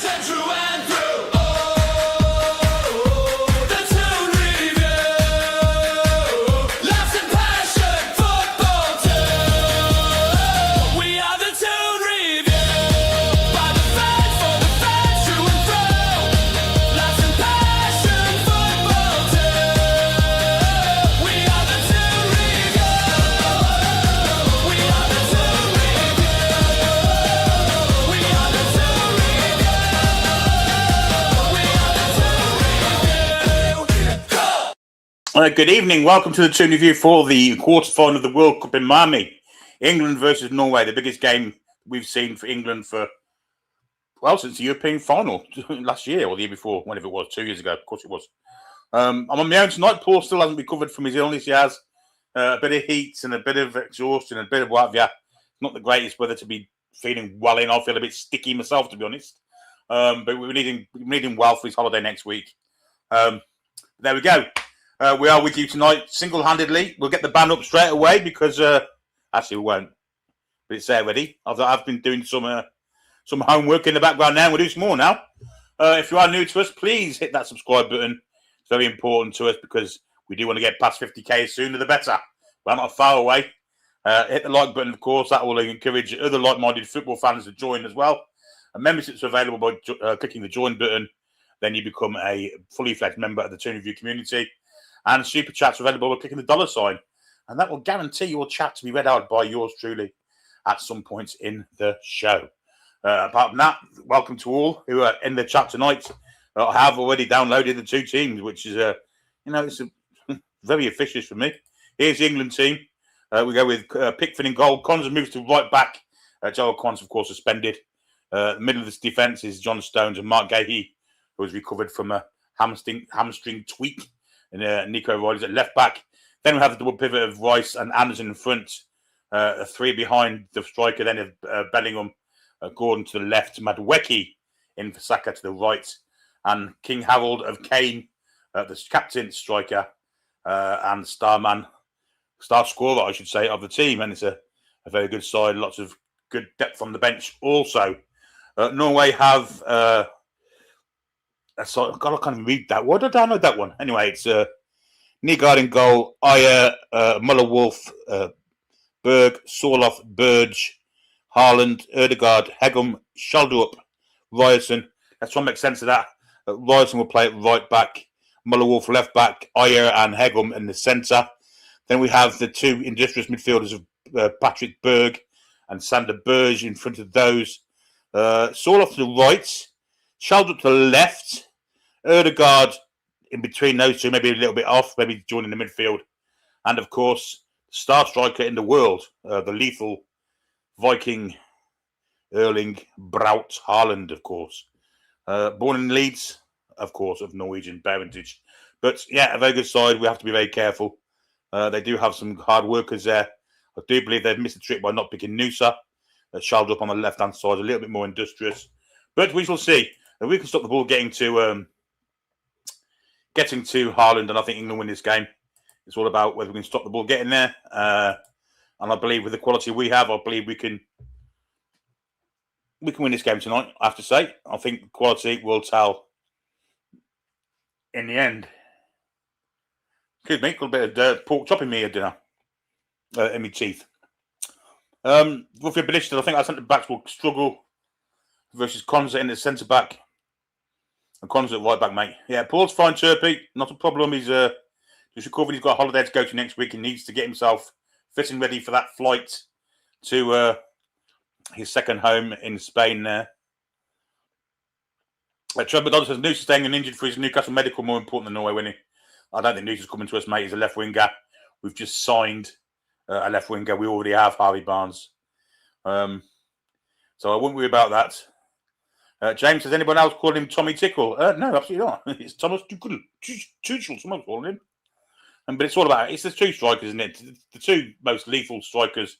and true and through. Oh, the Toon Review. Laughs and passion, football too. We are the Toon Review. By the fans, for the fans, true and through. Laughs and passion, football too. We are the Toon Review. We are the Toon Review. We are the Toon Review. We are the Toon Review. Good evening. Welcome to the Toon Review for the quarterfinal of the World Cup in Miami. England versus Norway, the biggest game we've seen for England since the European final last year or the year before, whenever it was, 2 years ago. Of course it was. I'm on my own tonight. Paul still hasn't recovered from his illness. He has a bit of heat and a bit of exhaustion and a bit of what have you. Not the greatest weather to be feeling well in. I feel a bit sticky myself, to be honest. But we need him well for his holiday next week. There we go. We are with you tonight, single-handedly. We'll get the band up straight away because actually we won't. But it's there ready. I've been doing some homework in the background now. We'll do some more now. If you are new to us, please hit that subscribe button. It's very important to us because we do want to get past 50k sooner the better. We're not far away. Hit the like button, of course. That will encourage other like-minded football fans to join as well. Memberships are available by clicking the join button. Then you become a fully fledged member of the Toon Review community. And super chats are available by clicking the dollar sign. And that will guarantee your chat to be read out by yours truly at some point in the show. Apart from that, welcome to all who are in the chat tonight. I have already downloaded the two teams, which is, it's very officious for me. Here's the England team. We go with Pickford in goal. Cons moves to right back. Joel Cons, of course, suspended. The middle of this defence is John Stones and Mark Gahey, who has recovered from a hamstring tweak. And Nico Riders at left back. Then we have the double pivot of Rice and Anderson in front. Three behind the striker. Then Bellingham, Gordon to the left. Madueke in for Saka to the right. And King Harold of Kane, the captain striker and star scorer, I should say, of the team. And it's a very good side. Lots of good depth on the bench also. Norway have... So I've got to kind of read that. Why did I download that one? Anyway, it's Nygaard in goal, Ayer, Muller-Wolf, Berg, Sorloth, Burge, Haaland, Ødegaard, Hegum, Schaldrup, Ryerson. Let's try and make sense of that. Ryerson will play at right back, Muller-Wolf left back, Ayer and Hegum in the centre. Then we have the two industrious midfielders of Patrick Berg and Sander Burge in front of those. Sorloth to the right. Schaldrup to the left, Ødegaard in between those two, maybe a little bit off, maybe joining the midfield. And, of course, star striker in the world, the lethal Viking Erling Braut Haaland, of course. Born in Leeds, of course, of Norwegian parentage. But, yeah, a very good side. We have to be very careful. They do have some hard workers there. I do believe they've missed a trick by not picking Nusa. Schaldrup on the left-hand side, a little bit more industrious. But we shall see. If we can stop the ball getting to Haaland, and I think England win this game. It's all about whether we can stop the ball getting there. And I believe with the quality we have, I believe we can win this game tonight, I have to say. I think quality will tell in the end. Excuse me, got a bit of pork chop in me at dinner, in my teeth. Roughly ballistic, I think our centre-backs will struggle versus Konza in the centre-back. And Konza at right-back, mate. Yeah, Paul's fine, chirpy. Not a problem. He's just recovering. He's got a holiday to go to next week and needs to get himself fit and ready for that flight to his second home in Spain there. Trevor Dodd says Noosa staying uninjured for his Newcastle medical more important than Norway winning. I don't think Noosa's coming to us, mate. He's a left winger. We've just signed a left winger. We already have Harvey Barnes. So I wouldn't worry about that. James, has anyone else called him Tommy Tickle? No, absolutely not. It's Thomas Tuchel, someone's calling him. But it's all about, it's the two strikers, isn't it? The two most lethal strikers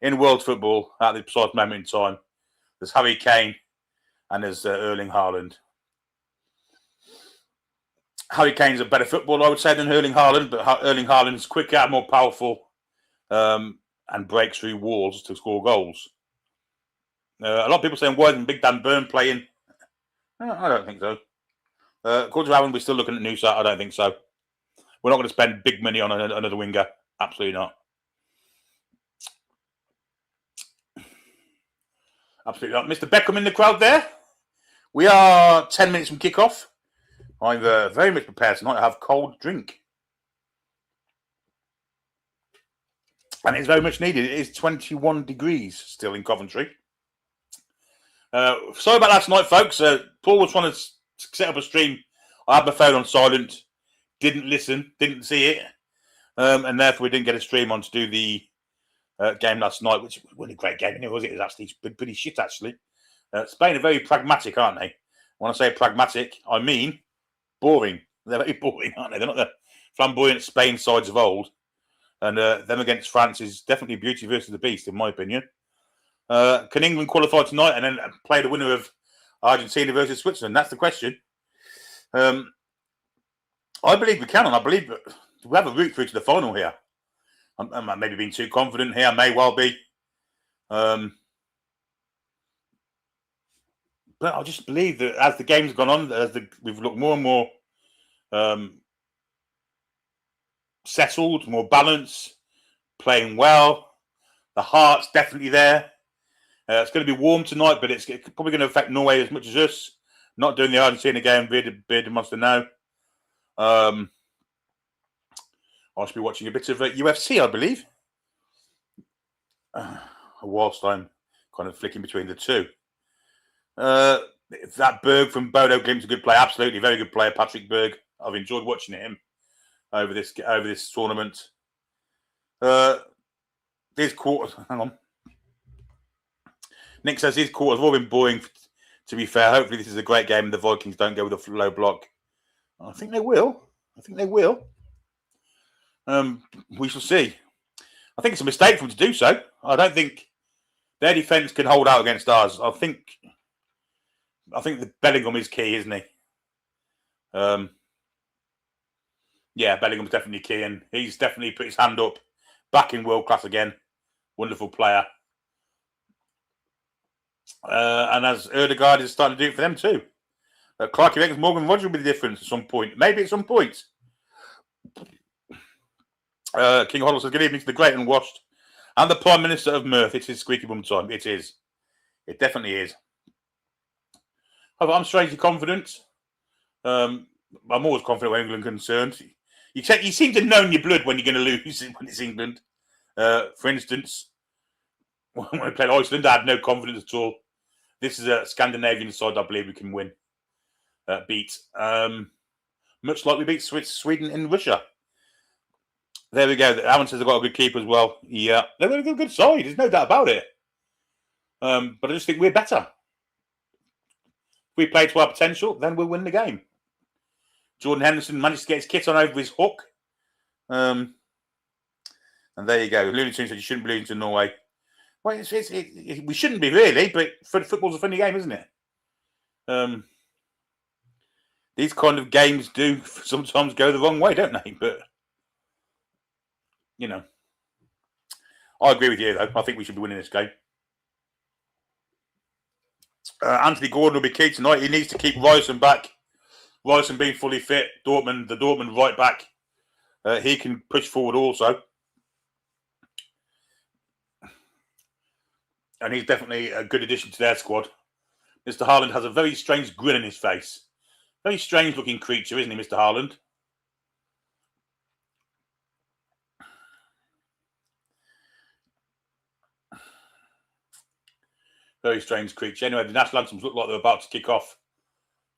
in world football at the precise moment in time. There's Harry Kane and there's Erling Haaland. Harry Kane's a better footballer, I would say, than Erling Haaland, but Erling Haaland's quicker, more powerful, and breaks through walls to score goals. A lot of people saying, why isn't Big Dan Burn playing? I don't think so. According to Aaron, we're still looking at Noosa. I don't think so. We're not going to spend big money on another winger. Absolutely not. Absolutely not. Mr. Beckham in the crowd there. We are 10 minutes from kickoff. I'm very much prepared tonight to have cold drink. And it's very much needed. It is 21 degrees still in Coventry. Sorry about last night, folks. Paul was trying to set up a stream. I had my phone on silent. Didn't listen. Didn't see it. And therefore, we didn't get a stream on to do the game last night, which wasn't a great game, was it? It was actually pretty shit, actually. Spain are very pragmatic, aren't they? When I say pragmatic, I mean boring. They're very boring, aren't they? They're not the flamboyant Spain sides of old. And them against France is definitely beauty versus the beast, in my opinion. Can England qualify tonight and then play the winner of Argentina versus Switzerland? That's the question. I believe we can, and I believe we have a route through to the final here. I'm maybe being too confident here. I may well be. But I just believe that as the game's gone on, we've looked more and more settled, more balanced, playing well. The heart's definitely there. It's going to be warm tonight, but it's probably going to affect Norway as much as us. Not doing the Argentina game, Beard wants to know. I should be watching a bit of UFC, I believe. Whilst I'm kind of flicking between the two. That Berg from Bodo Glimt's a good player. Absolutely, very good player, Patrick Berg. I've enjoyed watching him over this tournament. These quarters, hang on. Nick says these quarters have all been boring. To be fair, hopefully this is a great game and the Vikings don't go with a low block. I think they will. We shall see. I think it's a mistake for them to do so. I don't think their defence can hold out against ours. I think the Bellingham is key, isn't he? Yeah, Bellingham's definitely key, and he's definitely put his hand up, back in world class again. Wonderful player. And as Erdegaard is starting to do it for them too. Clarky reckons Morgan Rogers will be the difference at some point. Maybe at some point. King Hoddle says, good evening to the great and washed and the Prime Minister of Mirth. It is squeaky bum time. It is. It definitely is. I'm strangely confident. I'm always confident when England concerned. You seem to know in your blood when you're going to lose when it's England. For instance, when we played Iceland, I had no confidence at all. This is a Scandinavian side I believe we can win. Beat. Much like we beat Sweden in Russia. There we go. Aaron says they've got a good keeper as well. Yeah, they've got a good side. There's no doubt about it. But I just think we're better. If we play to our potential, then we'll win the game. Jordan Henderson managed to get his kit on over his hook. And there you go. Looney Tunes said you shouldn't be losing to Norway. Well, we shouldn't be really, but football's a funny game, isn't it? These kind of games do sometimes go the wrong way, don't they? But, you know, I agree with you, though. I think we should be winning this game. Anthony Gordon will be key tonight. He needs to keep Ryerson back. Ryerson being fully fit. The Dortmund right back. He can push forward also. And he's definitely a good addition to their squad. Mr. Haaland has a very strange grin in his face. Very strange looking creature, isn't he, Mr. Haaland? Very strange creature. Anyway, the national anthems look like they're about to kick off.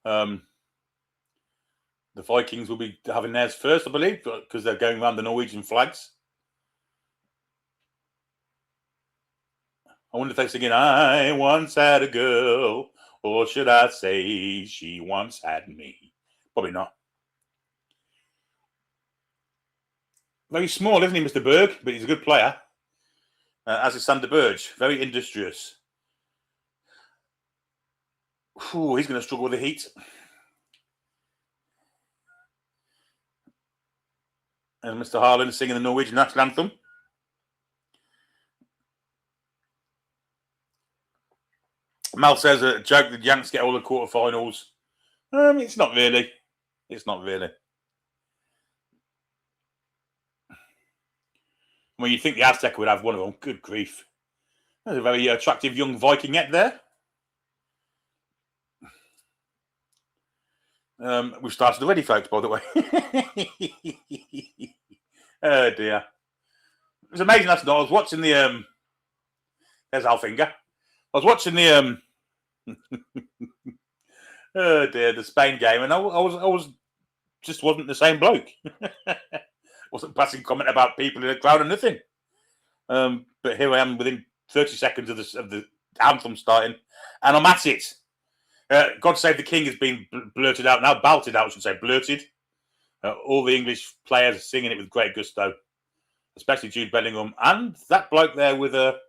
The Vikings will be having theirs first, I believe, because they're going around the Norwegian flags. I wonder if they're singing, I once had a girl, or should I say she once had me? Probably not. Very small, isn't he, Mr. Berg? But he's a good player. As is Sander Burge. Very industrious. Ooh, he's going to struggle with the heat. And Mr. Haaland singing the Norwegian national anthem. Mal says a joke that Yanks get all the quarterfinals. It's not really. It's not really. When you think the Aztec would have one of them, good grief. There's a very attractive young Vikingette there. We've started already, folks, by the way. Oh, dear. It was amazing last night. I was watching the... there's Alfinger. I was watching the... oh, dear, the Spain game, and I was just wasn't the same bloke. Wasn't passing comment about people in the crowd or nothing. But here I am within 30 seconds of the anthem starting, and I'm at it. God Save the King has been blurted out now, belted out, I should say, blurted. All the English players are singing it with great gusto, especially Jude Bellingham and that bloke there with a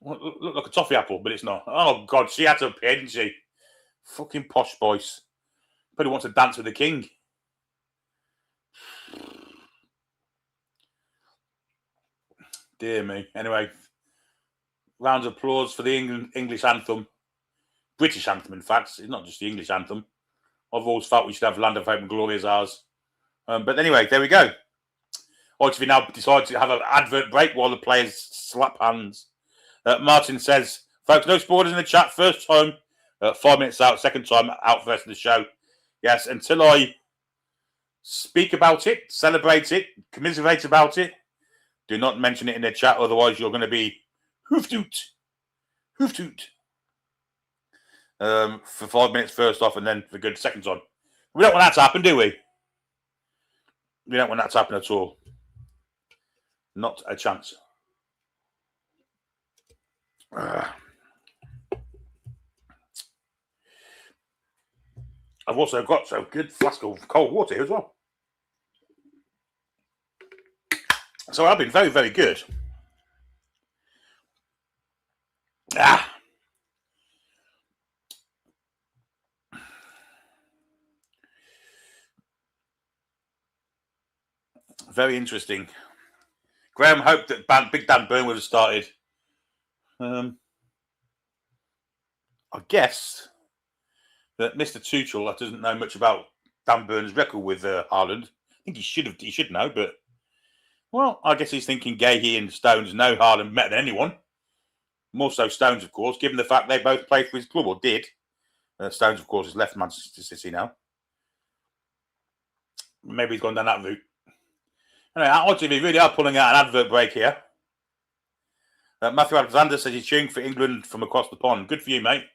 look like a toffee apple, but it's not. Oh God, she had to appear, didn't she? Fucking posh boys. Probably wants to dance with the king. Dear me. Anyway, rounds of applause for the English anthem. British anthem, in fact. It's not just the English anthem. I've always felt we should have Land of Hope and Glory as ours. But anyway, there we go. ITV now decided to have an advert break while the players slap hands. Martin says, folks, no spoilers in the chat. First time, 5 minutes out. Second time out for the rest of the show. Yes, until I speak about it, celebrate it, commiserate about it, do not mention it in the chat. Otherwise, you're going to be hoofed hoot. For 5 minutes first off, and then for good second time. We don't want that to happen, do we? We don't want that to happen at all. Not a chance. I've also got a good flask of cold water here as well. So I've been very, very good. Very interesting. Graham hoped that Big Dan Burn would have started. I guess that Mr. Tuchel doesn't know much about Dan Burn's record with Haaland. I think he should know, but well, I guess he's thinking Gahey and Stones know Haaland better than anyone. More so Stones, of course, given the fact they both played for his club, or did. Stones, of course, has left Manchester City now. Maybe he's gone down that route. Anyway, ITV really are pulling out an advert break here. Matthew Alexander says he's cheering for England from across the pond. Good for you, mate.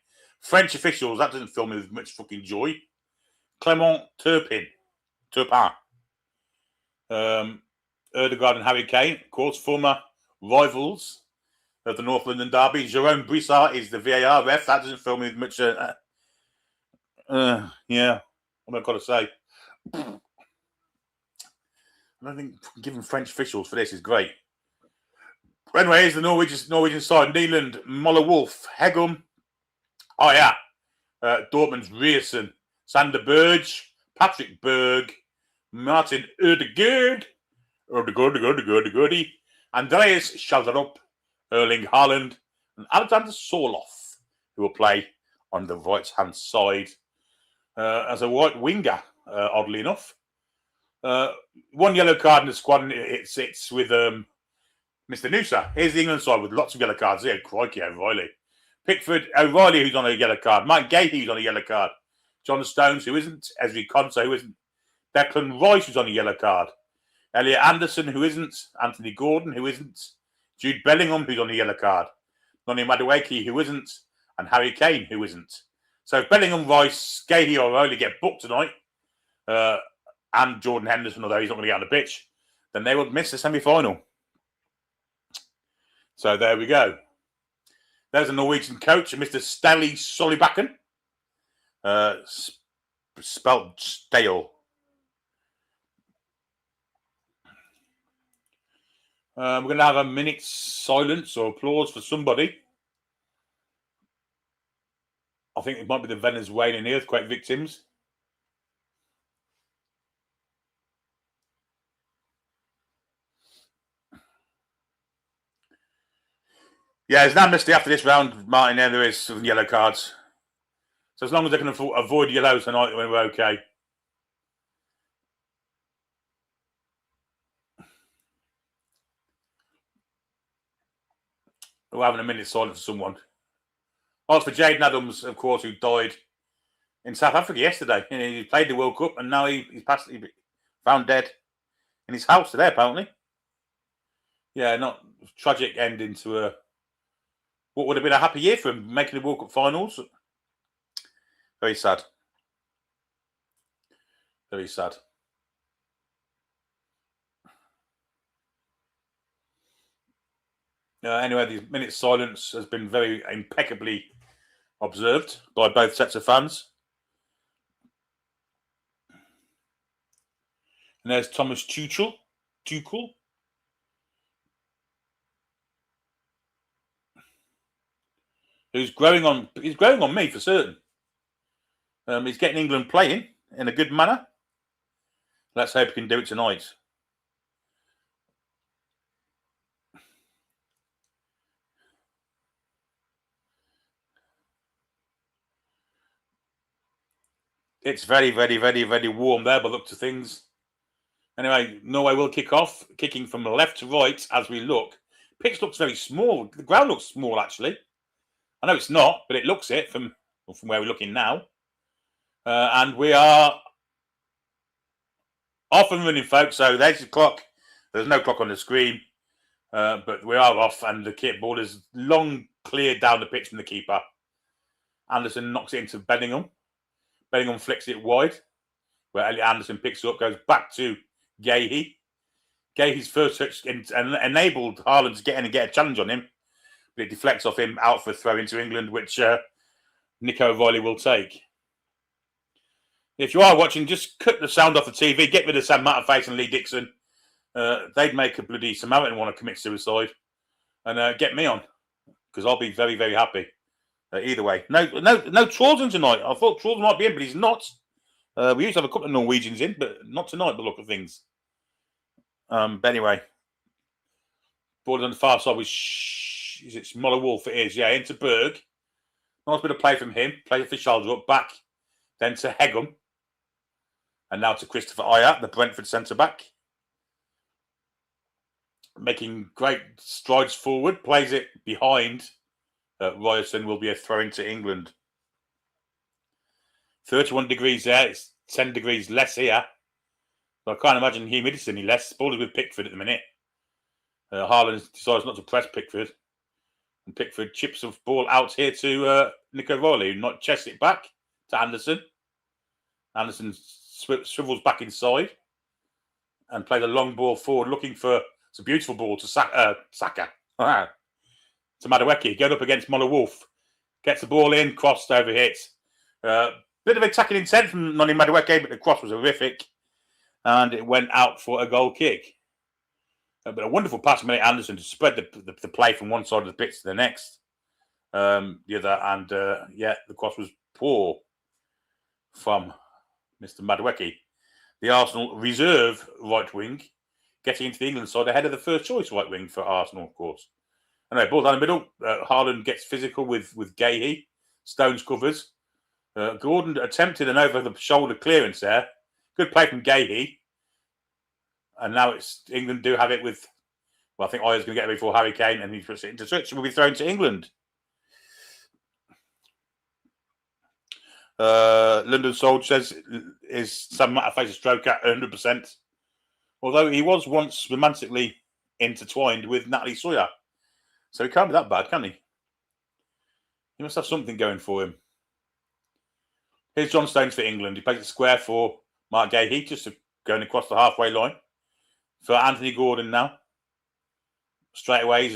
French officials, that doesn't fill me with much fucking joy. Clement Turpin. Erdegaard and Harry Kane, of course, former rivals of the North London derby. Jerome Brissard is the VAR ref. That doesn't fill me with much. Yeah, what am I got to say? I don't think giving French officials for this is great. Anyway, here's the Norwegian side. Nyland, Muller Wolf, Hegum. Oh, yeah. Dortmund's Rierson, Sander Berge, Patrick Berg, Martin Ødegaard, Andreas Schalderup, Erling Haaland, and Alexander Sorloth, who will play on the right-hand side as a right winger, oddly enough. One yellow card in the squad, and it sits with Mr. Noosa. Here's the England side with lots of yellow cards here. Crikey, O'Reilly. Pickford, O'Reilly, who's on a yellow card. Mike Gahey, who's on a yellow card. John Stones, who isn't. Ezri Konsa, who isn't. Declan Rice, who's on a yellow card. Elliot Anderson, who isn't. Anthony Gordon, who isn't. Jude Bellingham, who's on a yellow card. Noni Madueke, who isn't. And Harry Kane, who isn't. So if Bellingham, Rice, Gahey, or O'Reilly get booked tonight, and Jordan Henderson, although he's not going to get on the pitch, then they will miss the semi-final. So there we go. There's a Norwegian coach, Mr. Stally Solibakken. Spelled stale. We're going to have a minute's silence or applause for somebody. I think it might be the Venezuelan earthquake victims. Yeah, it's an amnesty after this round, Martin. There is some yellow cards. So as long as they can avoid yellow tonight, we're okay. We're having a minute's silence for someone. Oh, it's for Jaden Adams, of course, who died in South Africa yesterday. He played the World Cup, and now he's found dead in his house today, apparently. Yeah, not tragic ending to what would have been a happy year for him, making the World Cup finals. Very sad. Very sad. Anyway, the minute's silence has been very impeccably observed by both sets of fans. And there's Thomas Tuchel, who's growing on. He's growing on me for certain. He's getting England playing in a good manner. Let's hope he can do it tonight. It's very, very, very, very warm there by the looks of things. Anyway, Norway will kick off, kicking from left to right as we look. Pitch looks very small. The ground looks small, actually. I know it's not, but it looks it from where we're looking now. And we are off and running, folks. So there's the clock. There's no clock on the screen, but we are off, and the kit ball is long cleared down the pitch from the keeper. Anderson knocks it into Bellingham. Bellingham flicks it wide, where Elliot Anderson picks it up, goes back to Gahey. Gahey's first touch enabled Haaland to get in and get a challenge on him, but it deflects off him out for a throw into England, which Nico O'Reilly will take. If you are watching, just cut the sound off the TV, get rid of Sam Matterface and Lee Dixon. They'd make a bloody Samaritan want to commit suicide, and get me on, because I'll be very, very happy. Either way, no Traulsen tonight. I thought Traulsen might be in, but he's not. We used to have a couple of Norwegians in, but not tonight, by the look of things. But anyway, ball on the far side with is it Smoller Wolf? It is, yeah, into Berg. Nice bit of play from him. Play for shoulder up, back, then to Hegum, and now to Christopher Ayer, the Brentford centre back, making great strides forward. Plays it behind. Ryerson will be a throw into England. 31 degrees there. It's 10 degrees less here. So I can't imagine humidity any less. Ball is with Pickford at the minute. Haaland decides not to press Pickford. And Pickford chips the ball out here to Nico O'Reilly, who not chests it back to Anderson. Anderson swivels back inside and plays a long ball forward, looking for it's a beautiful ball to Saka. To Madueke, going up against Moller Wolf. Gets the ball in, crossed over hit. Bit of attacking intent from Noni Madueke, but the cross was horrific. And it went out for a goal kick. But a wonderful pass from Anderson to spread the play from one side of the pitch to the next. The other, and the cross was poor from Mr. Madueke. The Arsenal reserve right wing getting into the England side ahead of the first choice right wing for Arsenal, of course. Anyway, ball down the middle. Haaland gets physical with Gahey. Stones covers. Gordon attempted an over-the-shoulder clearance there. Good play from Gahey. And now England do have it with... Well, I think Ayer's going to get it before Harry Kane, and he puts it into switch and will be thrown to England. London Soldier says is Sam Matterface's stroke at 100%. Although he was once romantically intertwined with Natalie Sawyer. So he can't be that bad, can he? He must have something going for him. Here's John Stones for England. He plays it square for Mark Gahey, just going across the halfway line. For Anthony Gordon now. Straight away,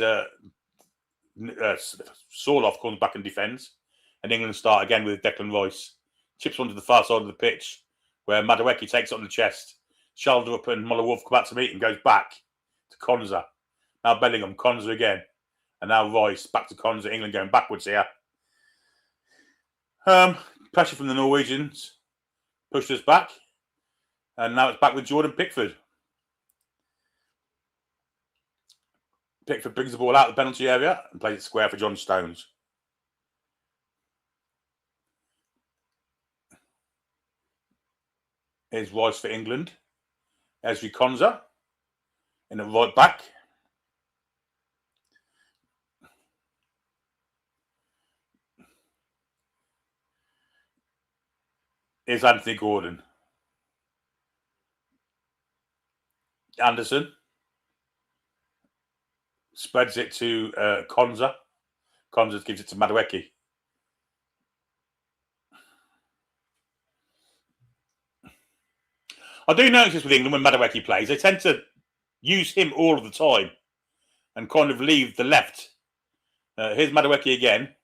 Sorloth comes back and defends. And England start again with Declan Rice. Chips onto the far side of the pitch, where Madueke takes it on the chest. Shoulder up, and Moller Wolf come back to meet and goes back to Konza. Now Bellingham, Konza again. And now Rice, back to Konza. England going backwards here. Pressure from the Norwegians. Pushed us back. And now it's back with Jordan Pickford. Pickford brings the ball out of the penalty area and plays it square for John Stones. Here's Rice for England. Esri Konza in the right back. Here's Anthony Gordon. Anderson spreads it to Konza. Konza gives it to Madueke. I do notice this with England when Madueke plays. They tend to use him all of the time and kind of leave the left. Here's Madueke again.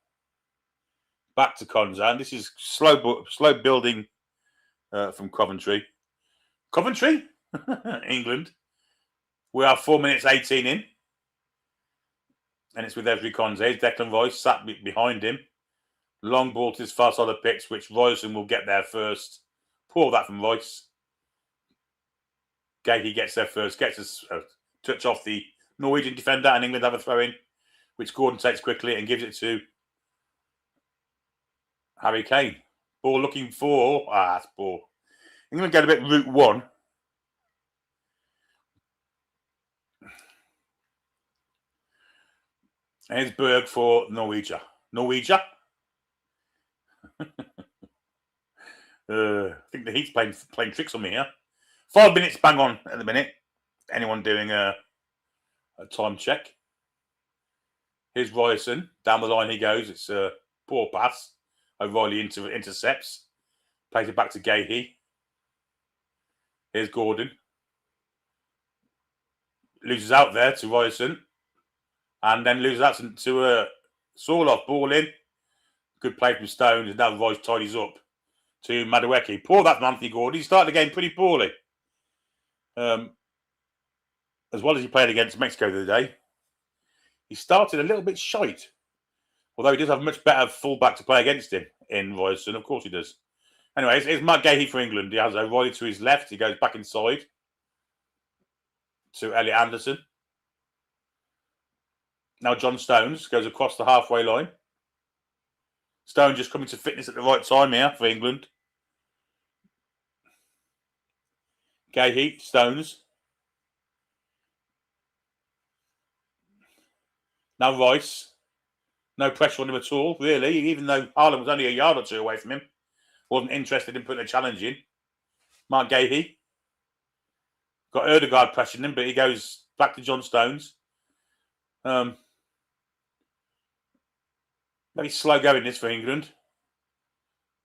Back to Konza. And this is slow building from Coventry. Coventry? England. We are 4 minutes 18 in. And it's with Esri Konza. Here's Declan Rice sat behind him. Long ball to his far side of the pitch, which Royston will get there first. Poor that from Rice. Gahey gets there first, gets a touch off the Norwegian defender, and England have a throw in, which Gordon takes quickly and gives it to Harry Kane. Ball looking for, that's ball. England get a bit route one. And here's Berg for Norwegia. I think the Heat's playing tricks on me here. 5 minutes bang on at the minute. Anyone doing a time check? Here's Ryerson. Down the line he goes. It's a poor pass. O'Reilly intercepts. Plays it back to Gahey. Here's Gordon. Loses out there to Ryerson. And then loses out to Sorloth. Ball in. Good play from Stones. And now Rice tidies up to Madueke. Poor that from Anthony Gordon. He started the game pretty poorly. As well as he played against Mexico the other day, he started a little bit shite. Although he does have a much better fullback to play against him in Royston. Of course he does. Anyway, it's Matt Gahey for England. He has O'Reilly to his left. He goes back inside to Elliot Anderson. Now John Stones goes across the halfway line. Stone just coming to fitness at the right time here for England. Gahey, Stones. Now Rice. No pressure on him at all, really, even though Haaland was only a yard or two away from him. Wasn't interested in putting a challenge in. Mark Gahey. Got Erdegaard pressuring him, but he goes back to John Stones. Very slow going this for England.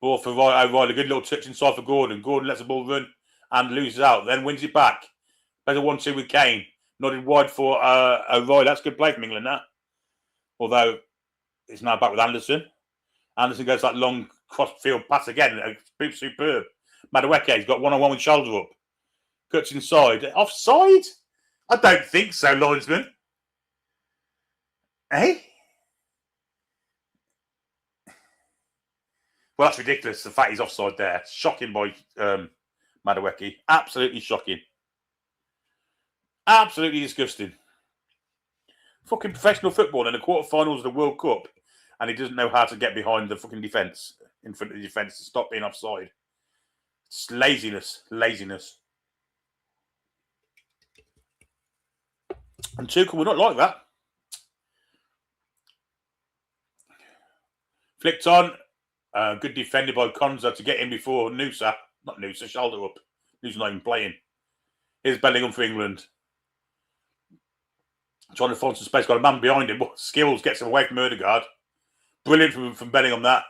Ball for O'Reilly. Good little touch inside for Gordon. Gordon lets the ball run and loses out. Then wins it back. Plays a 1-2 with Kane. Nodded wide for O'Reilly. That's good play from England, that. Although it's now back with Anderson. Anderson goes that long cross-field pass again. Superb. Madueke's got one-on-one with shoulder up. Cuts inside. Offside? I don't think so, linesman. Eh? Well, that's ridiculous, the fact he's offside there. Shocking by Madueke. Absolutely shocking. Absolutely disgusting. Fucking professional football in the quarterfinals of the World Cup, and he doesn't know how to get behind the fucking defence, in front of the defence, to stop being offside. It's laziness. Laziness. And Tuchel would not like that. Flicked on. Good defended by Konza to get in before Noosa. Not Noosa, shoulder up. Noosa not even playing. Here's Bellingham for England. Trying to find some space. Got a man behind him. Skills gets him away from Erdegaard. Brilliant from Bellingham, that.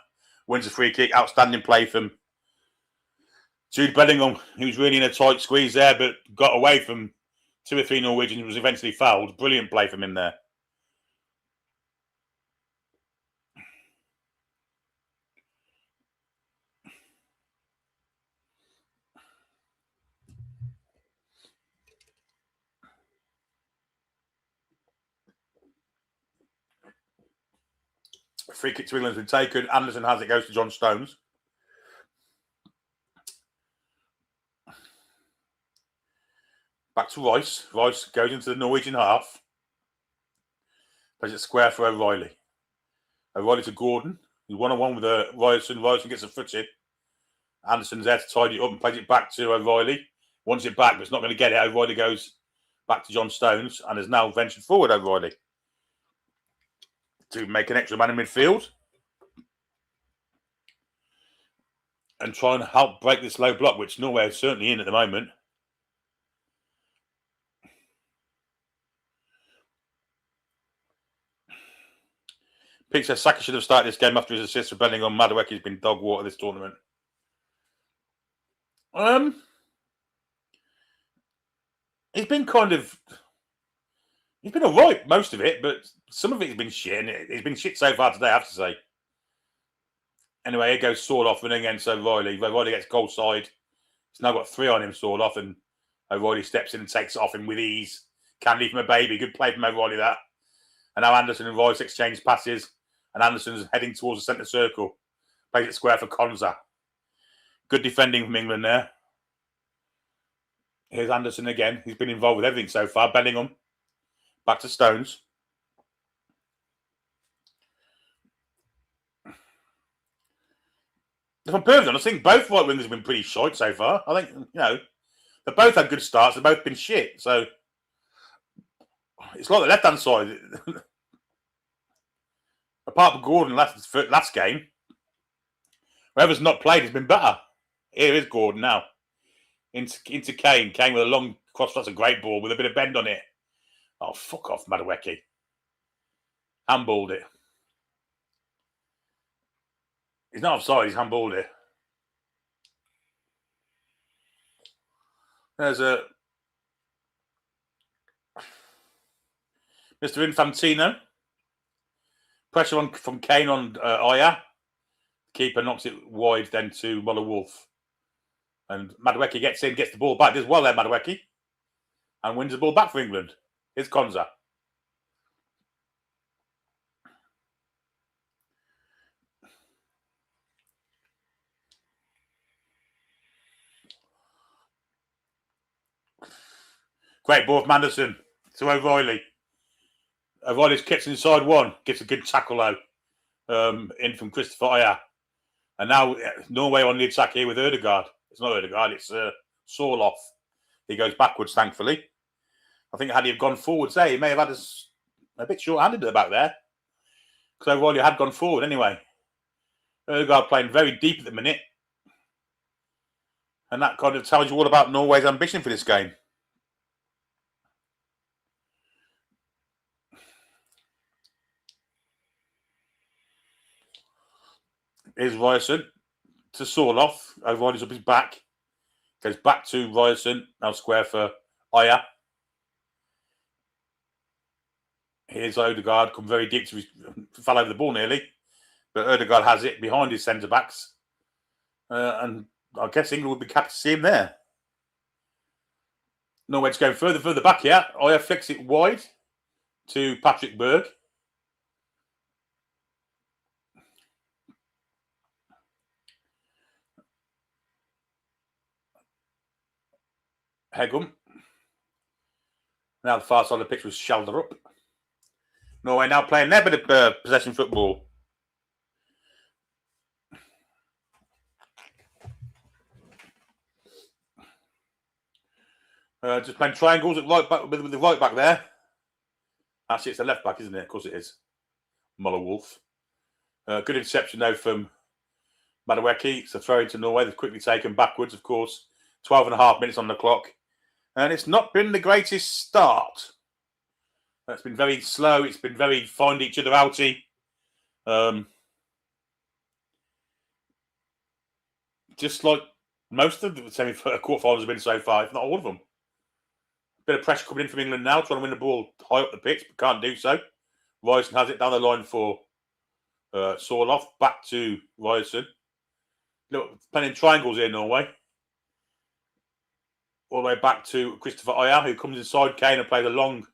Wins a free kick. Outstanding play from Jude Bellingham, who was really in a tight squeeze there, but got away from 2 or 3 Norwegians, was eventually fouled. Brilliant play from him there. Free kick to England has been taken. Anderson has it, goes to John Stones. Back to Rice. Rice goes into the Norwegian half. Plays it square for O'Reilly. O'Reilly to Gordon. He's one-on-one with Ryerson. Ryerson gets a foot in. Anderson's there to tidy it up and plays it back to O'Reilly. Wants it back, but it's not going to get it. O'Reilly goes back to John Stones and has now ventured forward, O'Reilly, to make an extra man in midfield and try and help break this low block, which Norway is certainly in at the moment. Pete says Saka should have started this game after his assist for betting on Madueke has been dog water this tournament. He's been all right, most of it, but some of it has been shit, and it's been shit so far today, I have to say. Anyway, here goes Sorloff running against O'Reilly. O'Reilly gets goal side. He's now got 3 on him, Sorloff, and O'Reilly steps in and takes it off him with ease. Can't leave him a baby. Good play from O'Reilly, that. And now Anderson and Rice exchange passes, and Anderson's heading towards the centre circle. Plays it square for Konza. Good defending from England there. Here's Anderson again. He's been involved with everything so far. Bellingham. Back to Stones. If I'm perfect honest, I think both right wingers have been pretty shite so far. I think, they've both had good starts. They've both been shit. So, it's like the left-hand side. Apart from Gordon last game, whoever's not played has been better. Here is Gordon now. Into Kane. Kane with a long cross. That's a great ball with a bit of bend on it. Oh, fuck off, Madueke. Handballed it. He's not offside, he's handballed it. There's a Mr. Infantino. Pressure from Kane on Aya. Keeper knocks it wide then to Muller Wolf. And Madueke gets in, gets the ball back. Does well there, Madueke. And wins the ball back for England. Here's Konza. Great ball from Anderson to O'Reilly. O'Reilly's kicks inside one. Gets a good tackle though. In from Christopher Aya. And now Norway on the attack here with Ødegaard. It's not Ødegaard, it's Sorloff. He goes backwards, thankfully. I think had he gone forwards there, he may have had us a bit short-handed at the back there. Because O'Reilly had gone forward anyway. Ødegaard playing very deep at the minute. And that kind of tells you all about Norway's ambition for this game. Here's Ryerson to Sorloff. O'Reilly's up his back. Goes back to Ryerson. Now square for Aya. Here's Ødegaard. Come very deep to his... Fell over the ball nearly. But Ødegaard has it behind his centre-backs. And I guess England would be happy to see him there. Norway's going further back here. Aya flicks it wide to Patrick Berg. Hegum. Now the far side of the pitch was shoulder up. Norway now playing their bit of possession football. Just playing triangles at right back with the right back there. Actually, it's the left back, isn't it? Of course it is. Muller Wolf. Good interception though from Madueke. It's a throw into Norway. They've quickly taken backwards, of course. 12.5 minutes on the clock. And it's not been the greatest start. It's been very slow. It's been very find each other outy. Just like most of the quarterfinals have been so far, if not all of them. Bit of pressure coming in from England now, trying to win the ball high up the pitch, but can't do so. Ryerson has it down the line for Sorloff. Back to Ryerson. Look, playing triangles here, Norway. All the way back to Christopher Aya, who comes inside Kane and plays a long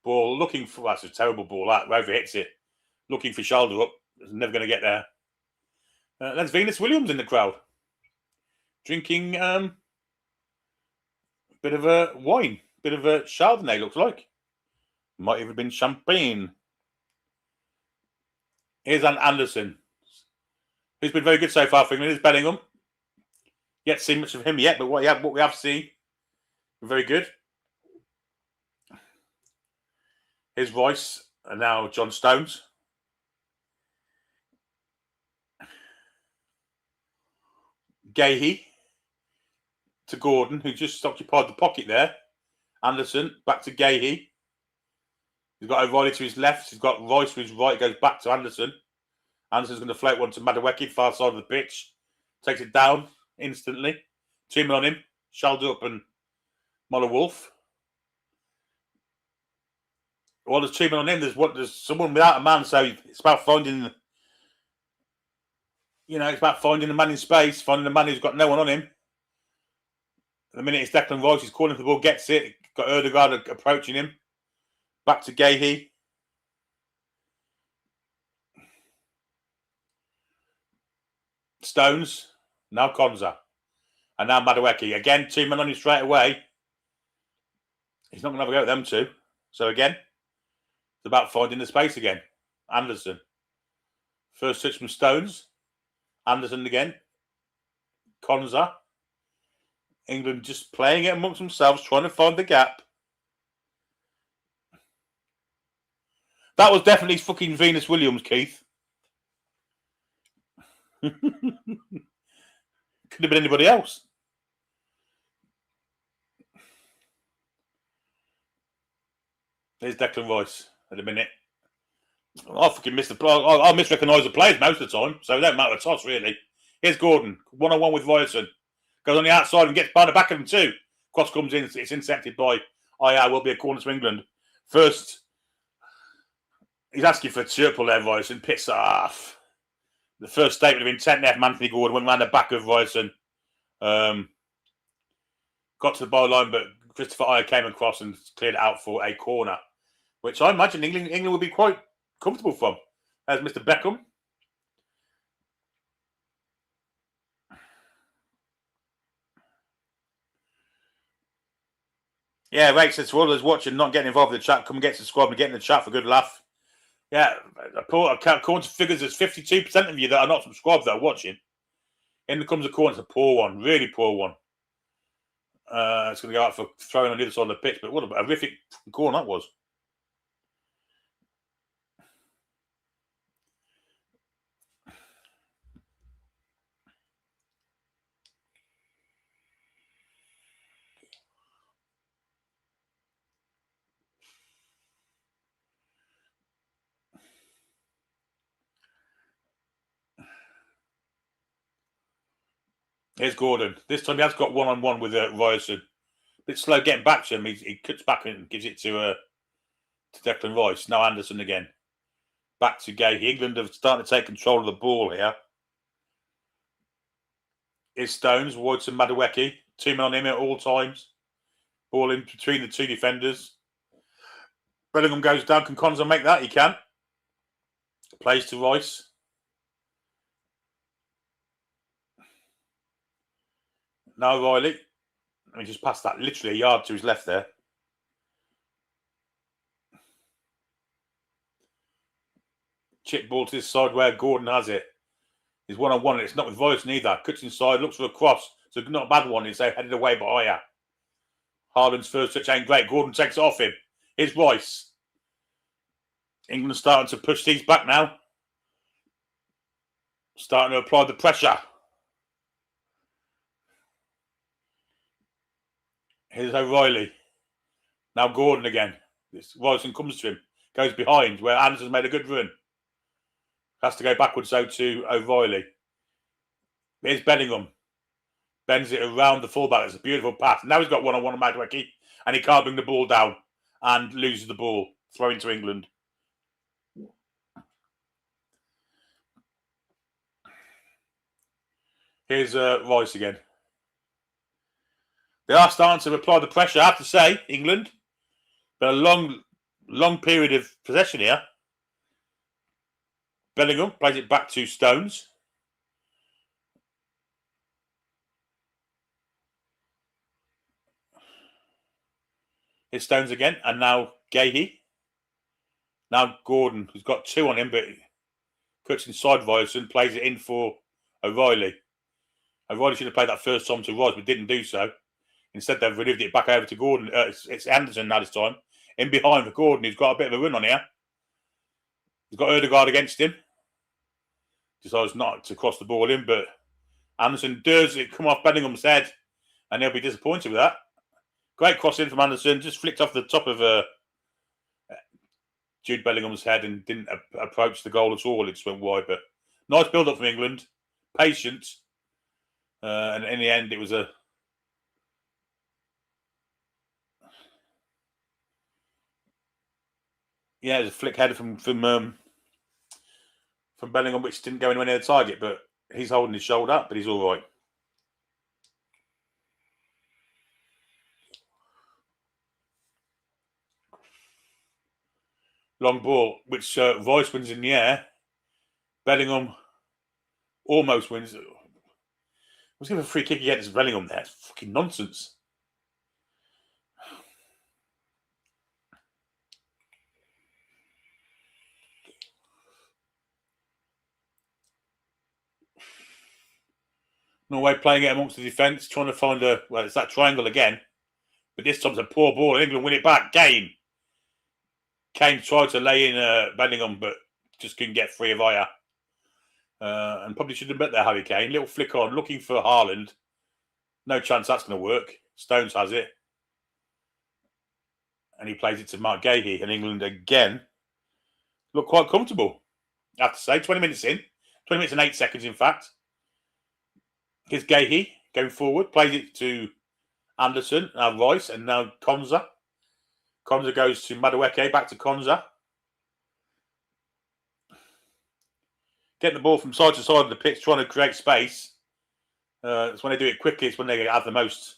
ball, looking for... That's a terrible ball, that. Whoever hits it. Looking for shoulder up. Never going to get there. There's Venus Williams in the crowd. Drinking a bit of a wine. Bit of a Chardonnay, looks like. Might even have been champagne. Here's Anderson, who's been very good so far for England. Here's Bellingham. Yet seen much of him yet, but what we have seen, very good. His voice, and now John Stones. Gahey to Gordon, who just occupied the pocket there. Anderson back to Gahey. He's got O'Reilly to his left. He's got Royce to his right. It goes back to Anderson. Anderson's going to float one to Madaweki, far side of the pitch. Takes it down instantly. 2 men on him. Shaldup and Muller Wolf. Well, there's 2 men on him. There's someone without a man, so it's about finding. It's about finding the man in space, finding the man who's got no one on him. At the minute, it's Declan Rice. He's calling for the ball, gets it. Got Erdegaard approaching him. Back to Gahey. Stones. Now Konza. And now Madaweki. Again, 2 men on him straight away. He's not going to have a go at them two. So again, it's about finding the space again. Anderson. First touch from Stones. Anderson again. Konza. England just playing it amongst themselves, trying to find the gap. That was definitely fucking Venus Williams, Keith. Could have been anybody else. There's Declan Rice at the minute. I fucking missed the. I misrecognise the players most of the time, so it don't matter the toss really. Here's Gordon, 1-on-1 with Ryerson. Goes on the outside and gets by the back of him too. Cross comes in, it's intercepted by IR. Will be a corner to England. First, he's asking for a triple there, Ryerson. Pissed off. The first statement of intent there from Anthony Gordon went round the back of Ryerson. Got to the byline, but Christopher Iyer came across and cleared it out for a corner, which I imagine England will be quite comfortable from. As Mr. Beckham. Yeah, Ray says to all those watching, not getting involved in the chat, come and get to the squad and get in the chat for a good laugh. Yeah, according to figures, there's 52% of you that are not subscribed that are watching. In comes a corner, it's a poor one, really poor one. It's going to go out for throwing on the other side of the pitch, but what a horrific corner that was. Here's Gordon. This time he has got 1-on-1 with Ryerson. Bit slow getting back to him. He cuts back and gives it to Declan Rice. Now Anderson again. Back to Gahey. England have started to take control of the ball here. Here's Stones, Woods and Madaweki. 2 men on him at all times. Ball in between the 2 defenders. Bellingham goes down. Can Konza make that? He can. Plays to Rice. Now Riley. Let me just pass that literally a yard to his left there. Chip ball to this side where Gordon has it. He's 1-on-1 and it's not with Rice neither. Cuts inside, looks for a cross. So not a bad one. It's headed away by Aya. Haaland's first touch ain't great. Gordon takes it off him. Here's Rice. England starting to push these back now. Starting to apply the pressure. Here's O'Reilly. Now Gordon again. Ryerson comes to him. Goes behind where Anderson's made a good run. Has to go backwards though to O'Reilly. Here's Bellingham. Bends it around the fullback. It's a beautiful pass. Now he's got 1-on-1 on Madaweki and he can't bring the ball down and loses the ball. Throw into England. Here's Rice again. They are starting to apply the pressure, I have to say, England. But a long period of possession here. Bellingham plays it back to Stones. Here's Stones again. And now Gahey. Now Gordon, who's got 2 on him, but cuts inside Ryerson, plays it in for O'Reilly. O'Reilly should have played that first time to Rice, but didn't do so. Instead, they've relieved it back over to Gordon. It's Anderson now this time. In behind for Gordon, who's got a bit of a run on here. He's got Erdegaard against him. Decides not to cross the ball in, but Anderson does it come off Bellingham's head, and he'll be disappointed with that. Great cross in from Anderson, just flicked off the top of Jude Bellingham's head and didn't approach the goal at all. It just went wide, but nice build-up from England. Patient. And in the end, it was a... Yeah, it was a flick header from Bellingham, which didn't go anywhere near the target, but he's holding his shoulder up, but he's all right. Long ball, which Rice wins in the air. Bellingham almost wins. I was giving a free kick against Bellingham there. It's fucking nonsense. Norway playing it amongst the defence, trying to find a... Well, it's that triangle again. But this time it's a poor ball. England win it back. Kane tried to lay in Bellingham, but just couldn't get free of Aya. And probably should have bet there, Harry Kane. Little flick on, looking for Haaland. No chance that's going to work. Stones has it. And he plays it to Mark Gahey. And England again look quite comfortable, I have to say. 20 minutes in. 20 minutes and 8 seconds, in fact. Here's Gahey going forward. Plays it to Anderson. Now Rice. And now Konza. Konza goes to Madueke. Back to Konza. Getting the ball from side to side of the pitch, trying to create space. It's when they do it quickly, it's when they have the most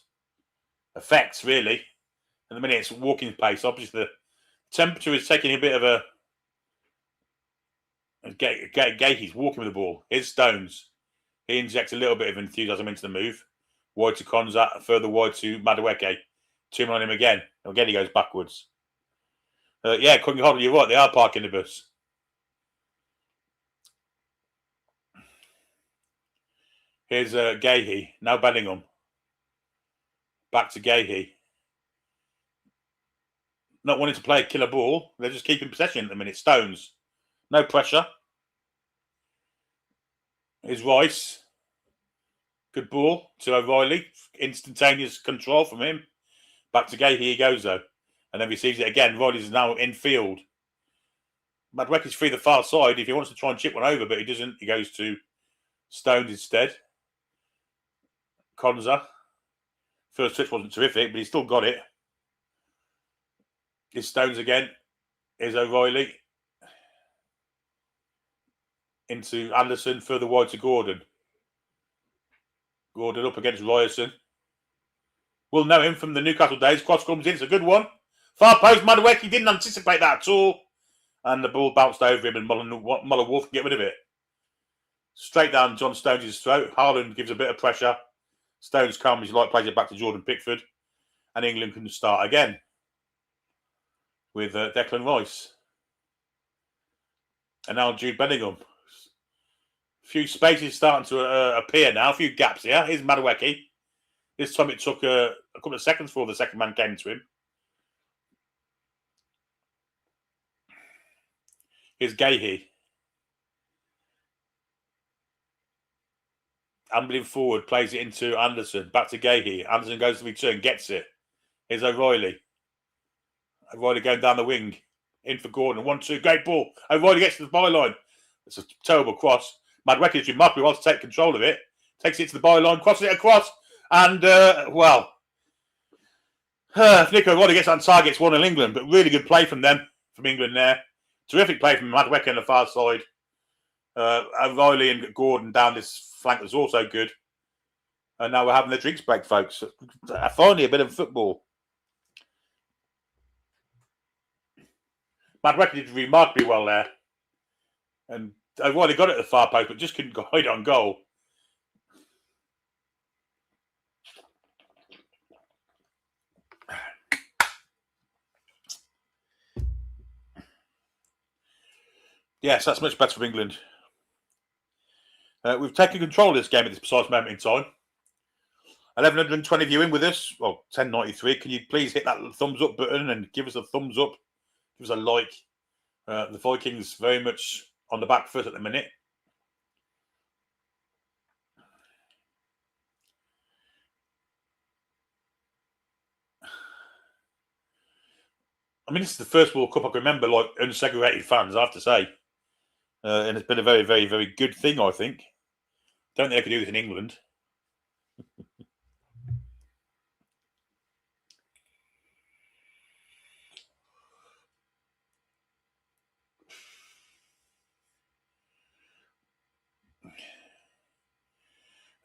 effects, really. And the minute it's walking pace, obviously the temperature is taking a bit of a... Gahey's walking with the ball. Here's Stones. He injects a little bit of enthusiasm into the move. Wide to Konza, further wide to Madueke. 2 men on him again. Again, he goes backwards. Yeah, couldn't hold it. You're right, they are parking the bus. Here's Gahey. Now Bellingham. Back to Gahey. Not wanting to play a killer ball. They're just keeping possession at the minute. Stones. No pressure. Here's Rice. Good ball to O'Reilly. Instantaneous control from him. Back to Gahey he goes, though. And then receives it again. Riley's now in field. Madueke's free the far side if he wants to try and chip one over, but he doesn't. He goes to Stones instead. Konza. First touch wasn't terrific, but he still got it. Here's Stones again. Here's O'Reilly. Into Anderson. Further wide to Gordon. Gordon up against Ryerson. We'll know him from the Newcastle days. Cross comes in. It's a good one. Far post. Madueke didn't anticipate that at all. And the ball bounced over him and Muller Wolf can get rid of it. Straight down John Stones' throat. Haaland gives a bit of pressure. Stones comes, he plays it back to Jordan Pickford. And England can start again with Declan Rice. And now Jude Bellingham. A few spaces starting to appear now. A few gaps here. Here's Madueke. This time it took a couple of seconds before the second man came to him. Here's Gahey. Ambling forward, plays it into Anderson. Back to Gahey. Anderson goes to return, gets it. Here's O'Reilly. O'Reilly going down the wing. In for Gordon. 1-2, great ball. O'Reilly gets to the byline. It's a terrible cross. Madueke is remarkable. Wants to take control of it. Takes it to the byline, crosses it across. And, Nico O'Reilly gets on target. It's 1-0 England. But really good play from them, from England there. Terrific play from Madueke on the far side. O'Reilly and Gordon down this flank was also good. And now we're having the drinks break, folks. Finally, a bit of football. Madueke did remarkably well there. And O'Reilly got it at the far post, but just couldn't hide it on goal. Yes, that's much better for England. We've taken control of this game at this precise moment in time. 1120 viewing with us. Well, 1093. Can you please hit that thumbs up button and give us a thumbs up? Give us a like. The Vikings very much on the back foot at the minute. I mean, this is the first World Cup I can remember, like, unsegregated fans, I have to say. And it's been a very, very, very good thing, I think. Don't think they could do this in England.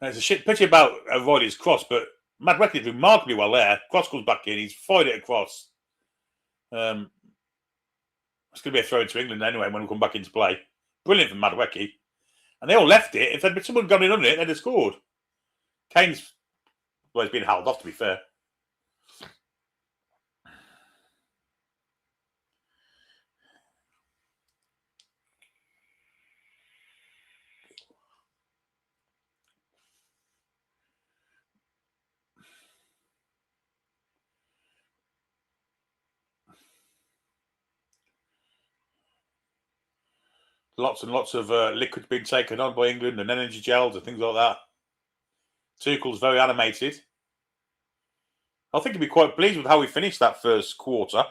There's a shit pity about Riley's cross, but Madwecki did remarkably well there. Cross comes back in, he's fired it across. It's going to be a throw into England anyway when we come back into play. Brilliant from Madwecki. And they all left it. If there'd been someone gone in under it, they'd have scored. Kane's, well, he's been held off, to be fair. Lots and lots of liquid being taken on by England and energy gels and things like that. Tuchel's very animated. I think he'd be quite pleased with how we finished that first quarter.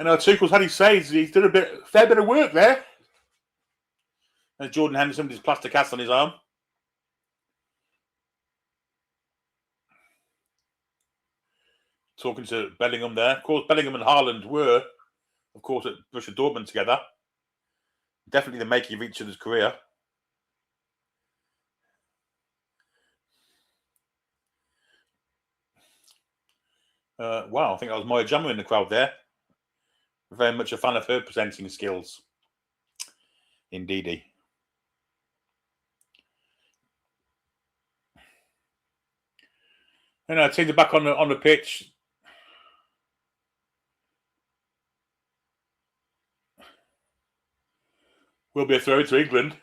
And Tuchel's had his says. He's done a fair bit of work there. And Jordan Henderson with his plaster cast on his arm. Talking to Bellingham there. Of course, Bellingham and Haaland were, of course, at Borussia Dortmund together. Definitely the making of each other's career. Wow, I think that was Maya Jama in the crowd there. Very much a fan of her presenting skills. Indeedy. And teams are back on the pitch. Will be a throw to England.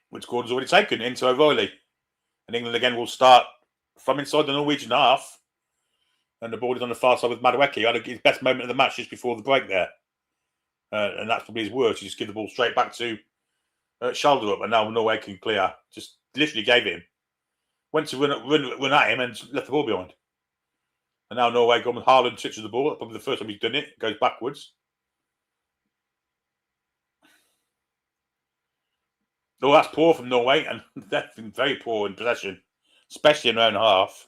Which Gordon's already taken into O'Reilly. And England again will start from inside the Norwegian half. And the ball is on the far side with Madueke. Had his best moment of the match just before the break there. And that's probably his worst. He just give the ball straight back to shoulder up. And now Norway can clear. Just literally gave it him. Went to run at him and left the ball behind. And now Norway got Haaland touches the ball. That's probably the first time he's done it. Goes backwards. Oh, that's poor from Norway. And they've been very poor in possession. Especially in their own half.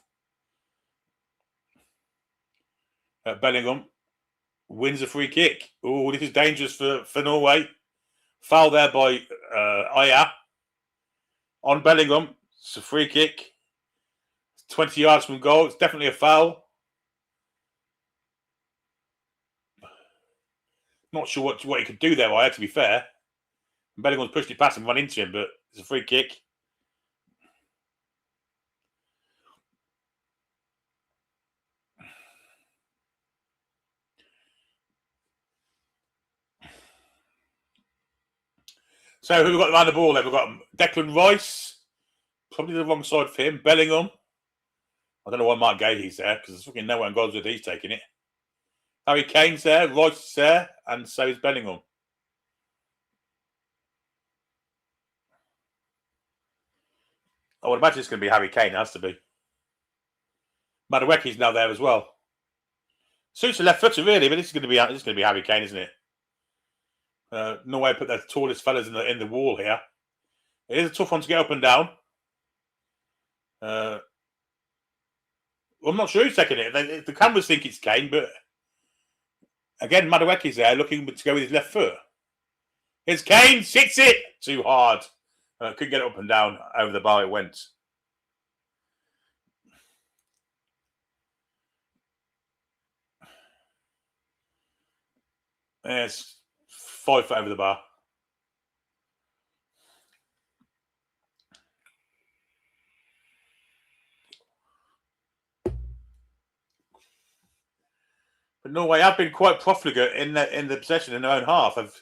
Bellingham wins a free kick. Oh, this is dangerous for Norway. Foul there by Aya. On Bellingham. It's a free kick. 20 yards from goal. It's definitely a foul. Not sure what he could do there, Aya, to be fair. Bellingham's pushed it past him, run into him, but it's a free kick. So who have we got around the ball there? We've got Declan Rice. Probably the wrong side for him. Bellingham. I don't know why Mark Gahey's there, because there's fucking no one goes with he's taking it. Harry Kane's there, Rice is there, and so is Bellingham. I would imagine it's going to be Harry Kane. It has to be. Madueke's now there as well. Suits the left footer really, but this is going to be Harry Kane, isn't it? Norway put their tallest fellas in the wall here. It is a tough one to get up and down. I'm not sure who's taking it. The cameras think it's Kane, but again, Madueke's there looking to go with his left foot. Here's Kane, sits it too hard. Couldn't get it up and down. Over the bar it went. It's 5 foot over the bar. But Norway have been quite profligate in the possession in their own half. Have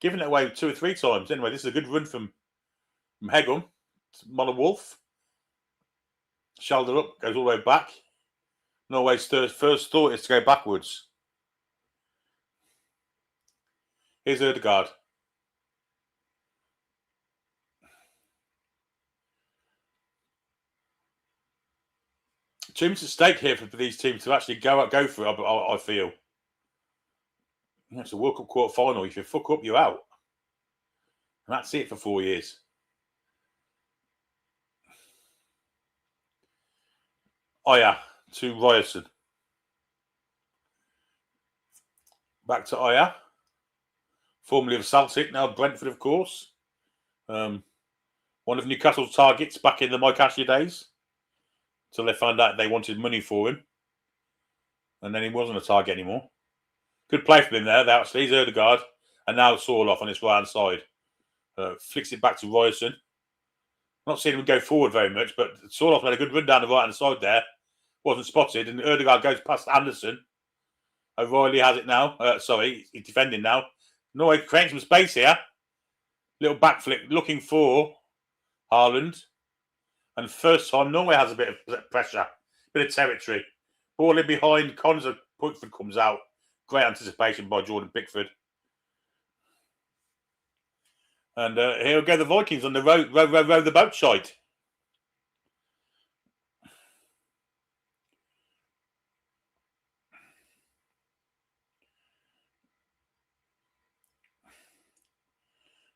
given it away 2 or 3 times. Anyway, this is a good run from Hegum. Moller Wolf. Shoulder up, goes all the way back. Norway's first thought is to go backwards. Here's Ødegaard. Too much at stake here for these teams to actually go for it, I feel. It's a World Cup quarter final. If you fuck up, you're out. And that's it for 4 years. Oh yeah, to Ryerson. Back to Oya. Formerly of Celtic, now Brentford, of course. One of Newcastle's targets back in the Mike Ashley days. Until they found out they wanted money for him. And then he wasn't a target anymore. Good play from him there. Actually, he's Ødegaard. And now Sorloff on his right-hand side. Flicks it back to Ryerson. Not seeing him go forward very much, but Sorloff made a good run down the right-hand side there. Wasn't spotted. And Ødegaard goes past Anderson. O'Reilly has it now. He's defending now. Norway creating some space here. Little backflip looking for Haaland. And first time, Norway has a bit of pressure, bit of territory. Ball in behind, Conza Pickford comes out. Great anticipation by Jordan Pickford. And here go the Vikings on the row the boat side.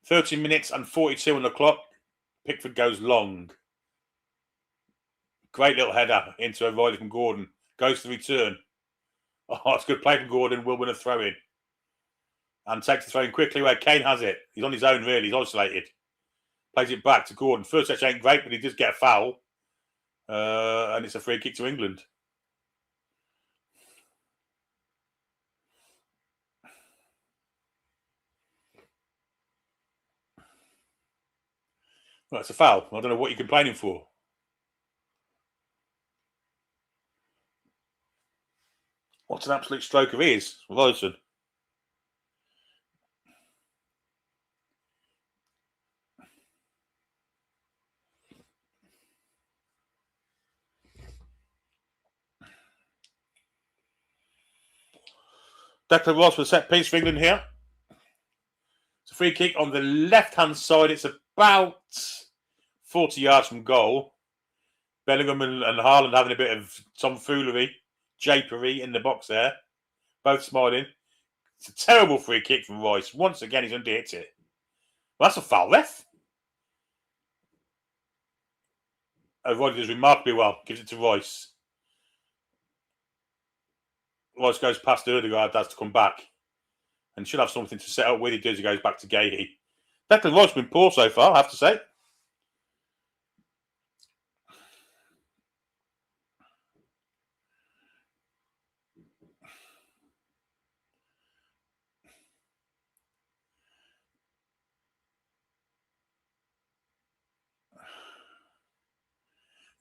"13 minutes and 42 on the clock. Pickford goes long. Great little header into O'Reilly from Gordon. Goes to return. Oh, it's good play from Gordon. Will win a throw in. And takes the throw in quickly where Kane has it. He's on his own, really. He's isolated. Plays it back to Gordon. First touch ain't great, but he does get a foul. And it's a free kick to England. Well, it's a foul. I don't know what you're complaining for. What's an absolute stroke of his, Ryerson. Declan Rice for the set piece for England here. It's a free kick on the left-hand side. It's about 40 yards from goal. Bellingham and Haaland having a bit of tomfoolery, japery in the box there. Both smiling. It's a terrible free kick from Rice. Once again, he's underhit it. Well, that's a foul, ref. O'Reilly does remarkably well. Gives it to Rice. Rice goes past Ødegaard, has to come back. And should have something to set up with. He does. He goes back to Gahey. Declan Rice has been poor so far, I have to say.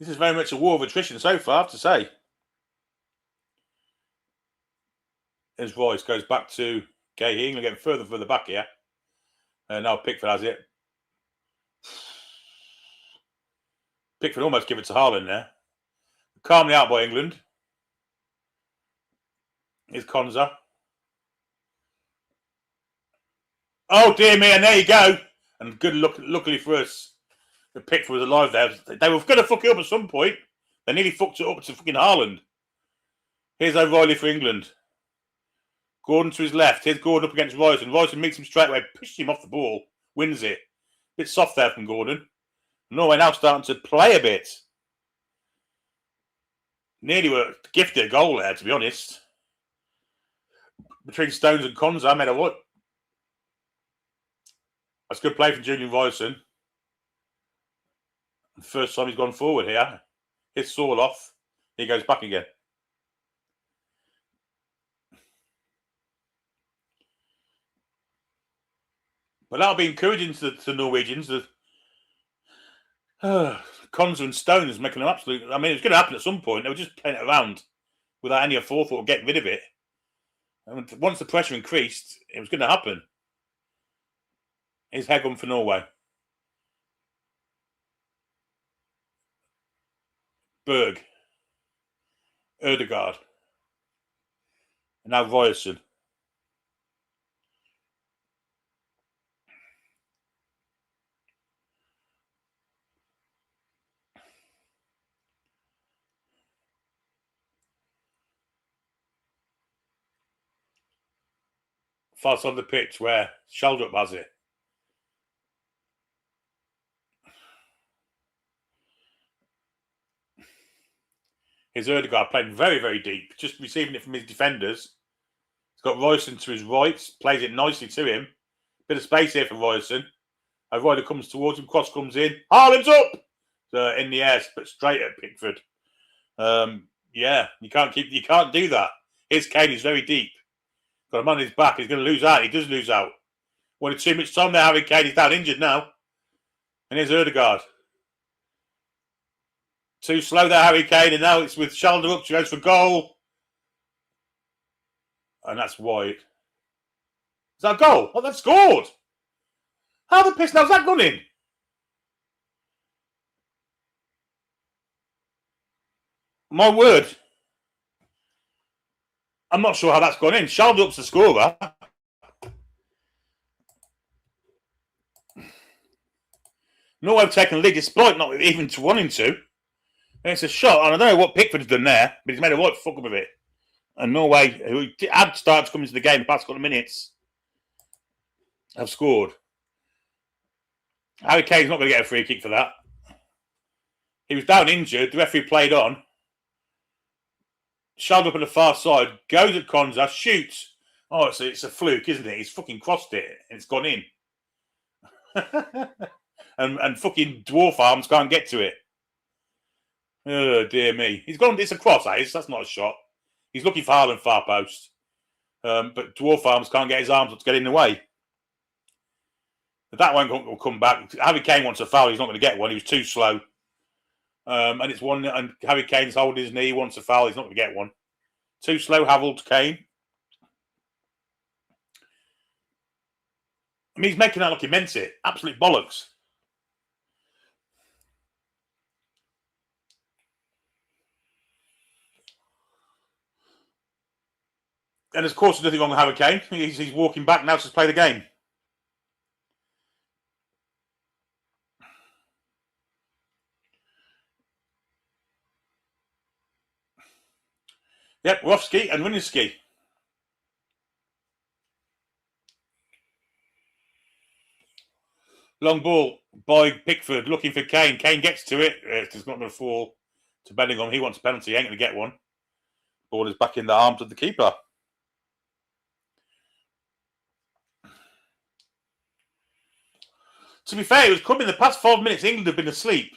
This is very much a war of attrition so far, I have to say. As Rice goes back to Gahey. England getting further back here. And now Pickford has it. Pickford almost give it to Haaland there. Calmly out by England. Here's Konza. Oh, dear me, and there you go. And good luckily for us, the Pickford was alive there. They were going to fuck it up at some point. They nearly fucked it up to fucking Haaland. Here's O'Reilly for England. Gordon to his left. Here's Gordon up against Ryerson. Ryerson meets him straight away, pushes him off the ball, wins it. Bit soft there from Gordon. Norway now starting to play a bit. Nearly were gifted a goal there, to be honest. Between Stones and Konza, made a what? That's good play from Julian Royson. First time he's gone forward here. Hits Saul off. He goes back again. But that'll be encouraging to the Norwegians. Conza and Stones making an absolute. I mean, it was going to happen at some point. They were just playing it around without any forethought of getting rid of it. And once the pressure increased, it was going to happen. Here's Hegum for Norway. Berg. Erdegaard. And now Royerson. Fast on the pitch where Sheldrup has it. Here's Erdegaard playing very, very deep, just receiving it from his defenders. He's got Royson to his right, plays it nicely to him. Bit of space here for Royson. A rider comes towards him, cross comes in. Haaland's up! In the air, but straight at Pickford. Yeah, you can't do that. Here's Kane, he's very deep. Got him on his back, he's going to lose out. He does lose out. Wanted too much time there, Harry Kane. He's down injured now. And here's Erdegaard. Too slow there, Harry Kane, and now it's with shoulder up. She goes for goal. And that's wide. Is that a goal? Oh, they've scored. How the piss now's that gone in? My word. I'm not sure how that's gone in. Sheldrup's the scorer. Norway have taken the lead despite not even wanting to. And it's a shot, and I don't know what Pickford's done there, but he's made a right fuck up of it. And Norway, who had started to come into the game the past couple of minutes, have scored. Harry Kane's not going to get a free kick for that. He was down injured. The referee played on. Shoved up on the far side. Goes at Konza. Shoots. Oh, it's a fluke, isn't it? He's fucking crossed it and it's gone in. and fucking dwarf arms can't get to it. Oh, dear me. He's gone. It's a cross, that is. That's not a shot. He's looking for Haaland far post. But dwarf arms can't get his arms up to get in the way. But that one will come back. Harry Kane wants a foul. He's not going to get one. He was too slow. And it's one. And Harry Kane's holding his knee. Wants a foul. He's not going to get one. Too slow. Harold Kane. I mean, he's making that look he meant it. Absolute bollocks. And of course, there's nothing wrong with Harry Kane. He's walking back now to play the game. Yep, Rofsky and Winniski. Long ball by Pickford, looking for Kane. Kane gets to it. It's not going to fall to Bellingham. He wants a penalty. He ain't going to get one. Ball is back in the arms of the keeper. To be fair, it was coming the past 5 minutes. England have been asleep.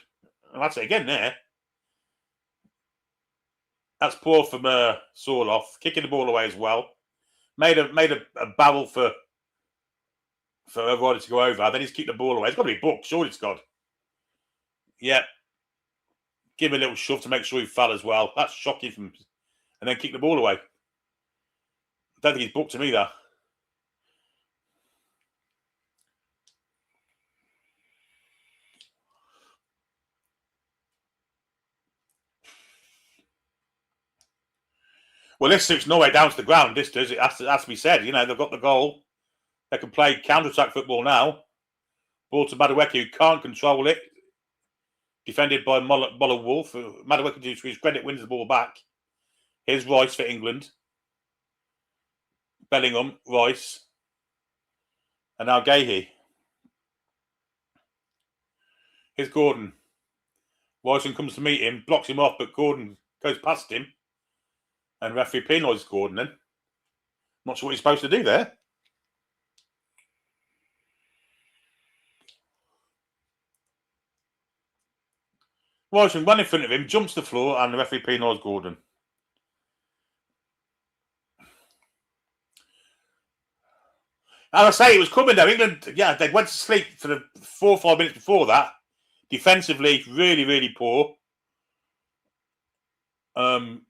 And that's it again there. That's poor from Sorloth. Kicking the ball away as well. Made a barrel for everybody to go over. Then he's kicked the ball away. It's got to be booked. Surely it's got. Yeah. Give him a little shove to make sure he fell as well. That's shocking from. And then kick the ball away. I don't think he's booked him either. Well, this suits Norway down to the ground. This does. It has to be said. You know, they've got the goal. They can play counter-attack football now. Ball to Madueke, who can't control it. Defended by Moller Wolf. Madueke, to his credit, wins the ball back. Here's Rice for England. Bellingham, Rice. And now Gahey. Here's Gordon. Rice comes to meet him, blocks him off, but Gordon goes past him. And referee penalises Gordon then. Not sure what he's supposed to do there. Royston ran in front of him, jumps the floor, and the referee penalised Gordon. And I say it was coming though. England, yeah, they went to sleep for the 4 or 5 minutes before that. Defensively, really, really poor. Collins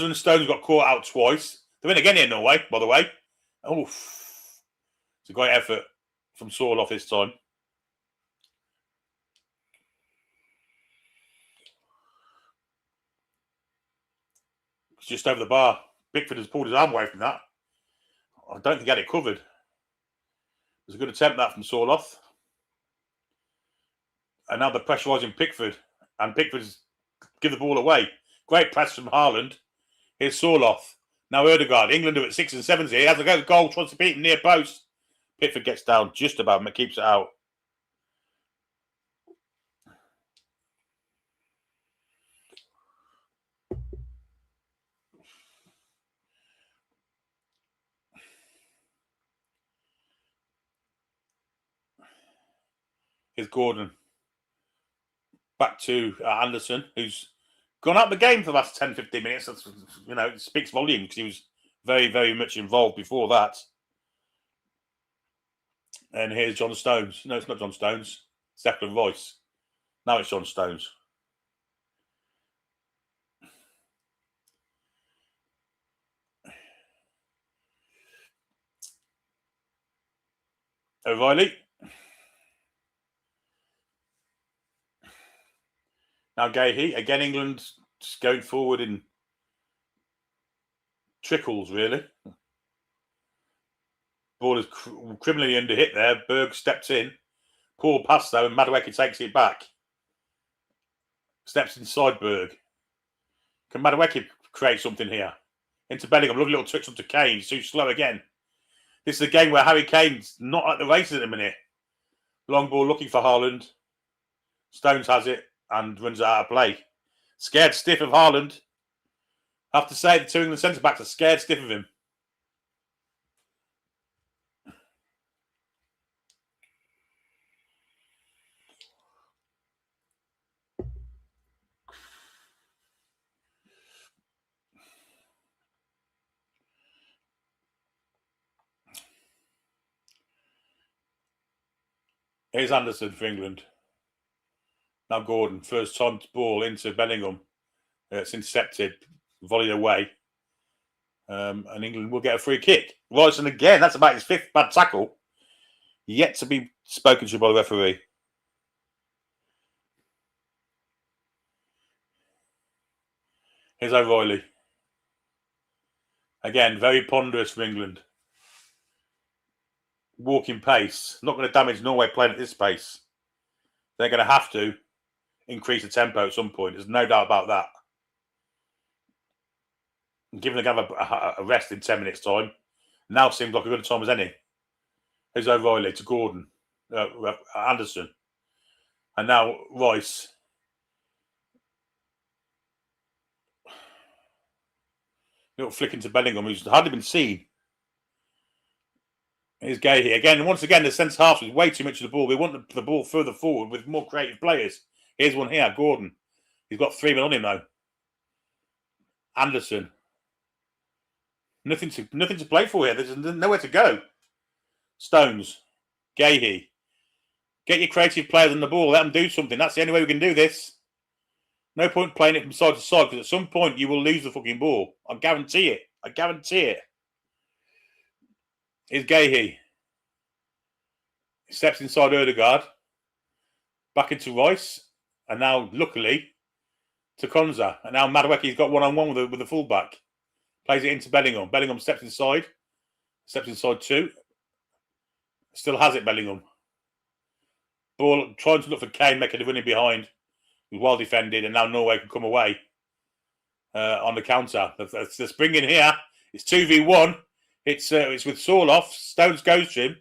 and Stones got caught out twice. They win again here in Norway, by the way. Oh, it's a great effort from Sorloth this time. It's just over the bar. Bickford has pulled his arm away from that. I don't think he had it covered. It was a good attempt that from Sorloth. And now they're pressurising Pickford. And Pickford's give the ball away. Great press from Haaland. Here's Sorloth. Now Ødegaard. England are at 6 and 7 here. He has a go goal, tries to beat him near post. Pickford gets down just about him. It keeps it out. Here's Gordon. Back to Anderson, who's gone up the game for the last 10, 15 minutes. That's, it speaks volumes because he was very, very much involved before that. And here's John Stones. No, it's not John Stones. Declan Rice. Now it's John Stones. O'Reilly. Now Gahey. Again, England just going forward in trickles, really. Ball is criminally under hit there. Berg steps in. Poor pass, though, and Madueke takes it back. Steps inside Berg. Can Madueke create something here? Into Bellingham. Lovely little touch onto Kane. He's too slow again. This is a game where Harry Kane's not at the races at the minute. Long ball looking for Haaland. Stones has it and runs it out of play. Scared stiff of Haaland. I have to say the two England centre-backs are scared stiff of him. Here's Anderson for England. Now Gordon, first time ball into Bellingham. It's intercepted, volleyed away. And England will get a free kick. Royston again, that's about his 5th bad tackle. Yet to be spoken to by the referee. Here's O'Reilly. Again, very ponderous for England. Walking pace. Not going to damage Norway playing at this pace. They're going to have to increase the tempo at some point. There's no doubt about that. Given they're going to have a rest in 10 minutes' time, now seems like a good time as any. Here's O'Reilly to Gordon. Anderson. And now Rice. Little flick into Bellingham, who's hardly been seen. Here's Gahey again. And once again, the centre half is way too much of the ball. We want the ball further forward with more creative players. Here's one here, Gordon. He's got 3 men on him, though. Anderson. Nothing to play for here. There's nowhere to go. Stones. Gahey. Get your creative players on the ball. Let them do something. That's the only way we can do this. No point playing it from side to side because at some point you will lose the fucking ball. I guarantee it. I guarantee it. Here's Gahey. He steps inside Ødegaard. Back into Rice. And now, luckily, to Konza. And now Madueke's got one-on-one with the fullback. Plays it into Bellingham. Bellingham steps inside. Steps inside too. Still has it, Bellingham. Ball trying to look for Kane, making a running behind. He was well defended, and now Norway can come away on the counter. The spring in here. It's 2v1. It's with Sorloth. Stones goes to him.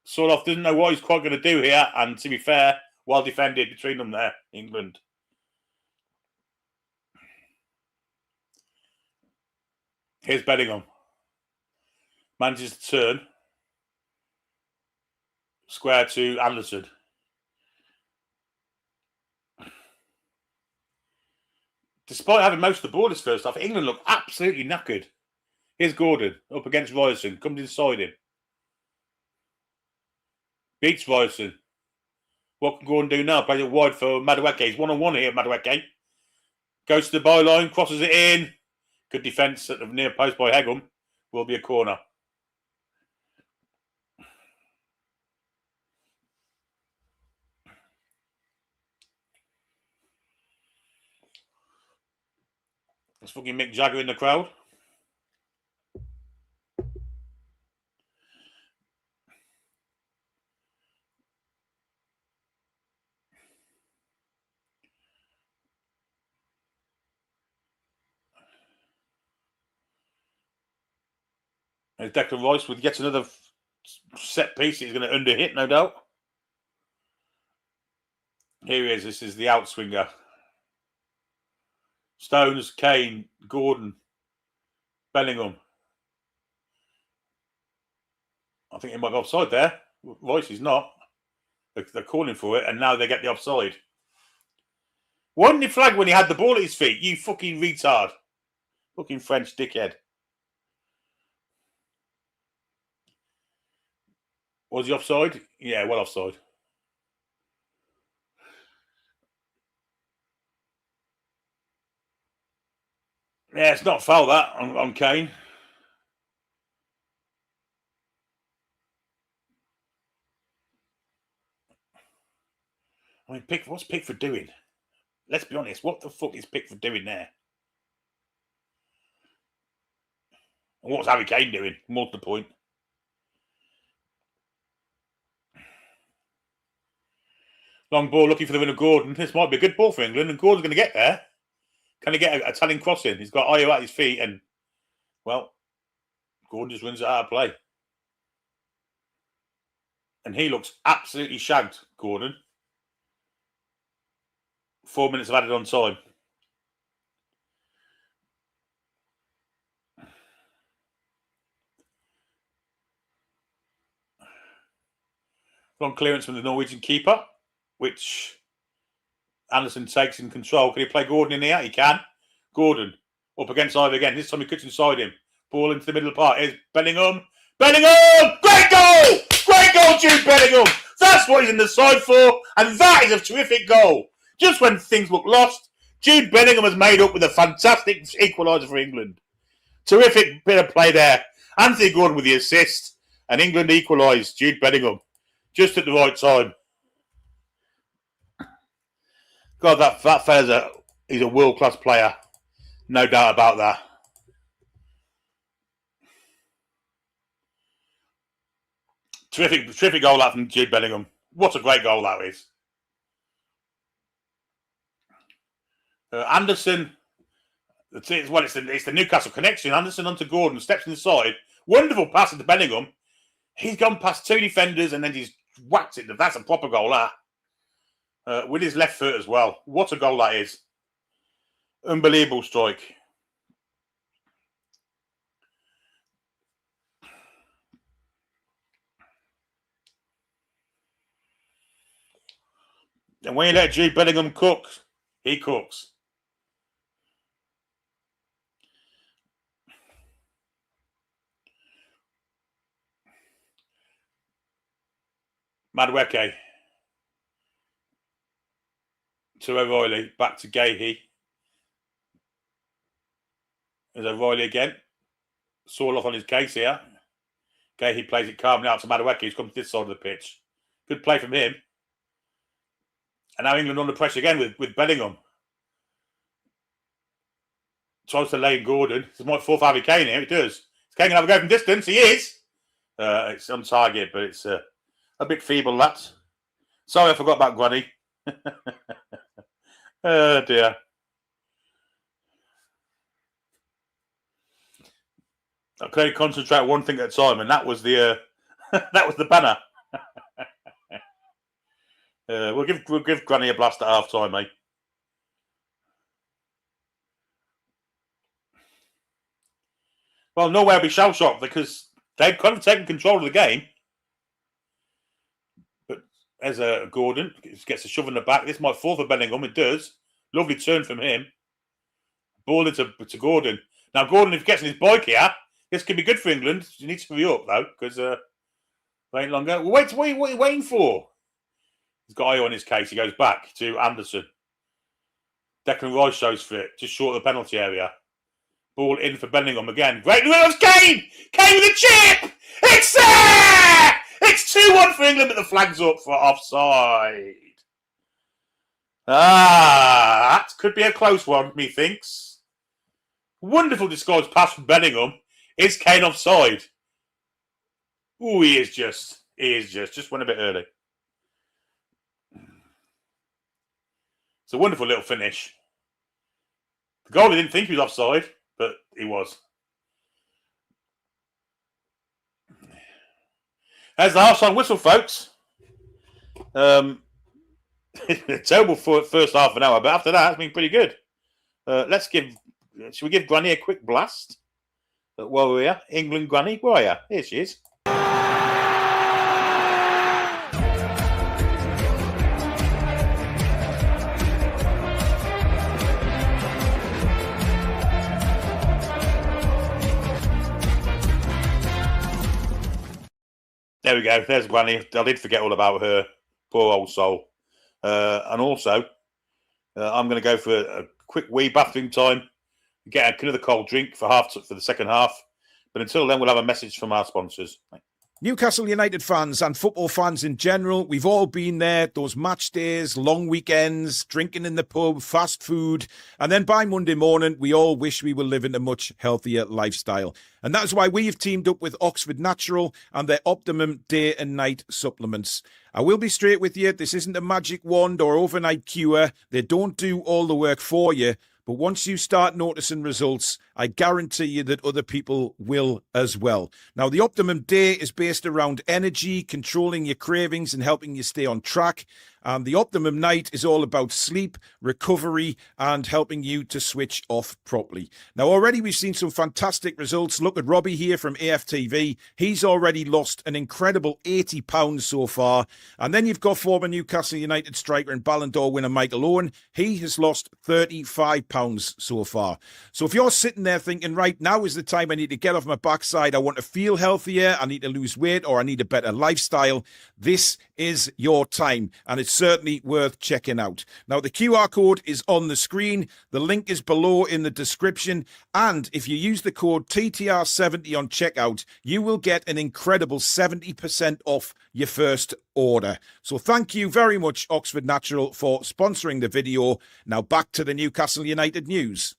Sorloth doesn't know what he's quite going to do here, and to be fair, well defended between them there, England. Here's Bellingham. Manages to turn. Square to Anderson. Despite having most of the ball this first half, England look absolutely knackered. Here's Gordon up against Ryerson. Comes inside him. Beats Ryerson. What can Gordon do now? Plays it wide for Madueke. He's one-on-one here, Madueke. Goes to the byline, crosses it in. Good defence at the near post by Hegum. Will be a corner. There's fucking Mick Jagger in the crowd. There's Declan Rice with yet another set piece. He's going to under-hit, no doubt. Here he is. This is the outswinger. Stones, Kane, Gordon, Bellingham. I think he might go offside there. Rice is not. They're calling for it, and now they get the offside. Why didn't he flag when he had the ball at his feet? You fucking retard. Fucking French dickhead. Was he offside? Yeah, well offside. Yeah, it's not foul that on Kane. I mean, what's Pickford doing? Let's be honest. What the fuck is Pickford doing there? And what's Harry Kane doing? More to the point. Long ball looking for the winner, Gordon. This might be a good ball for England, and Gordon's going to get there. Can he get a Italian cross in? He's got Ayo at his feet, and, well, Gordon just wins it out of play. And he looks absolutely shagged, Gordon. 4 minutes of added on time. Long clearance from the Norwegian keeper, which Anderson takes in control. Can he play Gordon in here? He can. Gordon up against Ivor again. This time he cuts inside him. Ball into the middle of the park. Here's Bellingham. Bellingham! Great goal! Great goal, Jude Bellingham! That's what he's in the side for, and that is a terrific goal. Just when things look lost, Jude Bellingham has made up with a fantastic equaliser for England. Terrific bit of play there. Anthony Gordon with the assist, and England equalised. Jude Bellingham just at the right time. God, that fella's he's a world-class player. No doubt about that. Terrific goal that from Jude Bellingham. What a great goal that is. Anderson, it's the Newcastle connection. Anderson onto Gordon, steps inside. Wonderful pass into Bellingham. He's gone past two defenders and then he's whacked it. That's a proper goal, that. With his left foot as well. What a goal that is. Unbelievable strike. And when you let Jude Bellingham cook, he cooks. Madueke to O'Reilly, back to Gahey. There's O'Reilly again. Sorloff on his case here. Gahey plays it calmly out to Madueke, who's come to this side of the pitch. Good play from him. And now England under pressure again with Bellingham. Tries to lay in Gordon. This might fall for Harry Kane here. It does. Is Kane going to have a go from distance? He is. It's on target, but it's a bit feeble, that. Sorry, I forgot about Granny. Oh, dear. I could only concentrate one thing at a time, and that was the that was the banner. We'll give Granny a blast at half time, mate. Well, Norway will be shell shocked because they've kind of taken control of the game. But as Gordon gets a shove in the back, this might fall for Bellingham. It does. Lovely turn from him. Ball to Gordon. Now, Gordon, if he gets on his bike here, this could be good for England. You need to hurry up, though, because ain't longer. Wait, what are you waiting for? He's got eye on his case. He goes back to Anderson. Declan Rice shows fit, just short of the penalty area. Ball in for Bellingham again. Great. Look, Kane! Kane with a chip! It's there! It's 2-1 for England, but the flag's up for offside. That could be a close one, methinks. Wonderful disguised pass from Bellingham. Is Kane offside? Oh, he is just. Just went a bit early. It's a wonderful little finish. The goalie didn't think he was offside, but he was. There's the half-time whistle, folks. Terrible for first half an hour, but after that, it's been pretty good. Should we give Granny a quick blast? While we're here, England Granny, where are you? Here she is. There we go. There's Granny. I did forget all about her. Poor old soul. And also, I'm going to go for a quick wee bathroom time. Get another cold drink for the second half. But until then, we'll have a message from our sponsors. Newcastle United fans and football fans in general, we've all been there. Those match days, long weekends, drinking in the pub, fast food. And then by Monday morning, we all wish we were living a much healthier lifestyle. And that is why we have teamed up with Oxford Natural and their Optimum Day and Night supplements. I will be straight with you. This isn't a magic wand or overnight cure. They don't do all the work for you. But once you start noticing results, I guarantee you that other people will as well. Now, the Optimum Day is based around energy, controlling your cravings and helping you stay on track. And the Optimum Night is all about sleep, recovery, and helping you to switch off properly. Now, already we've seen some fantastic results. Look at Robbie here from AFTV. He's already lost an incredible £80 so far. And then you've got former Newcastle United striker and Ballon d'Or winner Michael Owen. He has lost £35 so far. So if you're sitting there thinking, right, now is the time I need to get off my backside, I want to feel healthier, I need to lose weight, or I need a better lifestyle, this is your time. And it's certainly worth checking out. Now, the QR code is on the screen. The link is below in the description. And if you use the code TTR70 on checkout, you will get an incredible 70% off your first order. So thank you very much, Oxford Natural, for sponsoring the video. Now back to the Newcastle United news.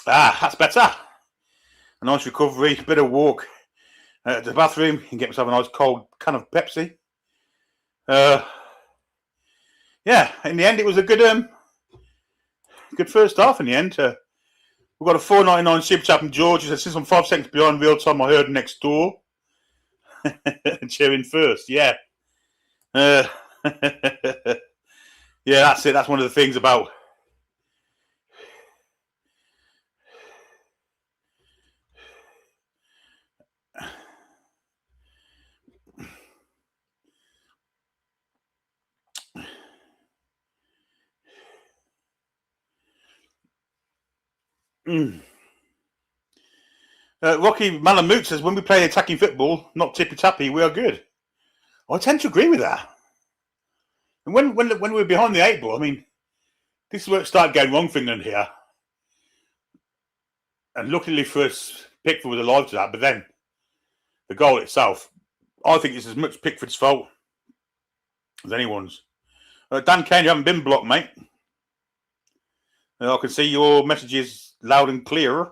That's better. A nice recovery, bit of walk to the bathroom, and get myself a nice cold can of Pepsi. Yeah, in the end, it was a good first half. In the end, we've got a $4.99 super chat from George. He says, "Since I'm 5 seconds behind real time, I heard next door." Cheering first, yeah. Yeah, that's it. That's one of the things about. Rocky Malamute says, "When we play attacking football, not tippy-tappy, we are good." I tend to agree with that. And when we're behind the 8 ball, I mean, this is where it started going wrong for England here. And luckily for us, Pickford was alive to that. But then the goal itself, I think it's as much Pickford's fault as anyone's. Dan Kane, you haven't been blocked, mate. I can see your messages loud and clear.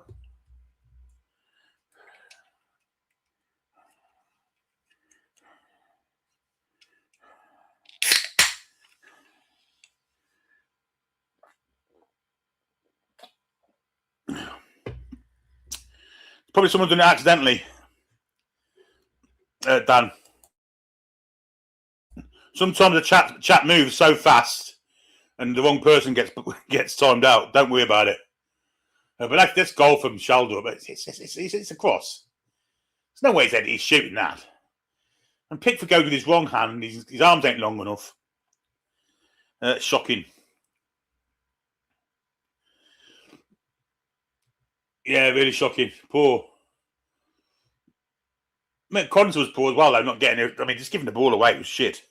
Probably someone done it accidentally, Dan. Sometimes the chat moves so fast, and the wrong person gets timed out. Don't worry about it. But this goal from Shaldo, it's a cross. There's no way he's shooting that. And Pickford goes with his wrong hand. His arms ain't long enough. Shocking. Yeah, really shocking. Poor. I mean, Collins was poor as well, though, not getting it. I mean, just giving the ball away was shit.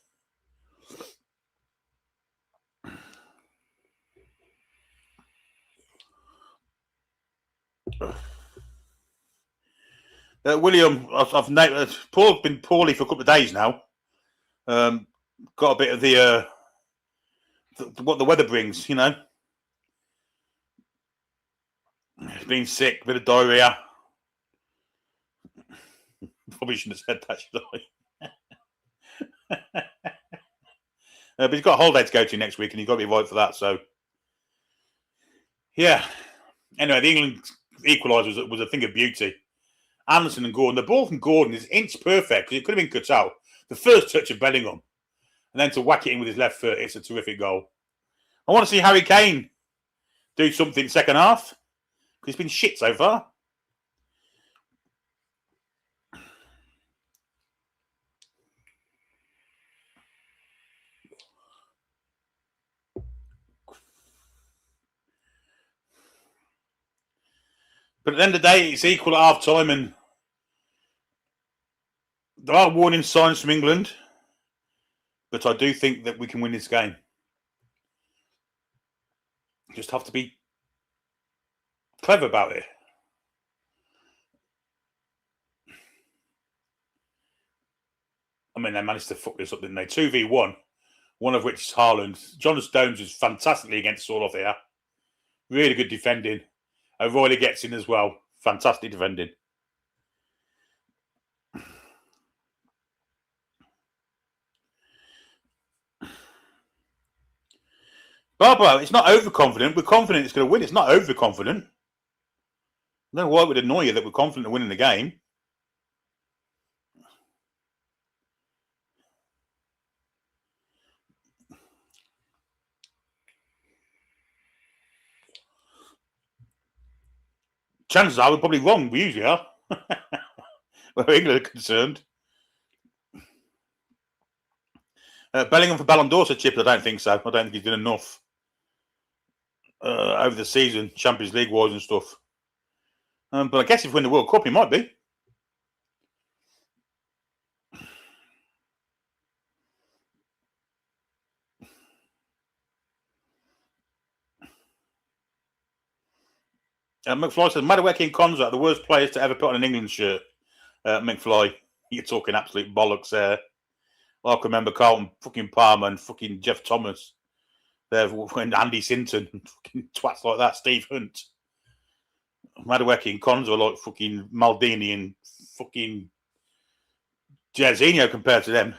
William, I've noticed Paul's been poorly for a couple of days now. Got a bit of what the weather brings, you know. Been sick, a bit of diarrhea. Probably shouldn't have said that, should I? But he's got a holiday to go to next week, and he's got to be right for that. So, yeah. Anyway, the England equaliser was a thing of beauty. Anderson and Gordon. The ball from Gordon is inch perfect because it could have been cut out. The first touch of Bellingham, and then to whack it in with his left foot, it's a terrific goal. I want to see Harry Kane do something second half because he's been shit so far. But at the end of the day, it's equal at half time, and there are warning signs from England. But I do think that we can win this game. Just have to be clever about it. I mean, they managed to fuck this up, didn't they? 2v1, one of which is Haaland. John Stones was fantastically against Soloff here. Really good defending. O'Reilly gets in as well. Fantastic defending. Barbara, it's not overconfident. We're confident it's going to win. It's not overconfident. I don't know why it would annoy you that we're confident of winning the game. Chances are we're probably wrong. We usually are. Where England are concerned. Bellingham for Ballon d'Or, said Chip. I don't think so. I don't think he's done enough over the season, Champions League wise and stuff. But I guess if we win the World Cup, he might be. McFly says, Madueke and Konza are the worst players to ever put on an England shirt. McFly, you're talking absolute bollocks there. Well, I can remember Carlton, fucking Palmer and fucking Jeff Thomas. There, when Andy Sinton, fucking twats like that, Steve Hunt. Madueke and Cons are like fucking Maldini and fucking Jairzinho compared to them.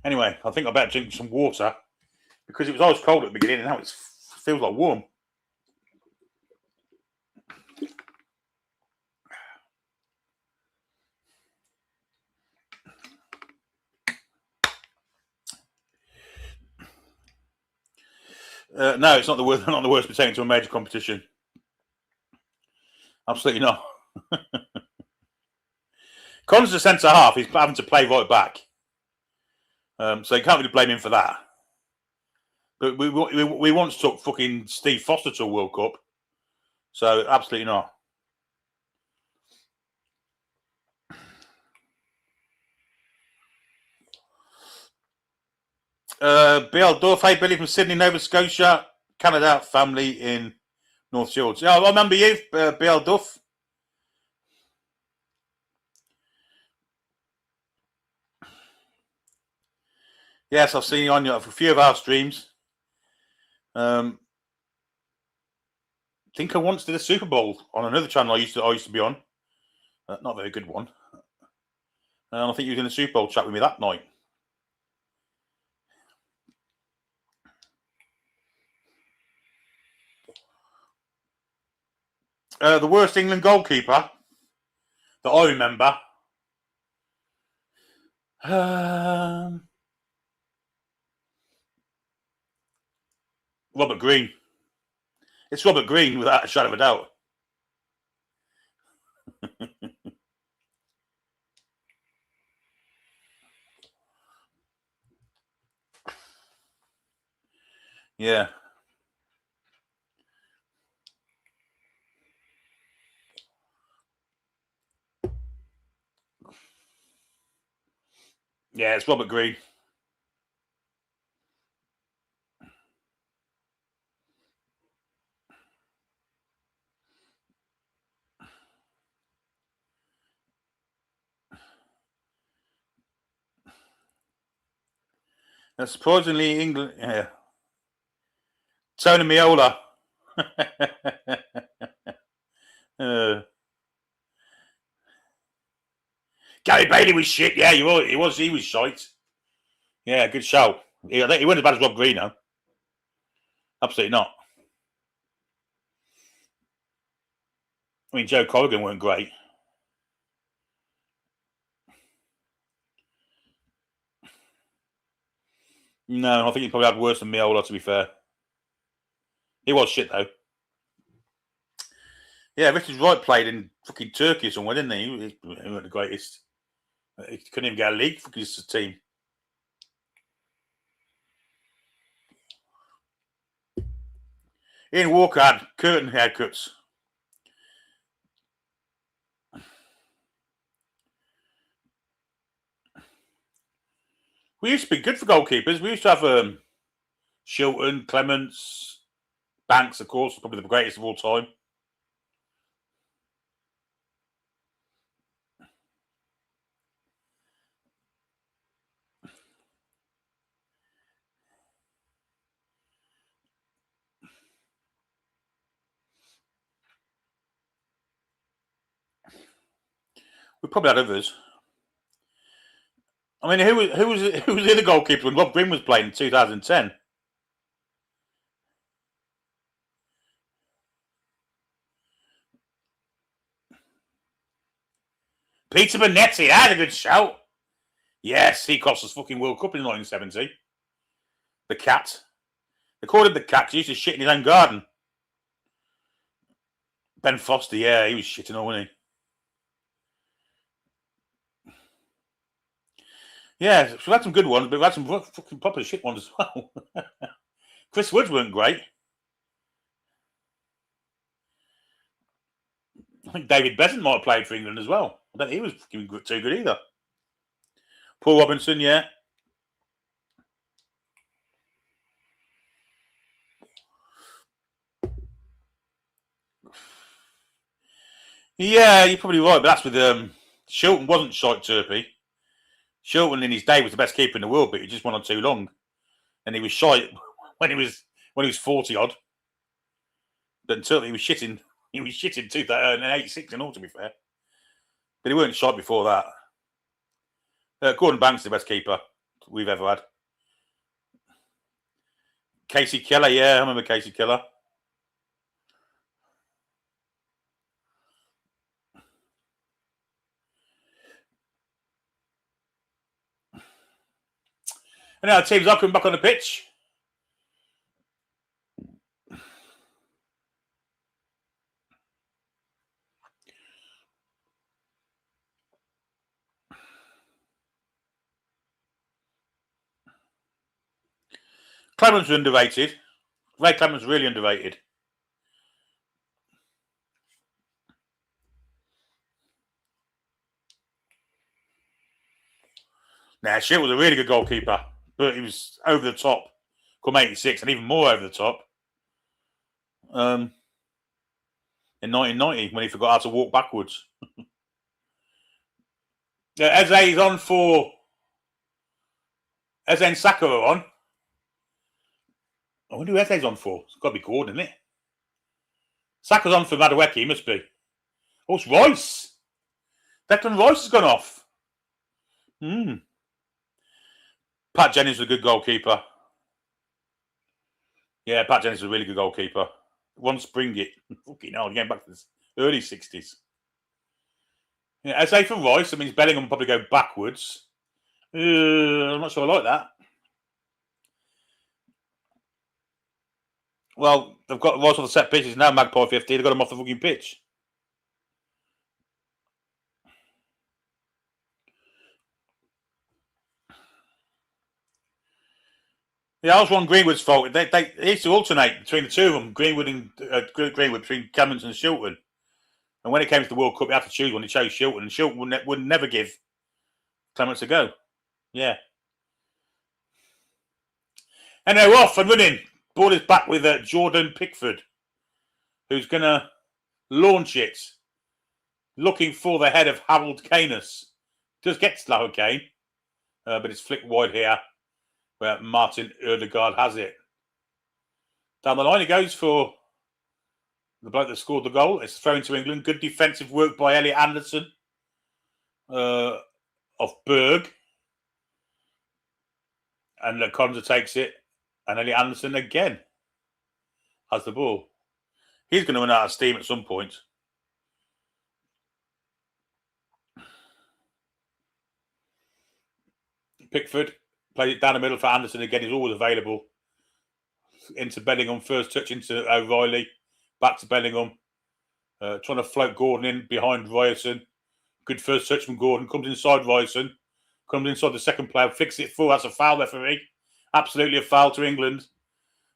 Anyway, I think I better drink some water because it was always cold at the beginning and now it feels like warm. No, it's not the worst. Not the worst. But taken to a major competition. Absolutely not. Connor's a centre half. He's having to play right back, so you can't really blame him for that. But we once took fucking Steve Foster to a World Cup, so absolutely not. Bill Duff, hey Billy from Sydney, Nova Scotia, Canada, family in North Shields. Yeah, I remember you, Bill Duff. Yes, I've seen you on a few of our streams. I think I once did a Super Bowl on another channel I used to be on. Not a very good one. And I think you was in a Super Bowl chat with me that night. The worst England goalkeeper that I remember. Robert Green. It's Robert Green without a shadow of a doubt. Yeah. Yeah, it's Robert Green. Surprisingly, England. Yeah. Tony Meola. Gary Bailey was shit. Yeah, he was shite. Yeah, good show. He wasn't as bad as Rob Green, though. Absolutely not. I mean, Joe Corrigan weren't great. No, I think he probably had worse than Meola, to be fair. He was shit, though. Yeah, Richard Wright played in fucking Turkey or somewhere, didn't he? He wasn't the greatest. He couldn't even get a league for his team. Ian Walker had curtain haircuts. We used to be good for goalkeepers. We used to have Shilton, Clements, Banks, of course, probably the greatest of all time. We probably had others. I mean, who was the other goalkeeper when Rob Green was playing in 2010? Peter Bonetti, had a good shout. Yes, he cost us fucking World Cup in 1970. The cat. They called him the cat because he used to shit in his own garden. Ben Foster, yeah, he was shitting all, wasn't he? Yeah, so we had some good ones, but we had some fucking proper shit ones as well. Chris Woods weren't great. I think David Besant might have played for England as well. I don't think he was fucking too good either. Paul Robinson, yeah. Yeah, you're probably right, but that's with Shilton wasn't shite turpy. Shilton in his day was the best keeper in the world, but he just went on too long, and he was shite when he was 40 odd. But until he was shitting 2086 and all, to be fair. But he weren't shite before that. Gordon Banks is the best keeper we've ever had. Casey Keller, yeah, I remember Casey Keller. And now teams are coming back on the pitch. Clemens was underrated. Ray Clemens really underrated. Now, Shit was a really good goalkeeper, but he was over the top come 86 and even more over the top in 1990 when he forgot how to walk backwards. Eze's on for... Eze and Saka are on. I wonder who Eze's on for. It's got to be Gordon, isn't it? Saka's on for Madueke, he must be. Oh, it's Rice. Declan Rice has gone off. Pat Jennings was a good goalkeeper. Yeah, Pat Jennings was a really good goalkeeper. One spring it. Fucking hell, getting back to the early 60s. Yeah, Eze for Rice, that means Bellingham will probably go backwards. I'm not sure I like that. Well, they've got Rice on the set pitches now, Magpie 50. They've got him off the fucking pitch. Yeah, that was Ron Greenwood's fault. They used to alternate between the two of them, Greenwood between Clemens and Shilton. And when it came to the World Cup, they had to choose one. They chose Shilton, and Shilton would never give Clemens a go. Yeah. And they're off and running. Ball is back with Jordan Pickford, who's going to launch it, looking for the head of Harold Canis. Does get Slough Kane, but it's flicked wide here, where Martin Ødegaard has it. Down the line, he goes for the bloke that scored the goal. It's thrown to England. Good defensive work by Elliot Anderson of Berg. And Conza takes it. And Elliot Anderson again has the ball. He's going to run out of steam at some point. Pickford plays it down the middle for Anderson again. He's always available. Into Bellingham, first touch into O'Reilly. Back to Bellingham. Trying to float Gordon in behind Ryerson. Good first touch from Gordon. Comes inside Ryerson. Comes inside the second player. Flicks it full. That's a foul referee. Absolutely a foul to England.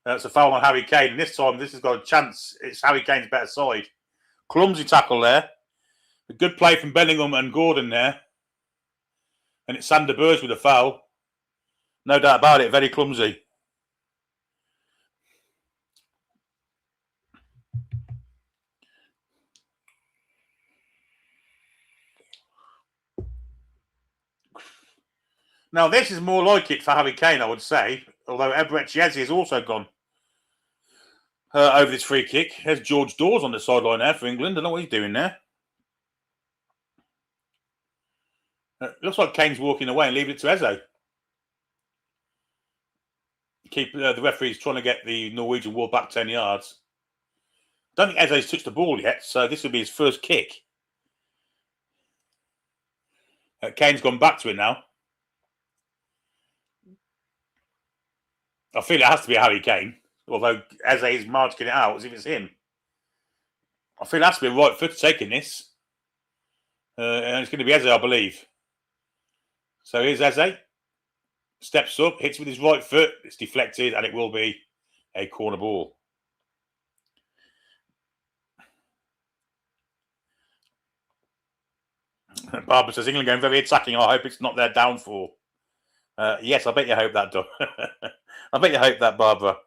It's a foul on Harry Kane. And this time, this has got a chance. It's Harry Kane's better side. Clumsy tackle there. A good play from Bellingham and Gordon there. And it's Sander Berge with a foul. No doubt about it. Very clumsy. Now, this is more like it for Harry Kane, I would say. Although Eberechi has also gone over this free kick. There's George Dawes on the sideline there for England. I don't know what he's doing there. Looks like Kane's walking away and leaving it to Eze. The referee's trying to get the Norwegian wall back 10 yards. Don't think Eze's touched the ball yet, so this will be his first kick. Kane's gone back to it now. I feel it has to be Harry Kane, although Eze is marking it out as if it's him. I feel it has to be a right foot taking this. And it's going to be Eze, I believe. So here's Eze. Steps up, hits with his right foot. It's deflected, and it will be a corner ball. Barbara says, England going very attacking. I hope it's not their downfall. Yes, I bet you hope that, Doug. I bet you hope that, Barbara.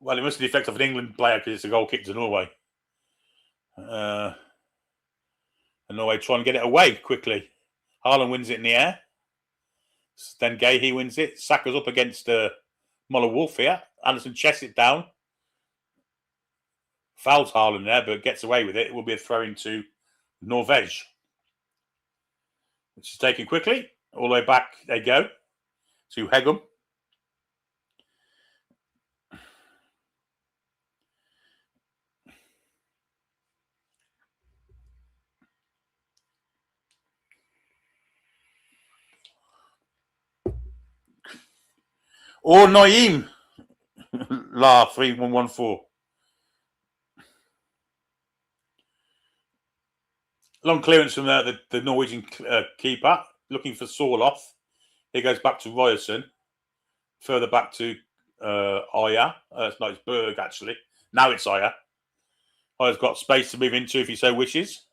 Well, it must be the effect of an England player because it's a goal kick to Norway. And Norway try and get it away quickly. Haaland wins it in the air. Then he wins it. Saka's up against Muller Wolf here. Anderson chests it down. Fouls Haaland there, but gets away with it. It will be a throw into Norway, which is taken quickly. All the way back they go to Hegum. Or Naeem. La 3114. Long clearance from the Norwegian keeper, looking for Sorloth. He goes back to Ryerson. Further back to Aya. It's not, it's Berg, actually. Now it's Aya. Aya's got space to move into if he so wishes.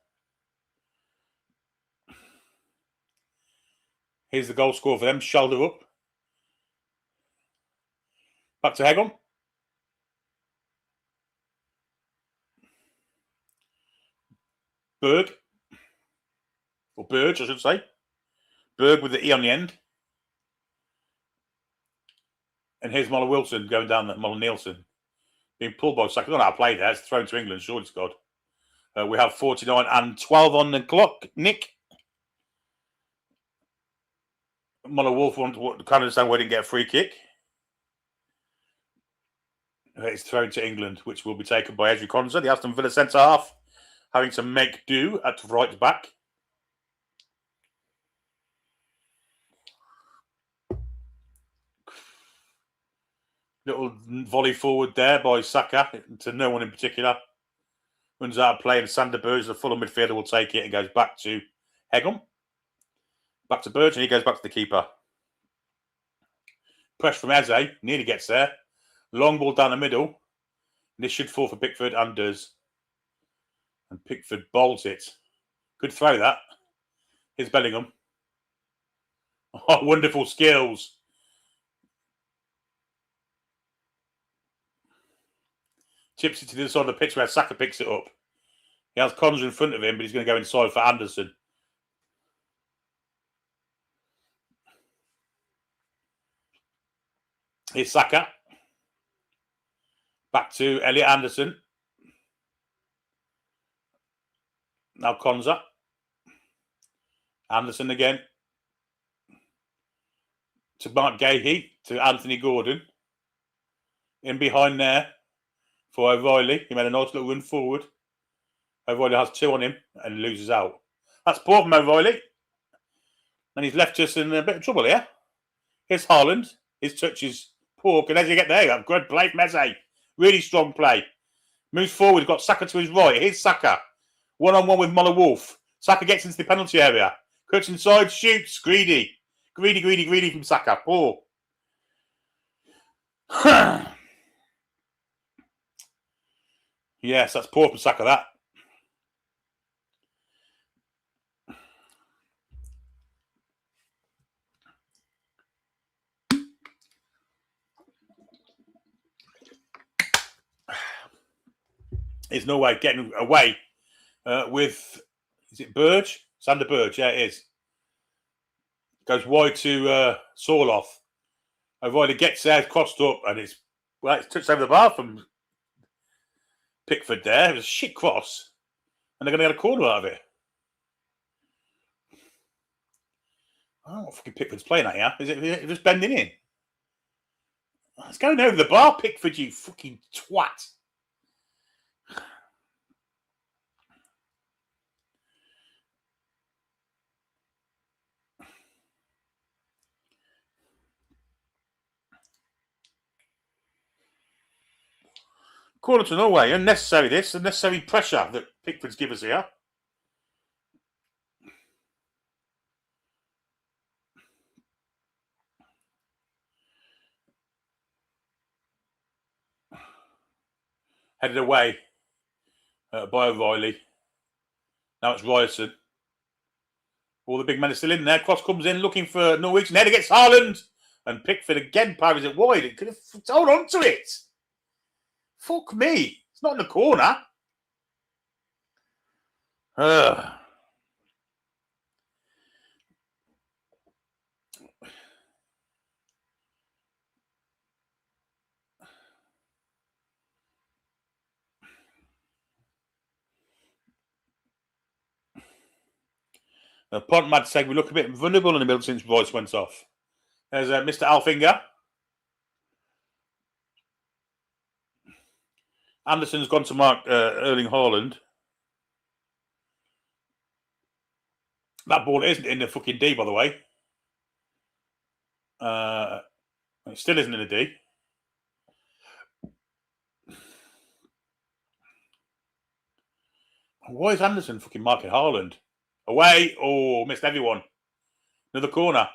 Here's the goal score for them. Shoulder up. Back to Hegel. Berg. Or Burge, I should say. Berg with the E on the end. And here's Muller Wilson going down that Muller Nielsen. Being pulled by Saka. I don't know how to play there. It's thrown to England. Surely it's God. We have 49 and 12 on the clock. Nick. Muller Wolf can't understand why he didn't get a free kick. It's thrown to England, which will be taken by Ezri Konza, the Aston Villa centre half, having to make do at right back. Little volley forward there by Saka to no one in particular. Runs out of play, and Sander Burge, the Fulham midfielder, will take it and goes back to Hegel. Back to Burge, and he goes back to the keeper. Press from Eze, nearly gets there. Long ball down the middle. And this should fall for Pickford and does. And Pickford bowls it. Good throw, that. Here's Bellingham. Oh, wonderful skills. Chips it to the other side of the pitch where Saka picks it up. He has Konza in front of him, but he's going to go inside for Anderson. Here's Saka. Back to Elliot Anderson. Now Konza. Anderson again. To Mark Gahey. To Anthony Gordon. In behind there for O'Reilly. He made a nice little run forward. O'Reilly has two on him and loses out. That's poor from O'Reilly. And he's left us in a bit of trouble here. Here's Haaland. His touch is poor. Can Eze get there? Good play from Eze. Really strong play. Moves forward. Got Saka to his right. Here's Saka. One-on-one with Muller Wolf. Saka gets into the penalty area. Cuts inside. Shoots. Greedy. Greedy from Saka. Poor. Yes, that's poor from Saka, that. There's no way getting away with, is it Burge? Sander Burge, yeah, it is. Goes wide to Sorloth. O'Reilly gets there, crossed up, and it's touched over the bar from Pickford there. It was a shit cross, and they're going to get a corner out of it. I don't know what fucking Pickford's playing at here. Is it just bending in? It's going over the bar, Pickford, you fucking twat. Corner to Norway. Unnecessary this. Unnecessary pressure that Pickford's give us here. Headed away by O'Reilly. Now it's Ryerson. All the big men are still in there. Cross comes in looking for Norwegian. Header gets Haaland. And Pickford again parries it wide. It could have hold on to it. It's going over the bar, Pickford, you fucking twat. Corner to Norway. Unnecessary this. Unnecessary pressure that Pickford's give us here. Headed away by O'Reilly. Now it's Ryerson. All the big men are still in there. Cross comes in looking for Norwegian. Header gets Haaland. And Pickford again parries it wide. It could have hold on to it. Fuck me. It's not in the corner. Ugh. Pont Mad saying we look a bit vulnerable in the middle since voice went off. There's Mr. Alfinger. Anderson's gone to mark Erling Haaland. That ball isn't in the fucking D, by the way. It still isn't in the D. Why is Anderson fucking marking Haaland? Away. Oh, missed everyone. Another corner.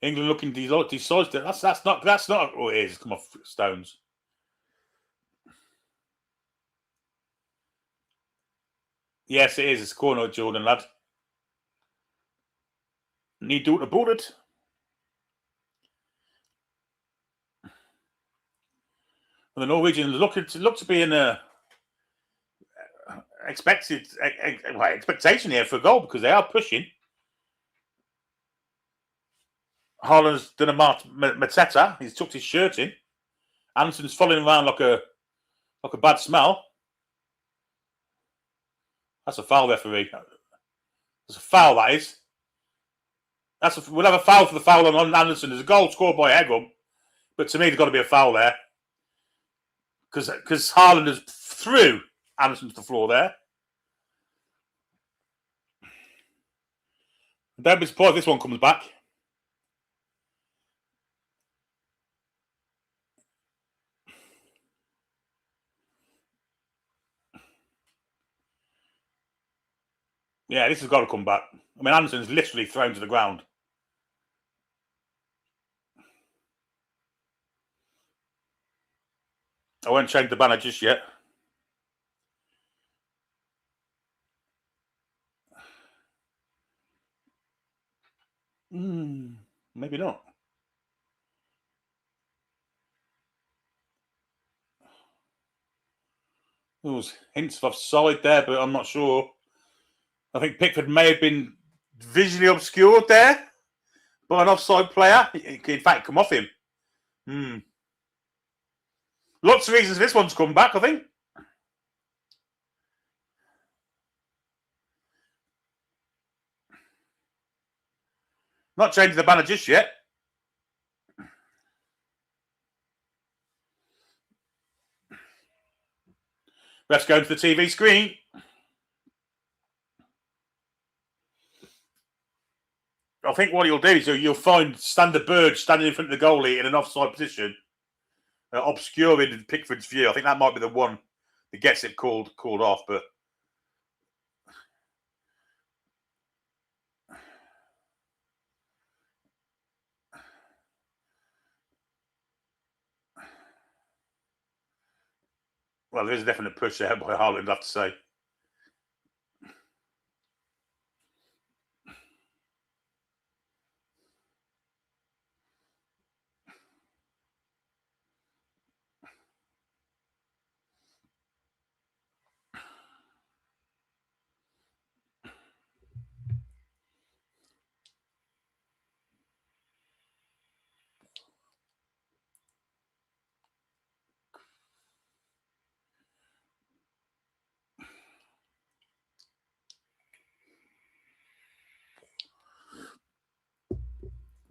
England looking decisive. That's not. Oh, it is. Come off, Stones. Yes, it is. It's a corner, Jordan, lad. Need to abort it. And the Norwegians look to be in a expectation here for a goal because they are pushing. Haaland's done a Mateta. He's tucked his shirt in. Anderson's following around like a bad smell. That's a foul, referee. That's a foul, that is. We'll have a foul for the foul on Anderson. There's a goal scored by Egum. But to me, there's got to be a foul there. Because Haaland has threw Anderson to the floor there. Don't be surprised if this one comes back. Yeah, this has got to come back. I mean, Anderson's literally thrown to the ground. I won't change the banner just yet. Maybe not. There was hints of offside there, but I'm not sure. I think Pickford may have been visually obscured there by an offside player. It could, in fact, come off him. Lots of reasons this one's come back, I think. Not changing the banner just yet. Let's go to the TV screen. I think what you'll do is you'll find Standard Burge standing in front of the goalie in an offside position, obscuring Pickford's view. I think that might be the one that gets it called off. But well, there is a definite push there by Haaland, I have to say.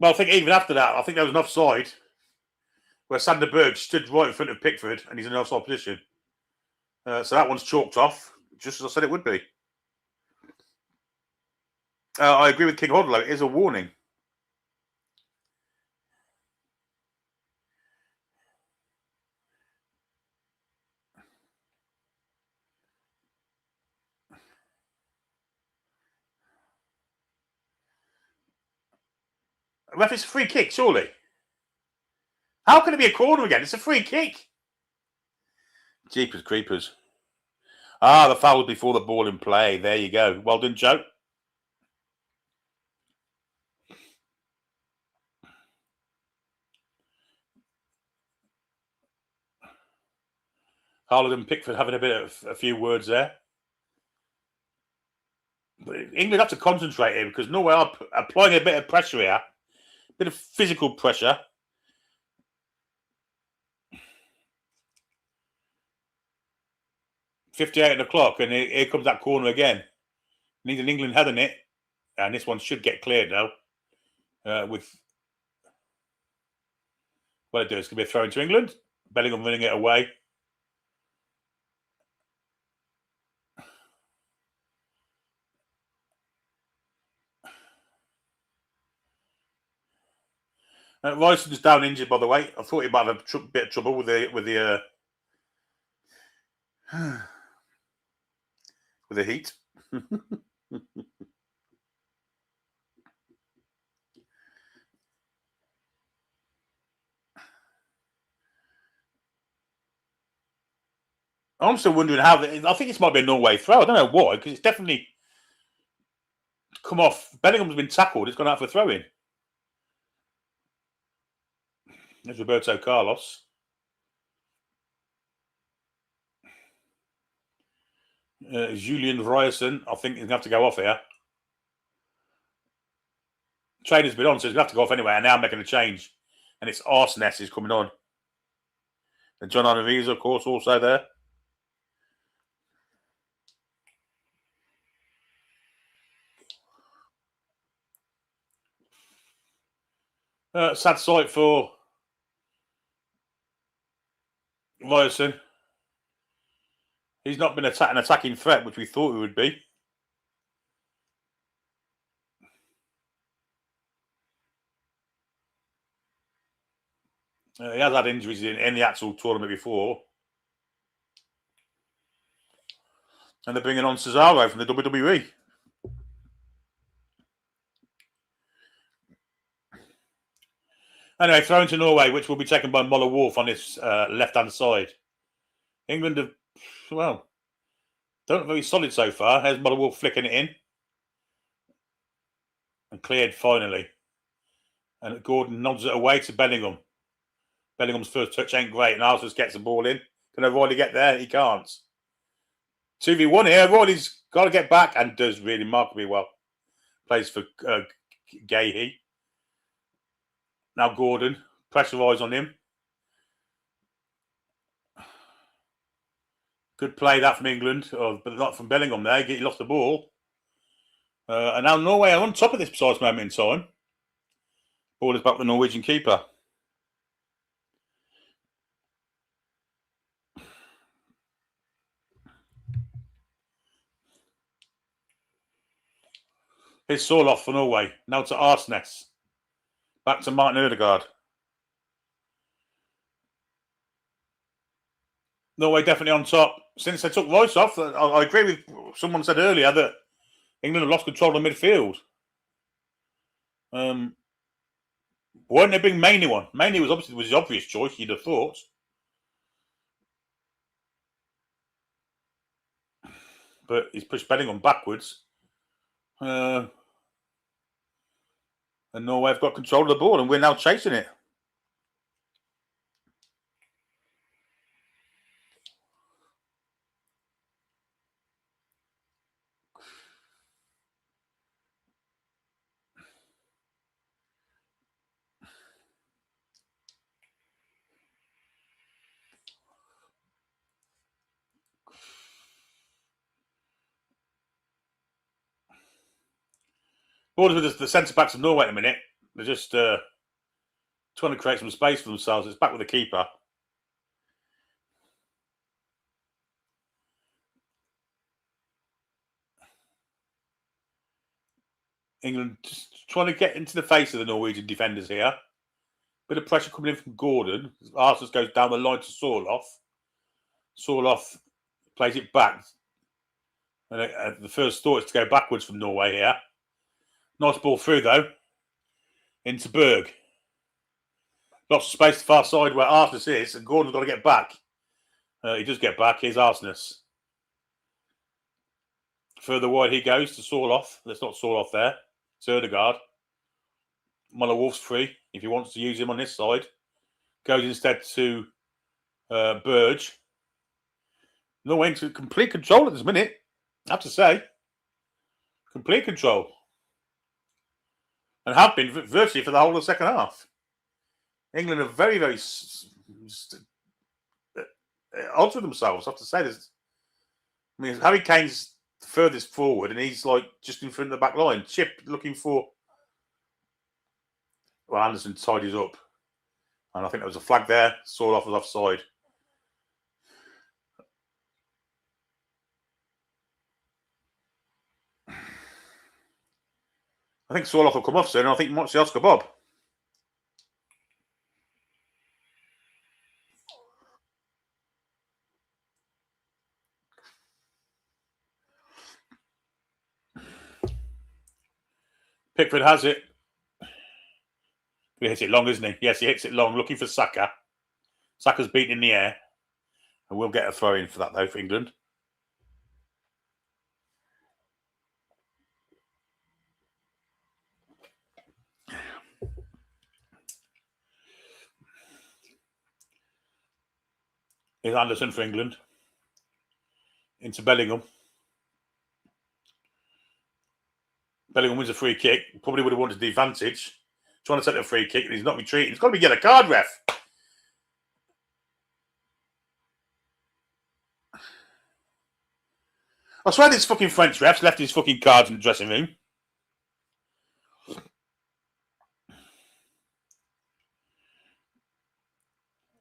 Well, I think even after that, I think there was an offside where Sander Berg stood right in front of Pickford and he's in an offside position. So that one's chalked off, just as I said it would be. I agree with King Hodlow. It is a warning. Ref, it's a free kick, surely. How can it be a corner again? It's a free kick. Jeepers creepers. The foul before the ball in play. There you go. Well done, Joe. Haaland and Pickford having a few words there. But England have to concentrate here because Norway are applying a bit of pressure here, a bit of physical pressure. .58 o'clock, and here comes that corner again. Needs an England head in it, and this one should get cleared now. With what it does, it's going to be a throw into England. Bellingham running it away. Ryson's down injured, by the way. I thought he might have a bit of trouble with the heat. I'm still wondering how. I think this might be a Norway throw. I don't know why, because it's definitely come off. Bellingham's been tackled. It's gone out for a throw in. There's Roberto Carlos. Julian Ryerson, I think he's going to have to go off here. Trainer's been on, so he's going to have to go off anyway. And now I'm making a change. And it's Arsenal is coming on. And John Arnaviza, of course, also there. Sad sight for Ryerson. He's not been an attacking threat, which we thought he would be. He has had injuries in the actual tournament before. And they're bringing on Cesaro from the WWE. Anyway, thrown to Norway, which will be taken by Muller Wolf on this left-hand side. England have, well, don't look very solid so far. There's Muller Wolf flicking it in. And cleared finally. And Gordon nods it away to Bellingham. Bellingham's first touch ain't great, and Arsenal gets the ball in. Can O'Reilly get there? He can't. 2v1 here. O'Reilly's got to get back and does really remarkably well. Plays for Gahey. Now Gordon. Pressurise on him. Good play that from England, but not from Bellingham there. He lost the ball. And now Norway are on top of this precise moment in time. Ball is back to the Norwegian keeper. Here's Sorloth for Norway. Now to Arsnes. Back to Martin Ødegaard. Norway definitely on top. Since they took Royce off, I agree with someone said earlier that England have lost control of midfield. Why didn't they bring Mainey on? Mainey was his obvious choice, you'd have thought. But he's pushed Bellingham backwards. And Norway have got control of the ball, and we're now chasing it. Borders with the centre-backs of Norway at the minute. They're just trying to create some space for themselves. It's back with the keeper. England just trying to get into the face of the Norwegian defenders here. Bit of pressure coming in from Gordon. Arsenal goes down the line to Sorloth. Sorloth plays it back. And the first thought is to go backwards from Norway here. Nice ball through, though. Into Berg. Lots of space to the far side where Arsenal is, and Gordon's got to get back. He does get back. Here's Arsenal. Further wide he goes to Sorloth. That's not Sorloth there. It's Ødegaard. Muller Wolf's free if he wants to use him on this side. Goes instead to Burge. Norway into complete control at this minute. I have to say. Complete control. And have been virtually for the whole of the second half. England are very, very onto themselves. I have to say this. I mean, Harry Kane's furthest forward, and he's like just in front of the back line. Chip looking for. Well, Anderson tidies up, and I think there was a flag there. Sorloff was offside. I think Sorloff will come off soon, and I think might see Oscar Bob. Pickford has it. He hits it long, isn't he? Yes, he hits it long, looking for Saka. Saka's beaten in the air. And we'll get a throw in for that, though, for England. Here's Anderson for England. Into Bellingham. Bellingham wins a free kick. Probably would have wanted the advantage. Trying to take a free kick, and he's not retreating. It's got to be yellow card, ref. I swear this fucking French ref's left his fucking cards in the dressing room.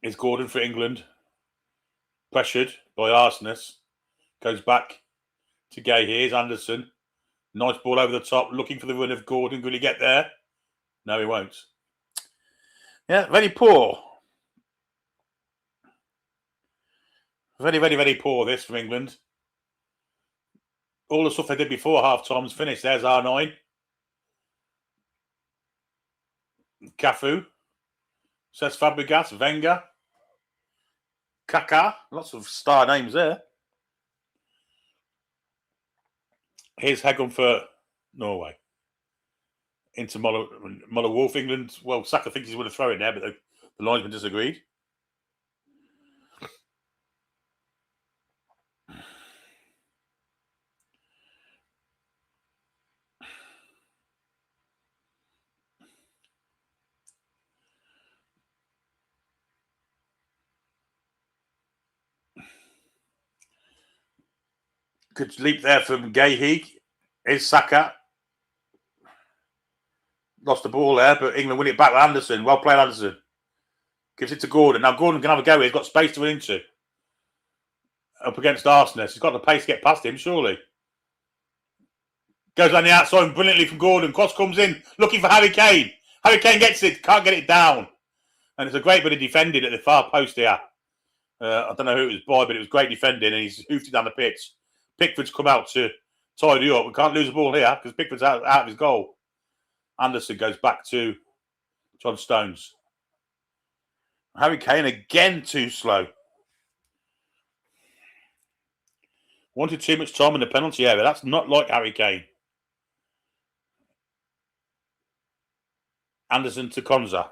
Here's Gordon for England. Pressured by Arsenis. Goes back to Gay. Here's Anderson. Nice ball over the top. Looking for the run of Gordon. Will he get there? No, he won't. Yeah, very poor. Very, very, very poor this from England. All the stuff they did before half-time's finished. There's R9. Cafu. Says Fabregas. Wenger. Kaká. Lots of star names there. Here's Hegum for Norway. Into Muller Wolf, England. Well, Saka thinks he's going to throw it there, but the linesman disagreed. Good leap there from Gahey. Here's Saka. Lost the ball there, but England win it back with Anderson. Well played, Anderson. Gives it to Gordon. Now Gordon can have a go here. He's got space to run into. Up against Arsenis. He's got the pace to get past him, surely. Goes on the outside brilliantly from Gordon. Cross comes in, looking for Harry Kane. Harry Kane gets it, can't get it down. And it's a great bit of defending at the far post here. I don't know who it was by, but it was great defending, and he's hoofed it down the pitch. Pickford's come out to tidy up. We can't lose the ball here because Pickford's out of his goal. Anderson goes back to John Stones. Harry Kane again too slow. Wanted too much time in the penalty area. That's not like Harry Kane. Anderson to Konza.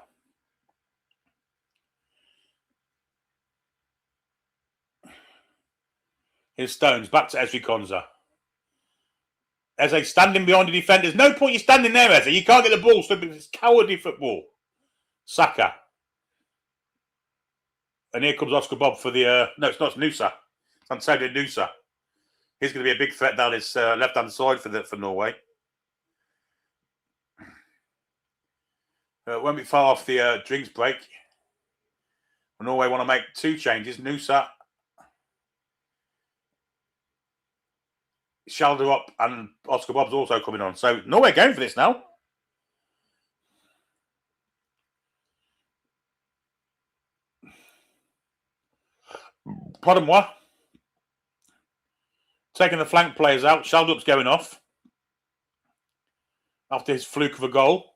Here's Stones, back to Ezri Konza. Eze standing behind the defenders. No point you standing there, Eze. You can't get the ball. So it's cowardly football. Saka. And here comes Oscar Bob for the... no, it's not. It's Nusa. It's Antonio Nusa. He's going to be a big threat down his left-hand side for Norway. Won't be far off the drinks break. Norway want to make two changes. Nusa... Shoulder up, and Oscar Bob's also coming on. So Norway going for this now. Pardon moi. Taking the flank players out. Shaldup's going off after his fluke of a goal.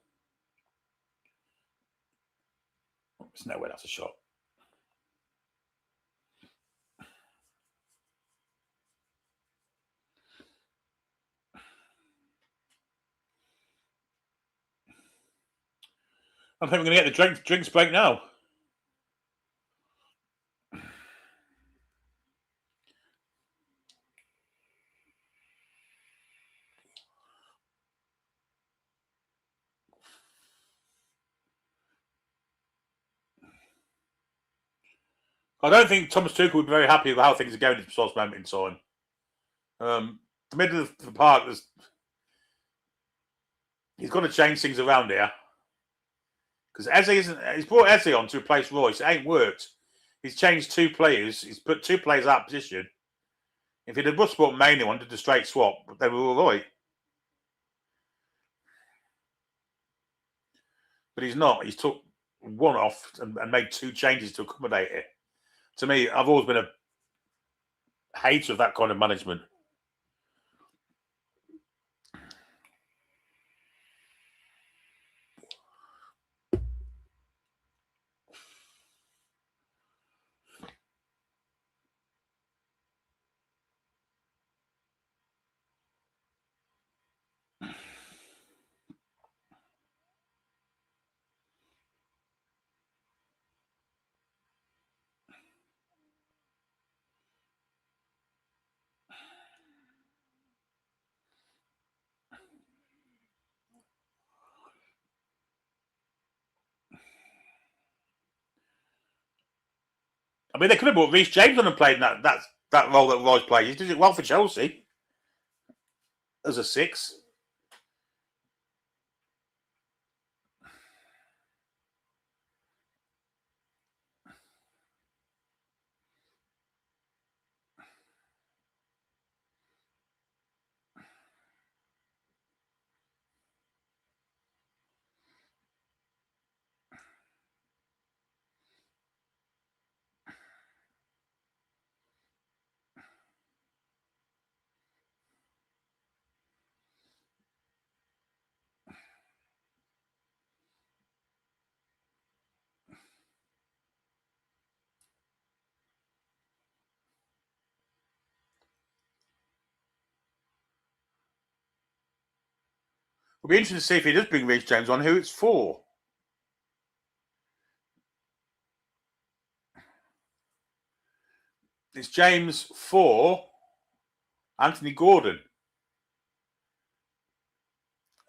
There's no way that's a shot. I think we're going to get the drinks break now. I don't think Thomas Tuchel would be very happy with how things are going at this precise moment in time. The middle of the park, he's got to change things around here. Because he's brought Eze on to replace Royce. It ain't worked. He's changed 2 players. He's put 2 players out of position. If he'd have just brought Mainoo on, did a straight swap, they were all right. But he's not. He's took one off and made 2 changes to accommodate it. To me, I've always been a hater of that kind of management. I mean, they could have brought Reece James on and played in that role that Royce played. He did it well for Chelsea as a 6. It'll be interesting to see if he does bring Reece James on, who it's for. It's James for Anthony Gordon.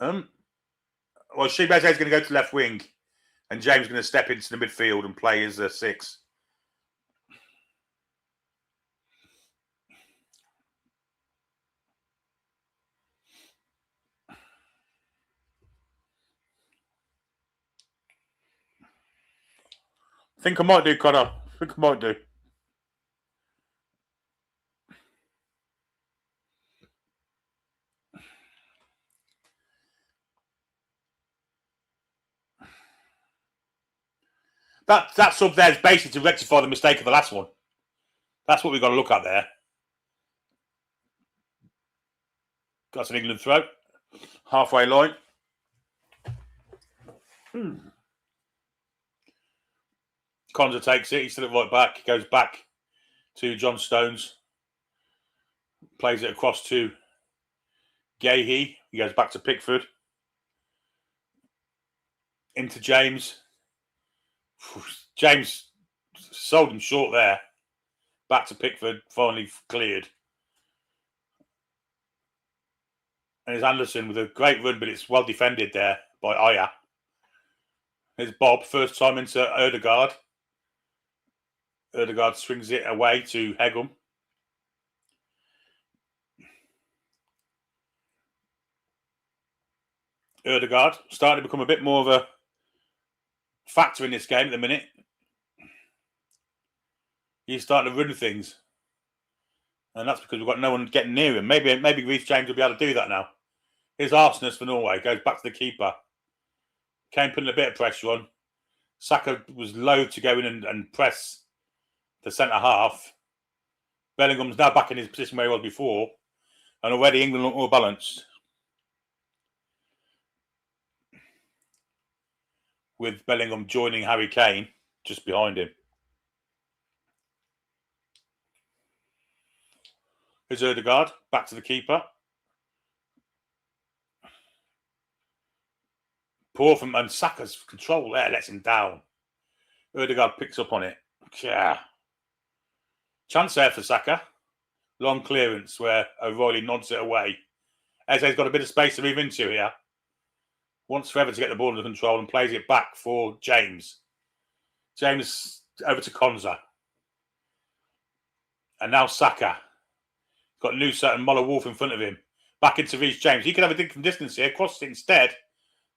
Well, Shibeze is going to go to left wing, and James is going to step into the midfield and play as a 6. I think I might do, Connor. I think I might do. That sub there is basically to rectify the mistake of the last one. That's what we've got to look at there. That's an England throw. Halfway line. Konza takes it. He's still at right back. He goes back to John Stones. Plays it across to Gahey. He goes back to Pickford. Into James. James sold him short there. Back to Pickford. Finally cleared. And it's Anderson with a great run, but it's well defended there by Aya. Here's Bob. First time into Ødegaard. Ødegaard swings it away to Hegum. Ødegaard starting to become a bit more of a factor in this game at the minute. He's starting to run things. And that's because we've got no one getting near him. Maybe Reece James will be able to do that now. Here's Arsenis for Norway. Goes back to the keeper. Kane putting a bit of pressure on. Saka was low to go in and press the centre half. Bellingham's now back in his position where he was before. And already England look more balanced. With Bellingham joining Harry Kane just behind him. Here's Ødegaard, back to the keeper. Poor from and Saka's control there lets him down. Ødegaard picks up on it. Yeah. Chance there for Saka. Long clearance where O'Reilly nods it away. Eze's got a bit of space to move into here. Wants forever to get the ball under control and plays it back for James. James over to Konza. And now Saka. Got Noosa and Muller Wolf in front of him. Back into Reece James. He could have a dig from distance here. Crossed it instead.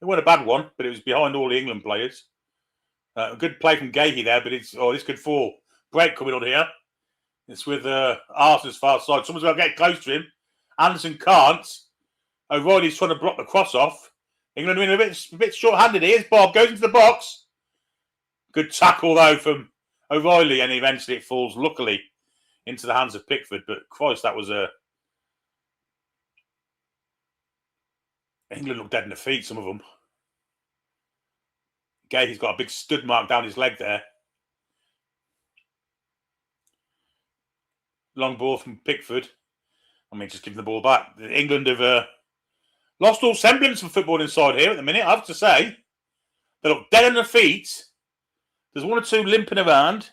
It wasn't a bad one, but it was behind all the England players. A good play from Gahey there, but this could fall. Break coming on here. It's with Arsenal's far side. Someone's got to get close to him. Anderson can't. O'Reilly's trying to block the cross off. England are a bit short-handed. Here's Bob. Goes into the box. Good tackle, though, from O'Reilly, and eventually it falls, luckily, into the hands of Pickford. But, Christ, that was a... England looked dead in the feet, some of them. Gahey's got a big stud mark down his leg there. Long ball from Pickford. I mean, just give the ball back. England have lost all semblance of football inside here at the minute, I have to say. They look dead on their feet. There's one or two limping around.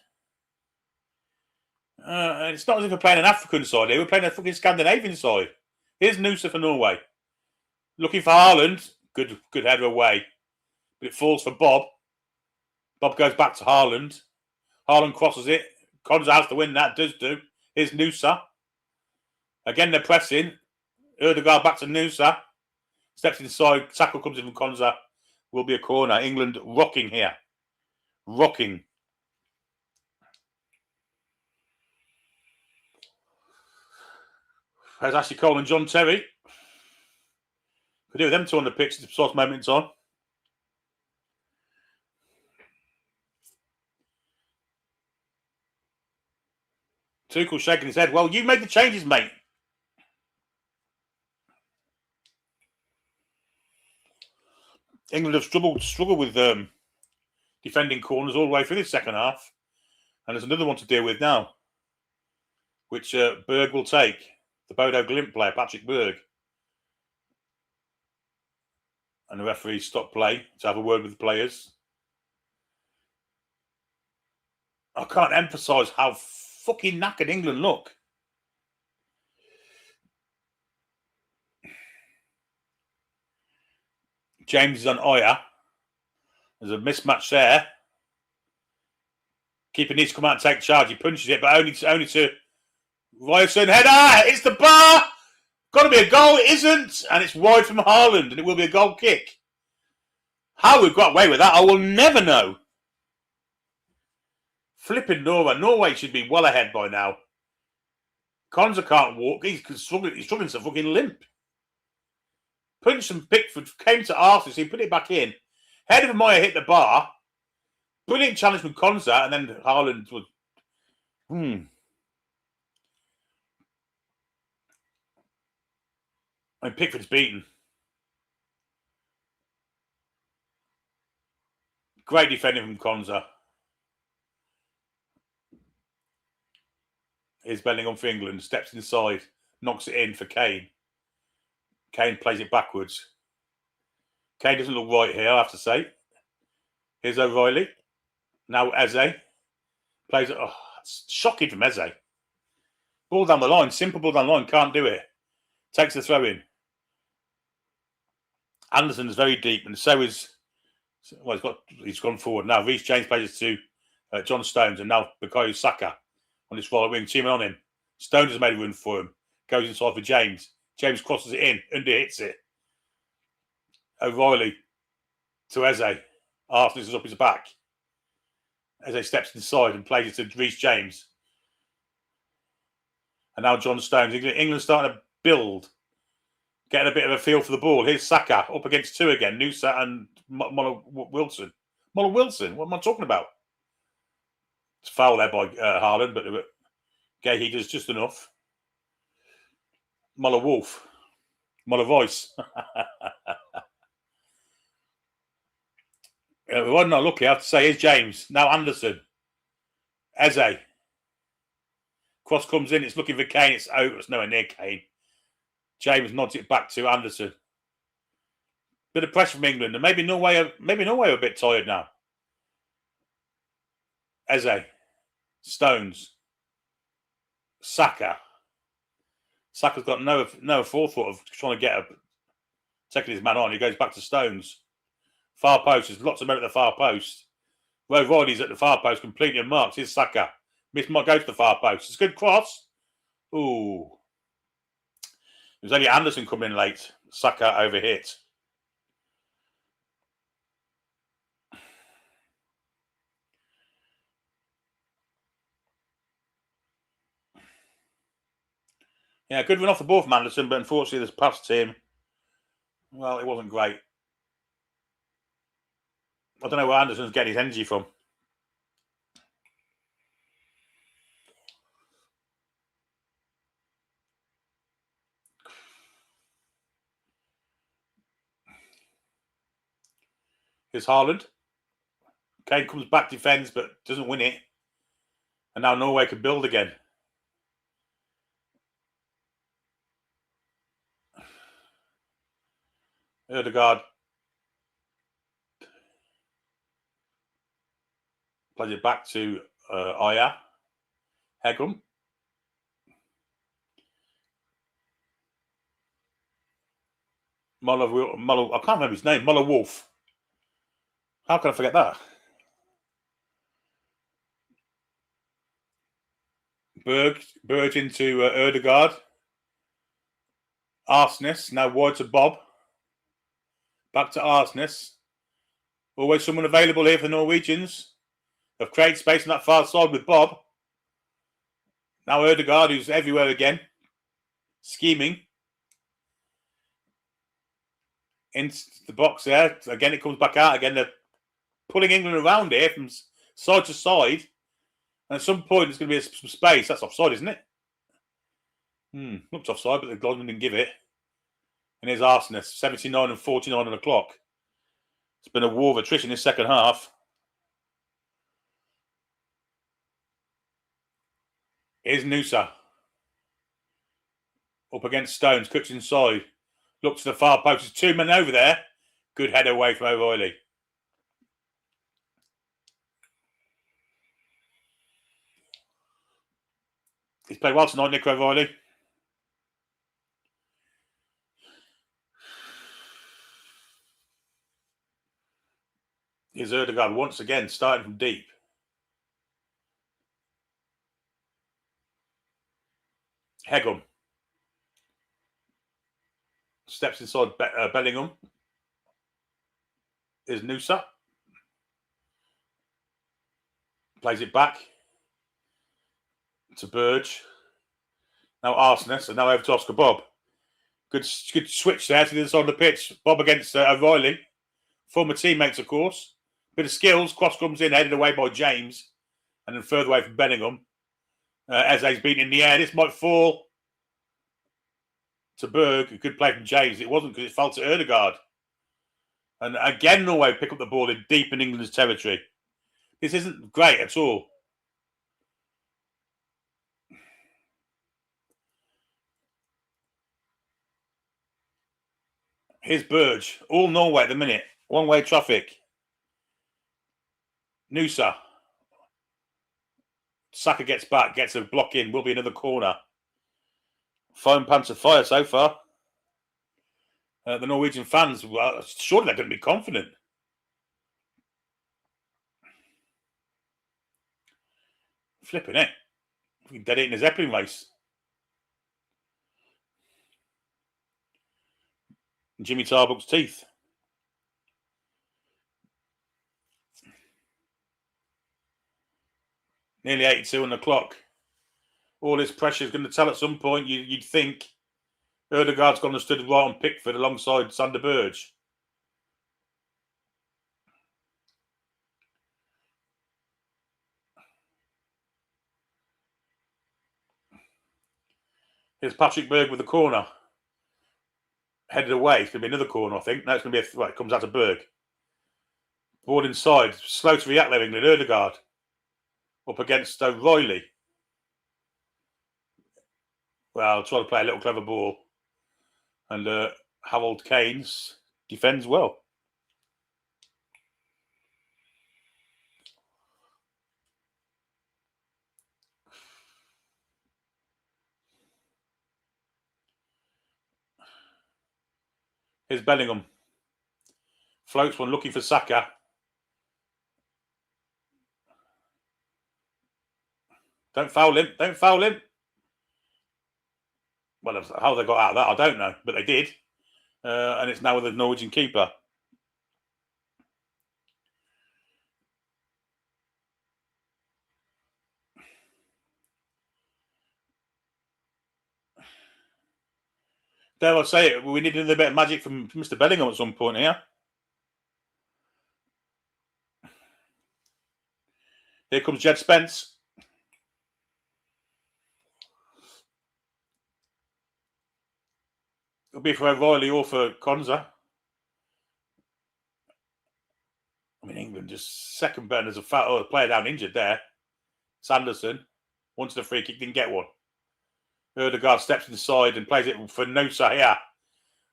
It's not as if we're playing an African side here. We're playing a fucking Scandinavian side. Here's Noosa for Norway. Looking for Haaland. Good header away. But it falls for Bob. Bob goes back to Haaland. Haaland crosses it. Konza has to win that. Does do. Here's Noosa. Again, they're pressing. Ødegaard back to Noosa. Steps inside. Tackle comes in from Konza. Will be a corner. England rocking here. Rocking. There's Ashley Cole and John Terry. Could do with them two on the pitch at the precise moment in time. Tuchel shaking his head. Well, you made the changes, mate. England have struggled with defending corners all the way through this second half. And there's another one to deal with now, which Berg will take. The Bodo Glimt player, Patrick Berg. And the referee stopped play to have a word with the players. I can't emphasise how fucking knackered England look. James is on Oya. There's a mismatch there. Keeper needs to come out and take charge. He punches it, but only to Ryerson. Header! It's the bar! Got to be a goal. It isn't. And it's wide from Haaland, and it will be a goal kick. How we've got away with that, I will never know. Flipping Norway. Norway should be well ahead by now. Konza can't walk. He's struggling to fucking limp. Punch from Pickford came to Arsenal, so he put it back in. Head of Moya hit the bar. Brilliant challenge from Konza, and then Haaland was... And Pickford's beaten. Great defending from Konza. Here's Bellingham for England. Steps inside. Knocks it in for Kane. Kane plays it backwards. Kane doesn't look right here, I have to say. Here's O'Reilly. Now Eze. Plays it. Oh, it's shocking from Eze. Ball down the line. Simple ball down the line. Can't do it. Takes the throw in. Anderson's very deep, and so is... Well, he's gone forward. Now Reece James plays it to John Stones, and now Bukayo Saka on his right wing, teaming on him. Stones has made room for him. Goes inside for James. James crosses it in. Under hits it. O'Reilly to Eze. Arsenal is up his back. Eze steps inside and plays it to Reece James. And now John Stones. England starting to build. Getting a bit of a feel for the ball. Here's Saka up against two again. Noosa and Muller Wilson. Muller Wilson? What am I talking about? It's foul there by Haaland, but Gahey does just enough. Muller Wolf. Muller Voice. We wasn't not lucky, I have to say. Here's James. Now Anderson. Eze. Cross comes in. It's looking for Kane. It's over. It's nowhere near Kane. James nods it back to Anderson. Bit of pressure from England, and maybe Norway are a bit tired now. Eze, Stones, Saka. Saka's got no forethought of trying to taking his man on. He goes back to Stones. Far post. There's lots of men at the far post. O'Reilly's at the far post, completely unmarked. Here's Saka. This might go to the far post. It's a good cross. Ooh. It was only Anderson coming in late. Saka overhit. Yeah, good run off the ball from Anderson, but unfortunately this pass to him, well, it wasn't great. I don't know where Anderson's getting his energy from. Here's Haaland. Kane comes back, defends, but doesn't win it. And now Norway can build again. Ødegaard plays it back to Aya. Hegum. Muller, I can't remember his name. Muller Wolf. How can I forget that? Berg into Ødegaard. Arsnes, now wide to Bob. Back to Arsnes. Always someone available here for the Norwegians. They've created space on that far side with Bob. Now Ødegaard, who's everywhere again. Scheming. Into the box there. Again, it comes back out again. They're pulling England around here from side to side. And at some point, there's going to be some space. That's offside, isn't it? Looks offside, but the linesman didn't give it. And here's Arsenis, 79 and 49 on the clock. It's been a war of attrition in the second half. Here's Nusa. Up against Stones, cuts inside. Looks to the far post. There's two men over there. Good header away from O'Reilly. He's played well tonight, Nick O'Reilly. Here's Ødegaard once again, starting from deep. Hegum. Steps inside Bellingham. Here's Nusa. Plays it back to Burge. Now Arsenis, and now over to Oscar Bob. Good switch there to the other side of the pitch. Bob against O'Reilly. Former teammates, of course. Bit of skills. Cross comes in, headed away by James. And then further away from Bellingham. Eze's been in the air. This might fall to Berg. A good play from James. It wasn't because it fell to Ødegaard. And again, Norway pick up the ball in deep in England's territory. This isn't great at all. Here's Burge. All Norway at the minute. One-way traffic. Nusa. Saka gets back, gets a block in. Will be another corner. Foam pants of fire so far. The Norwegian fans, well, surely they're going to be confident. Flipping it. Dead it in a Zeppelin race. Jimmy Tarbuck's teeth. Nearly 82 on the clock. All this pressure is going to tell at some point. You'd think Ødegaard's gone and stood right on Pickford alongside Sander Burge. Here's Patrick Berg with the corner. Headed away. It's going to be another corner, I think. No, it's going to be it comes out to Berg. Ball inside. Slow to react there, England. Ødegaard. Up against O'Reilly. Well, try to play a little clever ball. And Harold Keynes defends well. Here's Bellingham. Floats one looking for Saka. Don't foul him. Don't foul him. Well, how they got out of that, I don't know, but they did. And it's now with the Norwegian keeper. Dare I say it, we need a little bit of magic from Mr. Bellingham at some point here. Here comes Jed Spence. It'll be for O'Reilly or for Konza. I mean, England just second better. There's a player down injured there. Sanderson wanted a free kick, didn't get one. Ødegaard steps inside and plays it for Nusa here.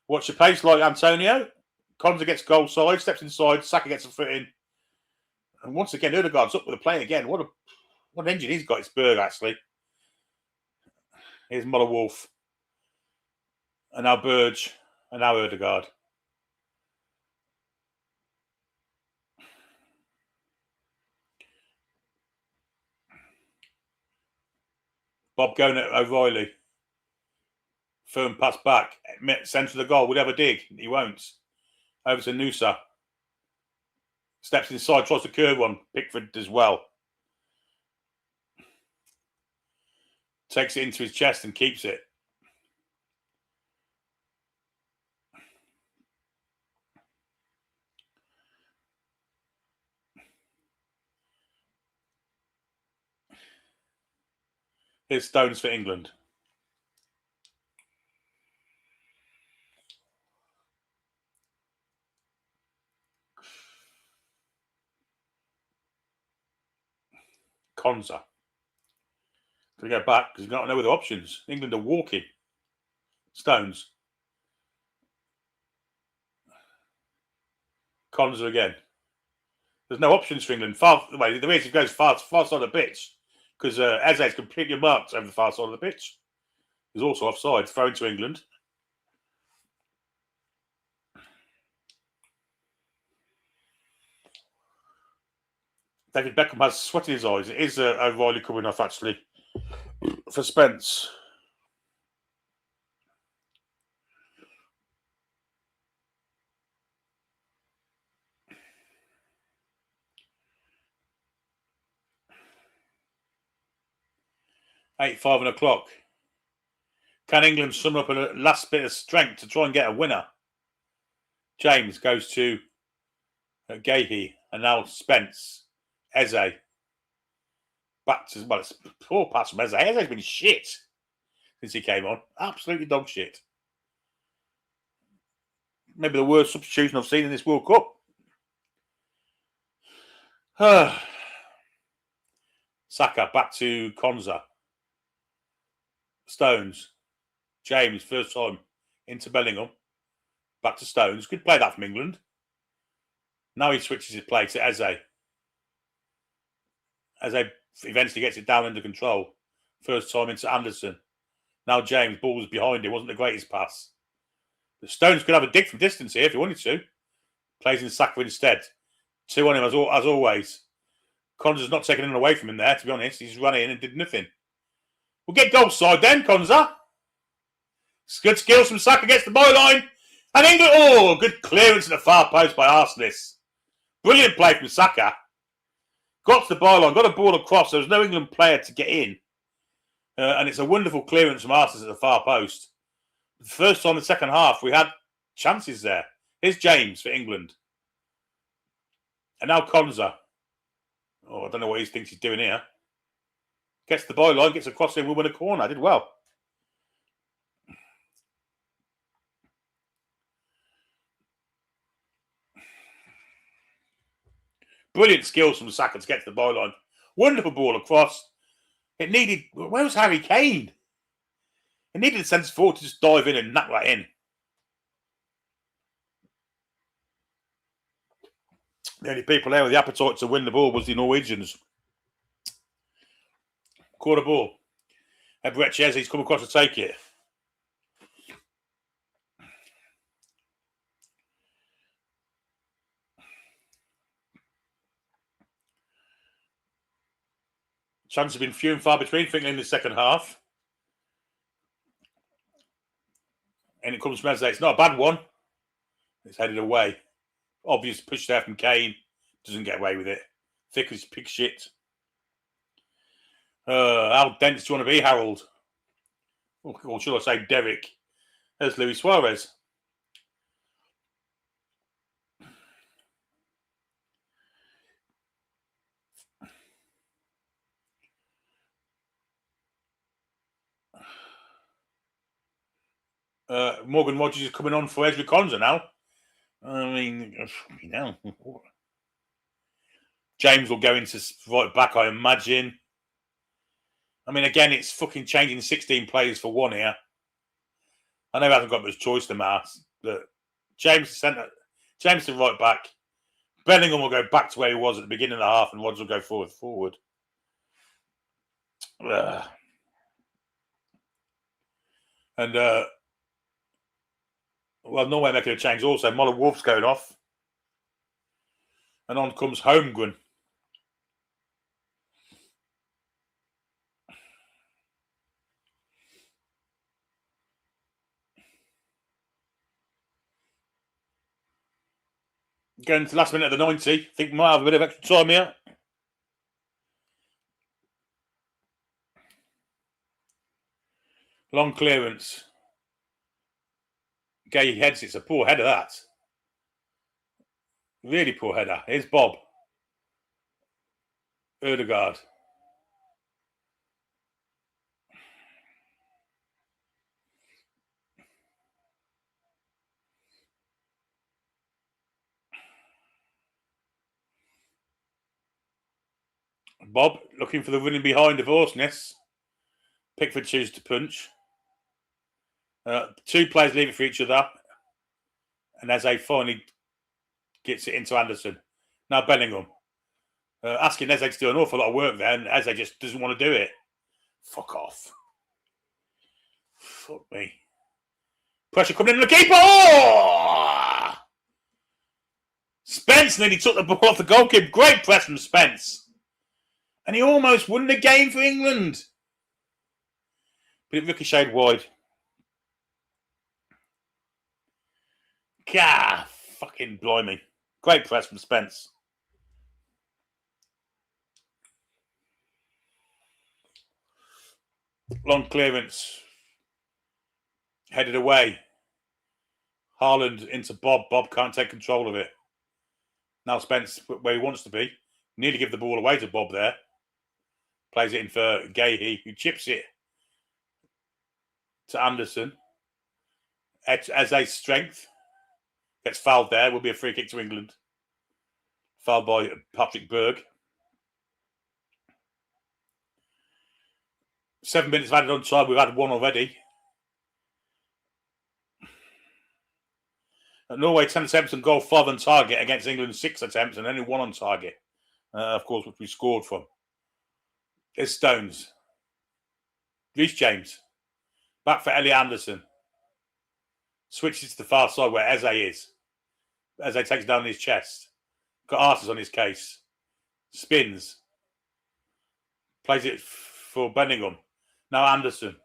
What's your pace like, Antonio? Konza gets goal side, steps inside, Saka gets a foot in. And once again, Ødegaard's up with the play again. What an engine he's got. It's Berg, actually. Here's Muller Wolf. And now Burge. And now Ødegaard. Bob going at O'Reilly. Firm pass back. Centre of the goal. Would have a dig. He won't. Over to Nusa. Steps inside. Tries to curve one. Pickford as well. Takes it into his chest and keeps it. Here's Stones for England. Konza. To go back because he's got no other options. England are walking. Stones. Konza again. There's no options for England. There is. He goes far side of the pitch because Eze's completely marked over the far side of the pitch. He's also offside. Thrown to England. David Beckham has sweat in his eyes. It is O'Reilly coming off, actually, for Spence. Eight, 5 o'clock. Can England summon up a last bit of strength to try and get a winner? James goes to Gahey and now Spence. Eze. Back to, well, it's a poor pass from Eze. Eze's been shit since he came on. Absolutely dog shit. Maybe the worst substitution I've seen in this World Cup. Saka back to Konza. Stones. James, first time into Bellingham. Back to Stones. Good play that from England. Now he switches his play to Eze. Eze eventually gets it down under control. First time into Anderson. Now James, ball was behind him. Wasn't the greatest pass. The Stones could have a dig from distance here if he wanted to. Plays in Saka instead. 2 on him as always. Konza's not taking it away from him there, to be honest. He's run in and did nothing. We'll get goal side then, Konza. Good skills from Saka, gets the byline. And England, good clearance at the far post by Arsenis. Brilliant play from Saka. Got to the byline, got a ball across. There was no England player to get in. And it's a wonderful clearance from Arsenis at the far post. The first time in the second half, we had chances there. Here's James for England. And now Konza. I don't know what he thinks he's doing here. Gets the byline, gets across him, we win a corner. I did well. Brilliant skills from Saka to get to the byline. Wonderful ball across. It needed... Where was Harry Kane? It needed a centre forward to just dive in and knock that in. The only people there with the appetite to win the ball was the Norwegians. Quarter ball. Ebrechiesi's come across to take it. Chances have been few and far between for England in the second half. And it comes from Matchday. It's not a bad one. It's headed away. Obvious push there from Kane. Doesn't get away with it. Thick as pig shit. How dense do you want to be, Harold? Or should I say Derek? There's Luis Suarez. Morgan Rogers is coming on for Ezra Konza now. I mean, you know. James will go into right back, I imagine. I mean, again, it's fucking changing 16 players for one here. I know he hasn't got much choice, the mass, but James centre, James to right back. Bellingham will go back to where he was at the beginning of the half, and Rogers will go forward. And well, Norway making a change also. Moller Wolf's going off, and on comes Holmgren. Going to the last minute of the 90. I think we might have a bit of extra time here. Long clearance. Gay heads. It's a poor header, that. Really poor header. Here's Bob. Ødegaard. Bob looking for the running behind of Horsness. Pickford chooses to punch. Two players leave it for each other. And Eze finally gets it into Anderson. Now Bellingham. Asking Eze to do an awful lot of work there, and Eze just doesn't want to do it. Fuck off. Fuck me. Pressure coming in on the keeper. Oh! Spence nearly took the ball off the goalkeeper. Great press from Spence. And he almost won the game for England. But it ricocheted wide. Gah, fucking blimey. Great press from Spence. Long clearance. Headed away. Haaland into Bob. Bob can't take control of it. Now Spence where he wants to be. Nearly give the ball away to Bob there. Plays it in for Gahey, who chips it to Anderson. As a strength. Gets fouled there. Will be a free kick to England. Fouled by Patrick Berg. 7 minutes added on time. We've had one already. Norway 10 attempts and goal 5 on target against England 6 attempts and only 1 on target. Of course, which we scored from. There's Stones. Reece James. Back for Elliot Anderson. Switches to the far side where Eze is. Eze takes down his chest. Got arses on his case. Spins. Plays it for Bellingham. Now Anderson.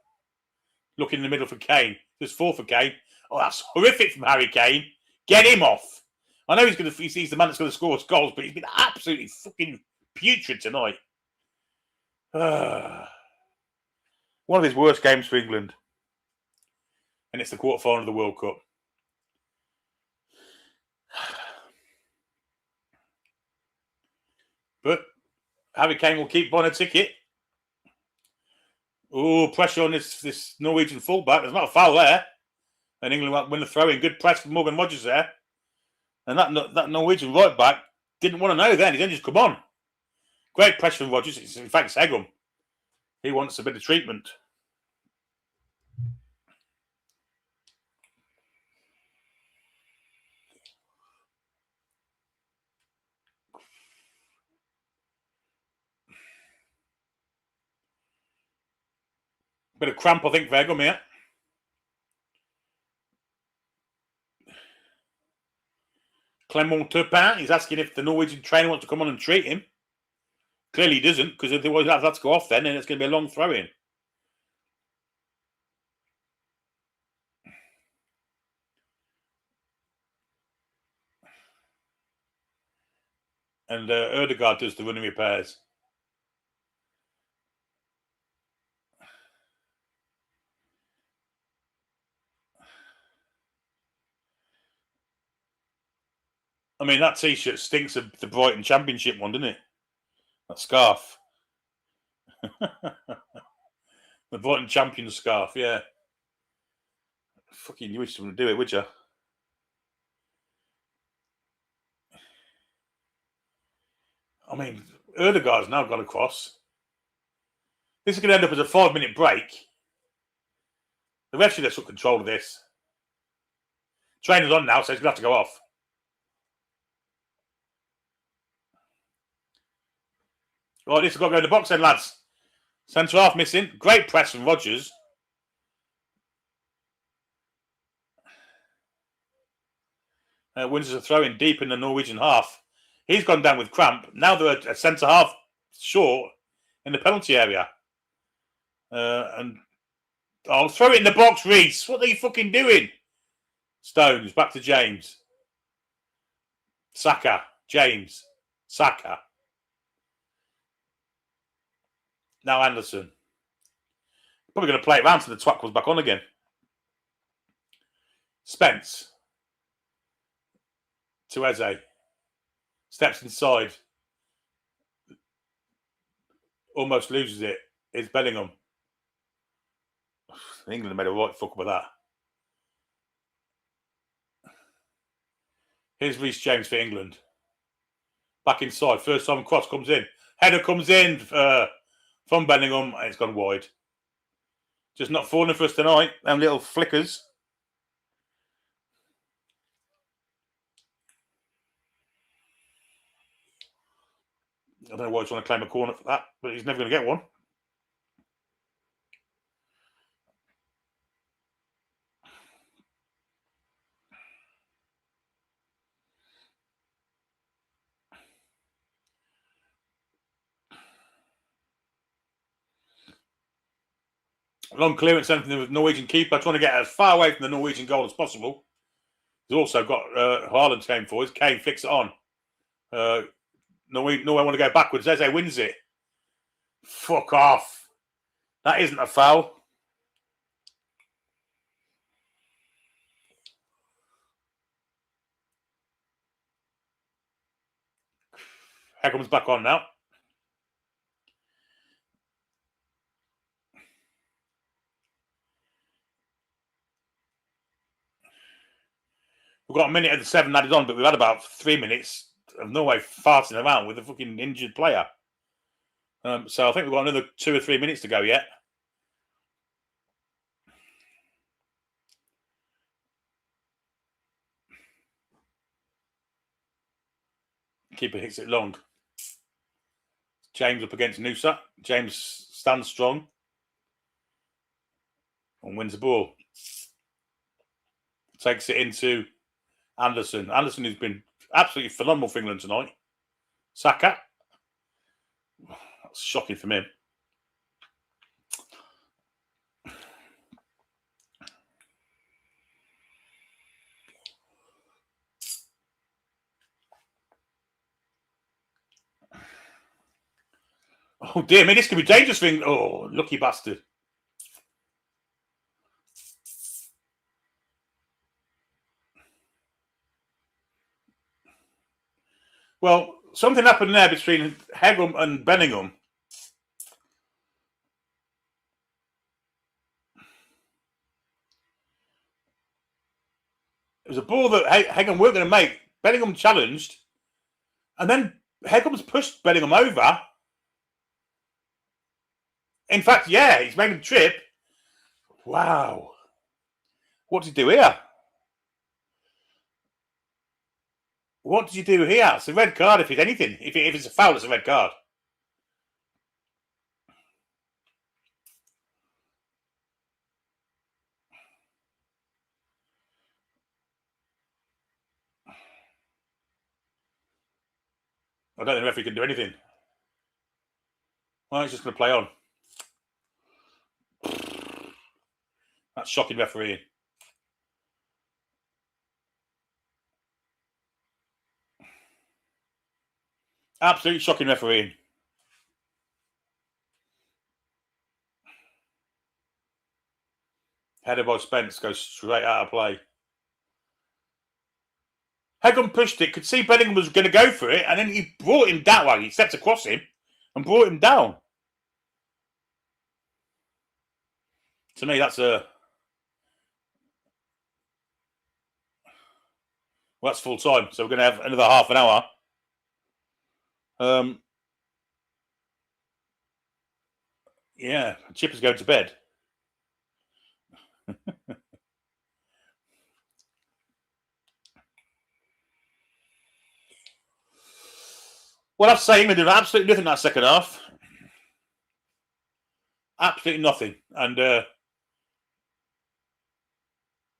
Looking in the middle for Kane. There's 4 for Kane. Oh, that's horrific from Harry Kane. Get him off. I know he's the man that's going to score goals, but he's been absolutely fucking putrid tonight. One of his worst games for England. And it's the quarterfinal of the World Cup. But Harry Kane will keep buying a ticket. Oh, pressure on this Norwegian fullback. There's not a foul there. And England won't win the throw-in. Good press from Morgan Rogers there. And that Norwegian right back didn't want to know then. He's only just come on. Great pressure from Rogers. It's, in fact, it's Egham. He wants a bit of treatment. Bit of cramp, I think, for Egham here. Clement Turpin, he's asking if the Norwegian trainer wants to come on and treat him. Clearly he doesn't, because otherwise that's go off then, and it's going to be a long throw-in. And Erdegaard does the running repairs. I mean, that T-shirt stinks of the Brighton Championship one, doesn't it? That scarf. The Brighton Champion scarf, yeah. Fucking, you wish someone would do it, would you? I mean, Erdegaard's now gone across. This is going to end up as a 5-minute break. The ref should have took control of this. Trainer's on now, so he's going to have to go off. Right, this has got to go in the box then, lads. Centre half missing. Great press from Rodgers. Wins us a throw in deep in the Norwegian half. He's gone down with cramp. Now they're a centre half short in the penalty area. And I'll throw it in the box, Reese. What are you fucking doing? Stones, back to James. Saka, James, Saka. Now Anderson. Probably going to play it round till the twat comes back on again. Spence. To Eze. Steps inside. Almost loses it. It's Bellingham. England made a right fuck with that. Here's Reece James for England. Back inside. First time cross comes in. Header comes in from Bellingham. And it's gone wide. Just not falling for us tonight. Them little flickers. I don't know why he's trying to claim a corner for that, but he's never going to get one. Long clearance, anything with Norwegian keeper, trying to get as far away from the Norwegian goal as possible. He's also got Haaland came forward. Kane flicks it on. Norway want to go backwards. Eze wins it. Fuck off. That isn't a foul. Heckham's back on now. We've got a minute of the 7 added on, but we've had about 3 minutes of Norway farting around with a fucking injured player. So I think we've got another 2 or 3 minutes to go yet. Keeper hits it long. James up against Noosa. James stands strong and wins the ball. Takes it into Anderson. Anderson has been absolutely phenomenal for England tonight. Saka. That's shocking from him. Oh dear me, this could be dangerous for England. Oh, lucky bastard. Well, something happened there between Hegum and Bellingham. It was a ball that Hegum weren't going to make. Bellingham challenged. And then Hegum's pushed Bellingham over. In fact, yeah, he's made a trip. Wow. What did he do here? What did you do here? It's a red card if it's anything. If it's a foul, it's a red card. I don't know if he can do anything. Well, it's just going to play on. That's shocking refereeing. Absolutely shocking refereeing. Header by Spence goes straight out of play. Hegan pushed it, could see Bellingham was going to go for it, and then he brought him down. Well, he stepped across him and brought him down. To me, that's a... Well, that's full time, so we're going to have another half an hour. Yeah, Chipper's going to bed. Well, I've saying they did absolutely nothing that second half. Absolutely nothing. And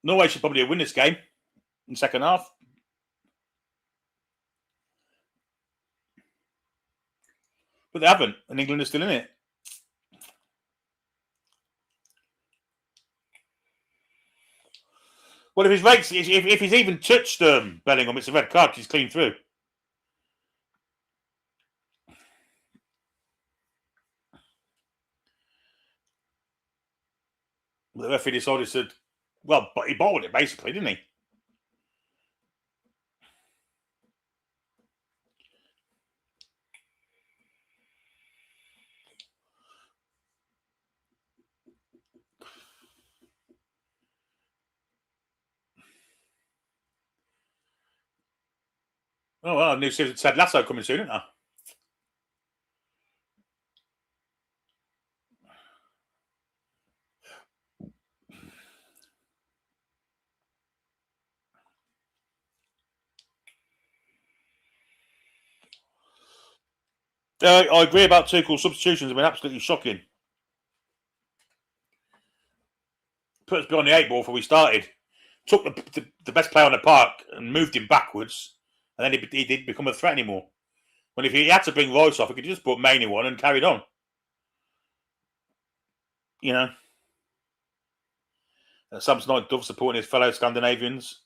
Norway should probably win this game in the second half. But they haven't, and England is still in it. Well, if his rates, if he's even touched Bellingham, it's a red card. He's clean through. The referee decided to, well, but he bowled it basically, didn't he? Oh, well, new season Ted Lasso coming soon, isn't there? I agree about Tuchel's substitutions. Have been absolutely shocking. Put us behind the 8 ball before we started. Took the best player on the park and moved him backwards, and then he didn't become a threat anymore. When if he had to bring Royce off, he could just put Maney on and carried on. You know. Samsonite Dove supporting his fellow Scandinavians.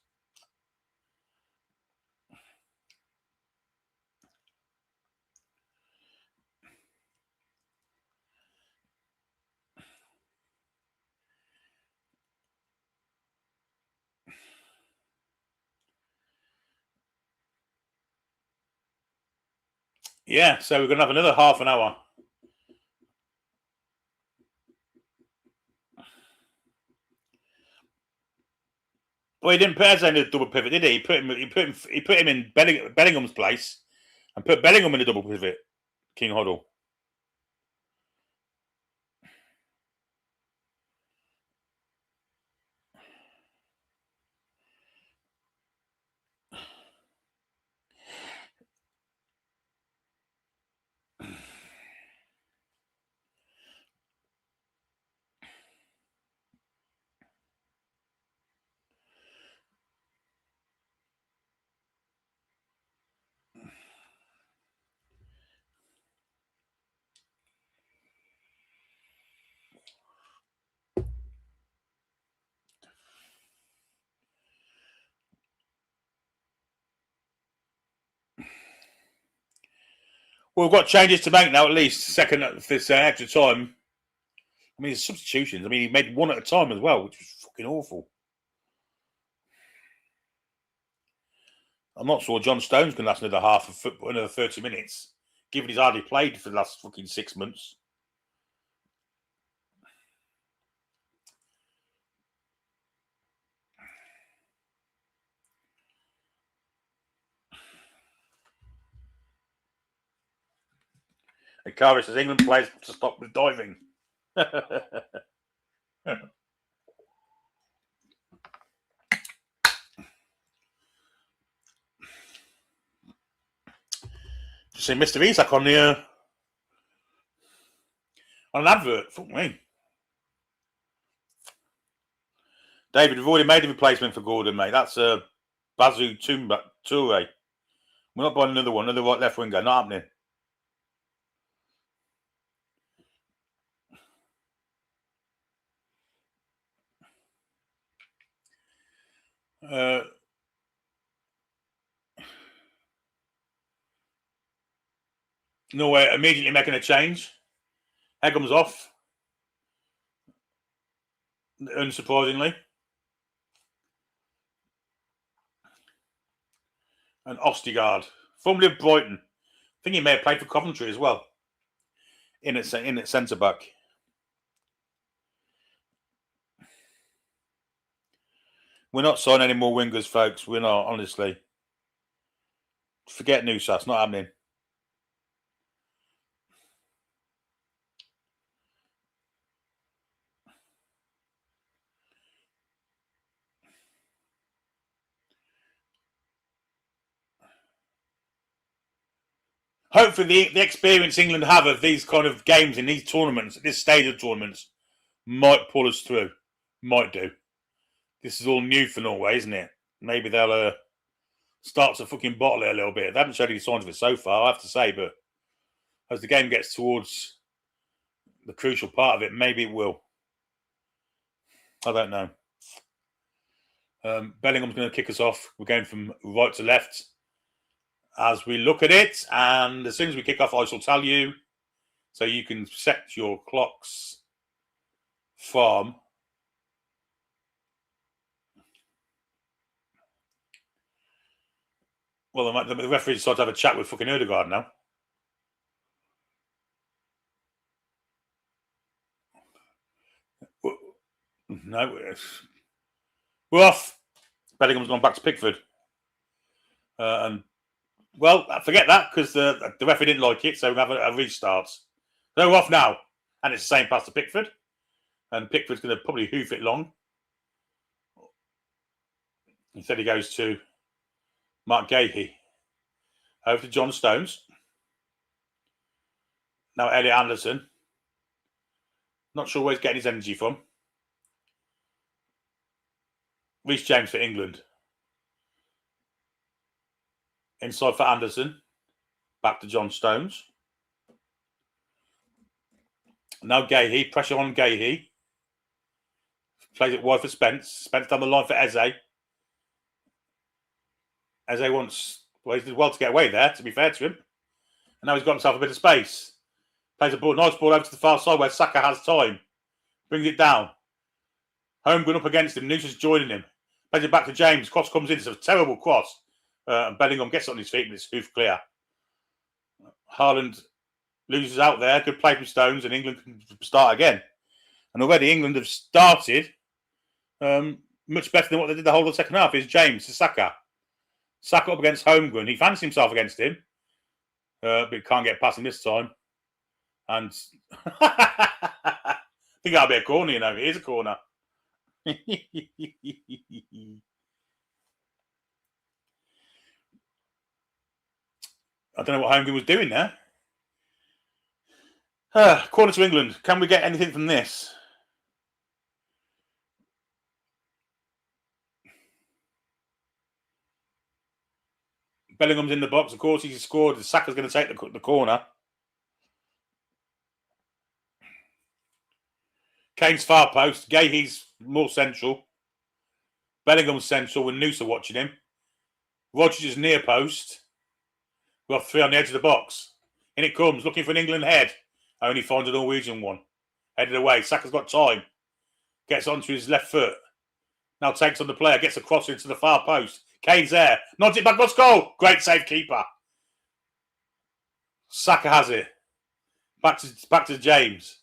Yeah, so we're going to have another half an hour. Well, he didn't put Eze in a double pivot, did he? He put him in Bellingham's place and put Bellingham in a double pivot. King Hoddle. Well, we've got changes to make now, at least second this extra time. I mean, substitutions. I mean, he made one at a time as well, which was fucking awful. I'm not sure John Stone's going to last another half of football, another 30 minutes, given he's hardly played for the last fucking 6 months. And Carver says England players to stop with diving. Just see Mr. Isak on the on an advert. Fuck me. David, we've already made a replacement for Gordon, mate. That's Bazu Toure. We're not buying another one, another right left winger. Not happening. Norway immediately making a change. Eggum's off, unsurprisingly. And Ostigard, formerly of Brighton. I think he may have played for Coventry as well. In its centre back. We're not signing any more wingers, folks. We're not, honestly. Forget Newsas, not happening. Hopefully, the experience England have of these kind of games in these tournaments, at this stage of tournaments, might pull us through. Might do. This is all new for Norway, isn't it? Maybe they'll start to fucking bottle it a little bit. They haven't showed any signs of it so far, I have to say, but as the game gets towards the crucial part of it, maybe it will. I don't know. Bellingham's going to kick us off. We're going from right to left as we look at it. And as soon as we kick off, I shall tell you. So you can set your clocks from... Well, the referee decided to have a chat with fucking Ødegaard now. No, we're off. Bellingham's gone back to Pickford. And, well, forget that because the referee didn't like it, so we'll have a restart. So we're off now. And it's the same pass to Pickford. And Pickford's going to probably hoof it long. Instead he goes to Mark Gahey. Over to John Stones. Now Elliot Anderson. Not sure where he's getting his energy from. Reece James for England. Inside for Anderson. Back to John Stones. Now Gahey. Pressure on Gahey. Plays it wide for Spence. Spence down the line for Eze. Eze wants... Well, he did well to get away there, to be fair to him. And now he's got himself a bit of space. Plays a ball, nice ball over to the far side where Saka has time. Brings it down. Holmgren up against him. Newsas joining him. Plays it back to James. Cross comes in. It's a terrible cross. And Bellingham gets on his feet, but it's hoof clear. Haaland loses out there. Good play from Stones, and England can start again. And already England have started much better than what they did the whole of the second half. Is James to Saka. Saka up against Holmgren. He fancies himself against him. But he can't get past him this time. And I think that'll be a corner, you know. It is a corner. I don't know what Holmgren was doing there. Corner to England. Can we get anything from this? Bellingham's in the box. Of course, he's scored. Saka's going to take the corner. Kane's far post. Gahey's more central. Bellingham's central with Noosa watching him. Rodgers is near post. We've got three on the edge of the box. In it comes, looking for an England head. Only finds a Norwegian one. Headed away. Saka's got time. Gets onto his left foot. Now takes on the player. Gets a cross into the far post. Kane's there. Nods it back. Let's go. Great save, keeper. Saka has it. Back to James.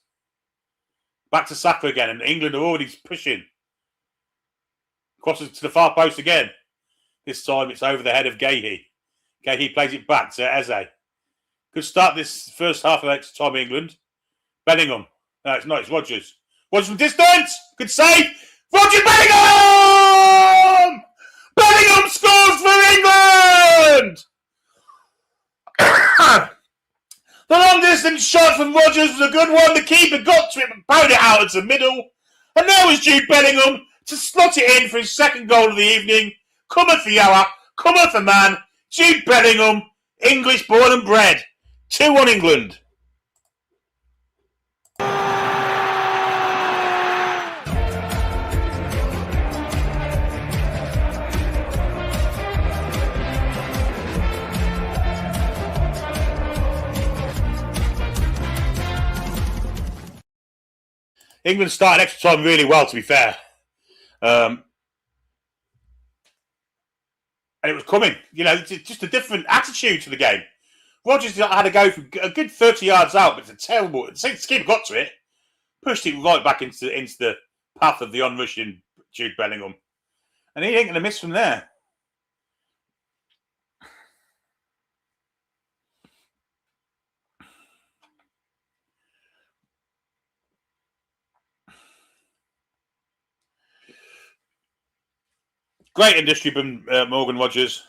Back to Saka again. And England are already pushing. Crosses to the far post again. This time it's over the head of Gahey. Gahey plays it back to Eze. Could start this first half of extra time, England. Bellingham. No, it's not. It's Rodgers. Rodgers from distance. Good save. Roger Bellingham! Bellingham scores for England! The long distance shot from Rodgers was a good one. The keeper got to it and bowed it out into the middle. And now it's Jude Bellingham to slot it in for his second goal of the evening. Cometh the hour, cometh the man. Jude Bellingham, English born and bred. 2-1 England. England started extra time really well, to be fair. And it was coming. Just a different attitude to the game. Rodgers had to go for a good 30 yards out, but it's a terrible. Skip got to it, pushed it right back into the path of the on-rushing Jude Bellingham. And he ain't going to miss from there. Great industry from Morgan Rodgers.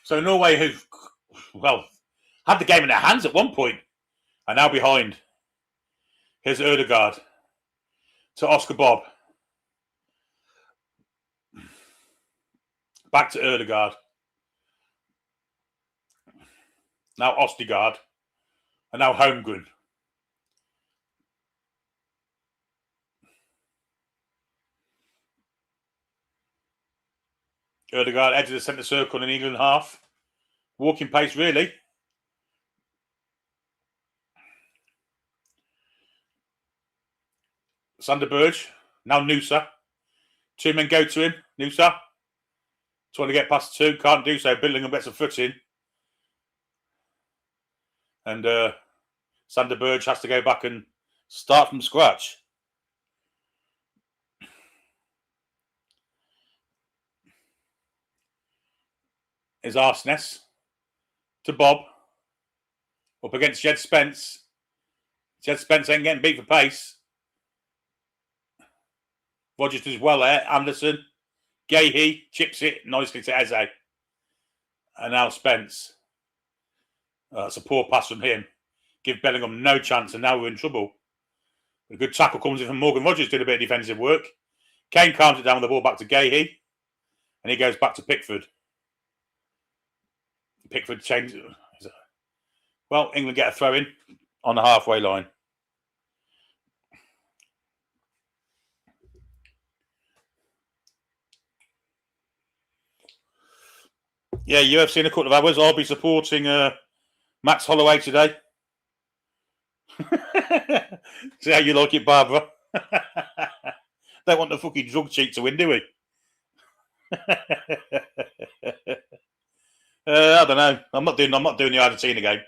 So Norway, who've had the game in their hands at one point, are now behind. Here's Ødegaard to Oscar Bob. Back to Ødegaard. Now Ostigard. And now Holmgren. Ødegaard edge of the centre circle in England half. Walking pace, really. Sander Berge. Now Noosa. Two men go to him. Noosa. Trying to get past two. Can't do so. Billingham gets a foot in. And Sander Berge has to go back and start from scratch. Is Arsenal to Bob. Up against Jed Spence. Jed Spence ain't getting beat for pace. Rodgers does well there. Anderson. Gahey chips it nicely to Eze. And now Spence. That's a poor pass from him. Give Bellingham no chance, and now we're in trouble. A good tackle comes in from Morgan Rodgers, did a bit of defensive work. Kane calms it down with the ball back to Gahey. And he goes back to Pickford. Pickford changes. Well, England get a throw in on the halfway line. Yeah, UFC in a couple of hours. I'll be supporting Max Holloway today. See how you like it, Barbara? Don't want the fucking drug cheat to win, do we? I don't know. I'm not doing the Argentina game.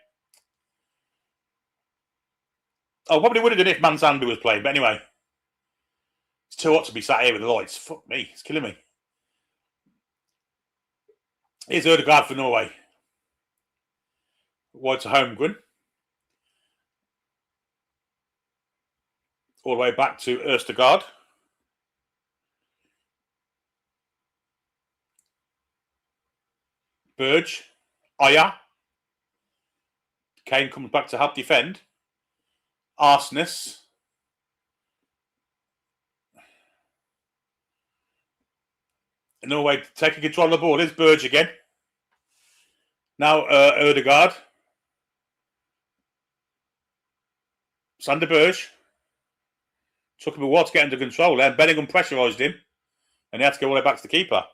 I probably would have done it if Manzandu was playing, but anyway. It's too hot to be sat here with the lights. Fuck me, it's killing me. Here's Ødegaard for Norway. Wide to Holmgren. All the way back to Ødegaard. Berge. Aya. Kane comes back to help defend. Arsenal. Norway taking control of the ball. There's Berge again. Now Ødegaard. Sander Berge. Took him a while to get under control there. Bellingham pressurised him. And he had to go all the way back to the keeper.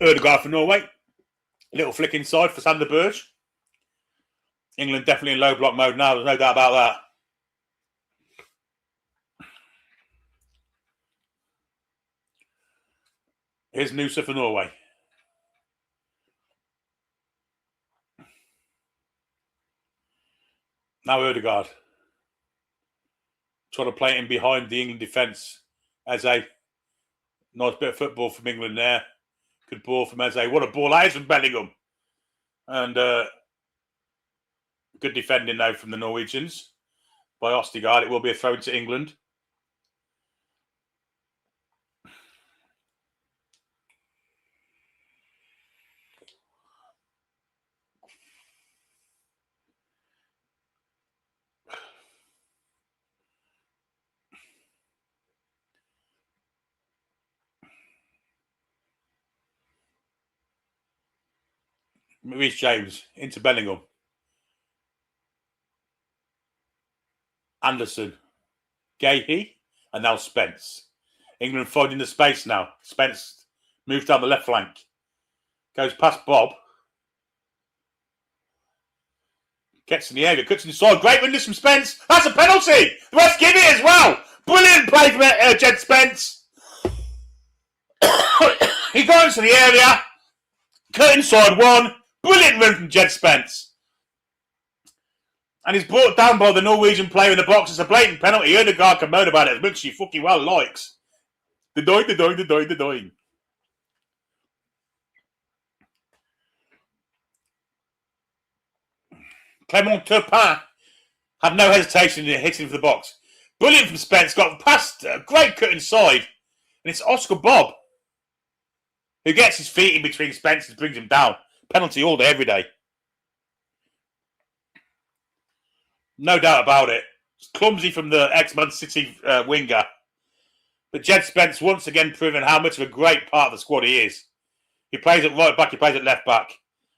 Ødegaard for Norway. Little flick inside for Sander Berge. England definitely in low block mode now. There's no doubt about that. Here's Noosa for Norway. Now Ødegaard. Trying to play it in behind the England defence. Eze. Nice bit of football from England there. Good ball from Eze. What a ball that is from Bellingham. And good defending now from the Norwegians by Ostigard. It will be a throw to England. Reece James into Bellingham. Anderson. Gahey. And now Spence. England finding the space now. Spence moves down the left flank. Goes past Bob. Gets in the area. Cuts inside. Great win from Spence. That's a penalty. The West give it as well. Brilliant play from Jed Spence. He got into the area. Cut inside one. Brilliant run from Jed Spence. And he's brought down by the Norwegian player in the box. It's a blatant penalty. Ødegaard can moan about it as much as he fucking well likes. The doing. Clement Turpin had no hesitation in hitting for the box. Brilliant from Spence. Got past a great cut inside. And it's Oscar Bob who gets his feet in between Spence and brings him down. Penalty all day, every day. No doubt about it. It's clumsy from the ex-Man City winger. But Jed Spence once again proven how much of a great part of the squad he is. He plays at right back, he plays at left back.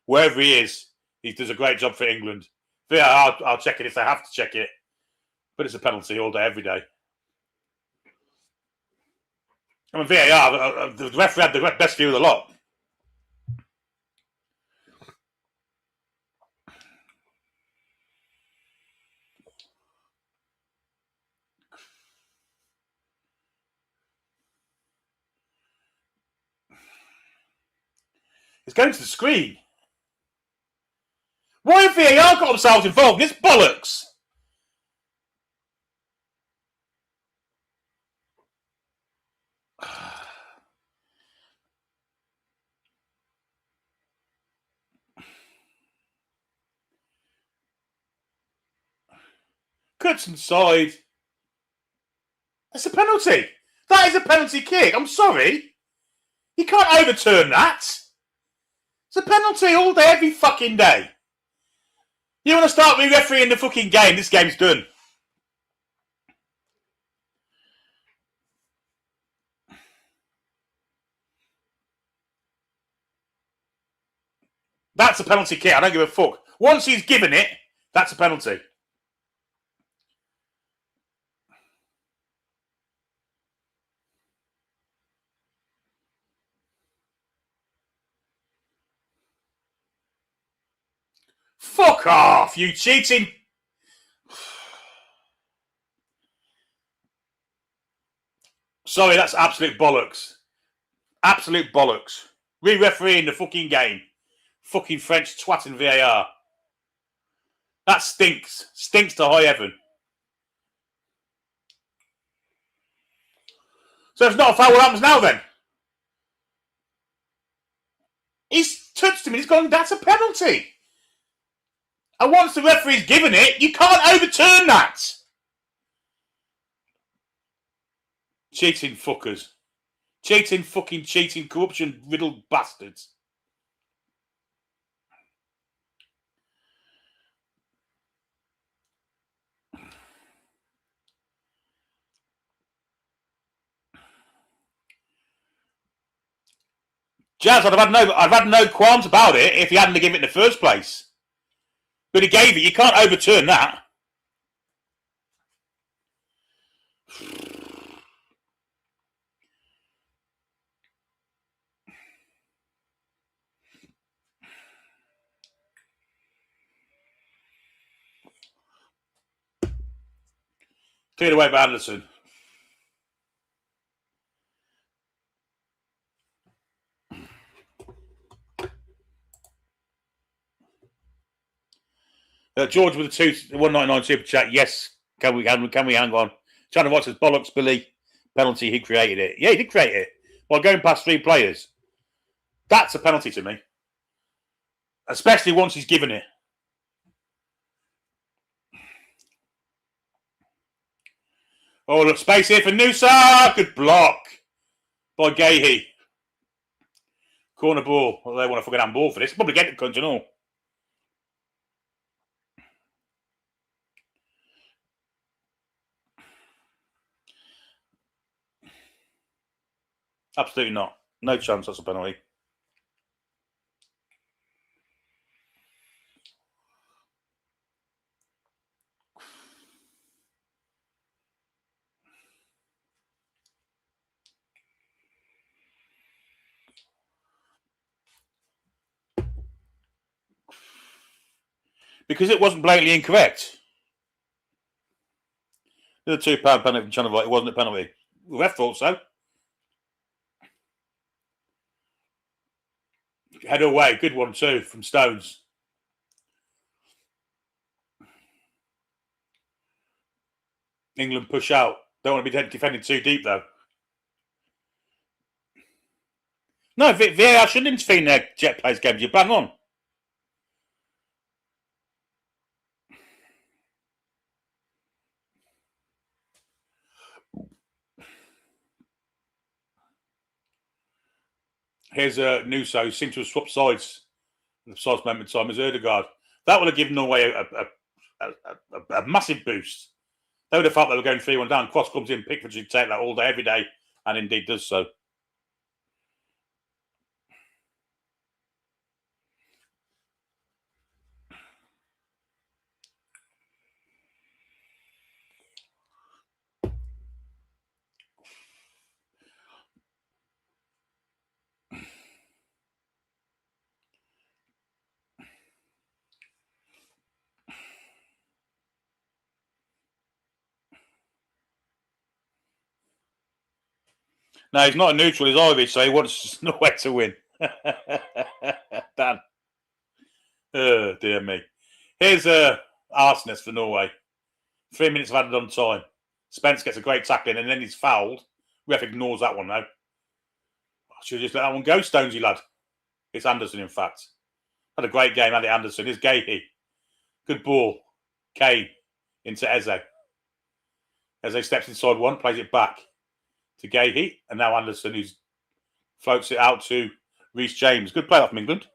Wherever he is, he does a great job for England. I'll check it if I have to check it. But it's a penalty all day, every day. I mean, VAR, the referee had the best view of the lot. It's going to the screen. Why have VAR got themselves involved? This bollocks. Cuts inside. That's a penalty. That is a penalty kick. I'm sorry. You can't overturn that. It's a penalty all day, every fucking day. You want to start re-refereeing the fucking game? This game's done. That's a penalty kick. I don't give a fuck. Once he's given it, that's a penalty. Fuck off, you cheating. Sorry, that's absolute bollocks. Absolute bollocks. Re-refereeing the fucking game. Fucking French twat in VAR. That stinks. Stinks to high heaven. So if it's not a foul, what happens now then? He's touched him and he's gone, that's a penalty. And once the referee's given it, you can't overturn that. Cheating fuckers. Cheating, fucking cheating, corruption-riddled bastards. Jazz, I'd have had no qualms about it if he hadn't given it in the first place. But he gave it. You can't overturn that. Cleared away by Anderson. George with the 199 super chat. Yes, can we hang on? Trying to watch his bollocks, Billy. Penalty, he created it. Yeah, he did create it. While going past three players. That's a penalty to me. Especially once he's given it. Oh, look, space here for Noosa. Good block by Gahey. Corner ball. Well, they want a fucking handball for this. Probably get it, cunt and all. Absolutely not. No chance that's a penalty. Because it wasn't blatantly incorrect. The £2 penalty from Channel it wasn't a penalty. The ref thought so. Head away, good one too from Stones. England push out. Don't want to be defending too deep though. No, VAR shouldn't intervene in their jet plays games. You bang on. Here's Nuso, who seemed to have swapped sides in the precise moment of time as Ødegaard. That would have given Norway a massive boost. They would have felt they were going 3-1 down. Cross comes in, Pickford should take that all day, every day, and indeed does so. No, he's not a neutral, he's Irish, so he wants Norway to win. Dan. Oh, dear me. Here's Arsenal for Norway. 3 minutes of added on time. Spence gets a great tackle in and then he's fouled. Ref ignores that one, though. I should have just let that one go, Stonesy lad. It's Anderson, in fact. Had a great game, Andy Anderson. Here's Gahey. Good ball. Kane into Eze. Eze steps inside one, plays it back to Gahey. And now Anderson, who floats it out to Reece James. Good play off from England.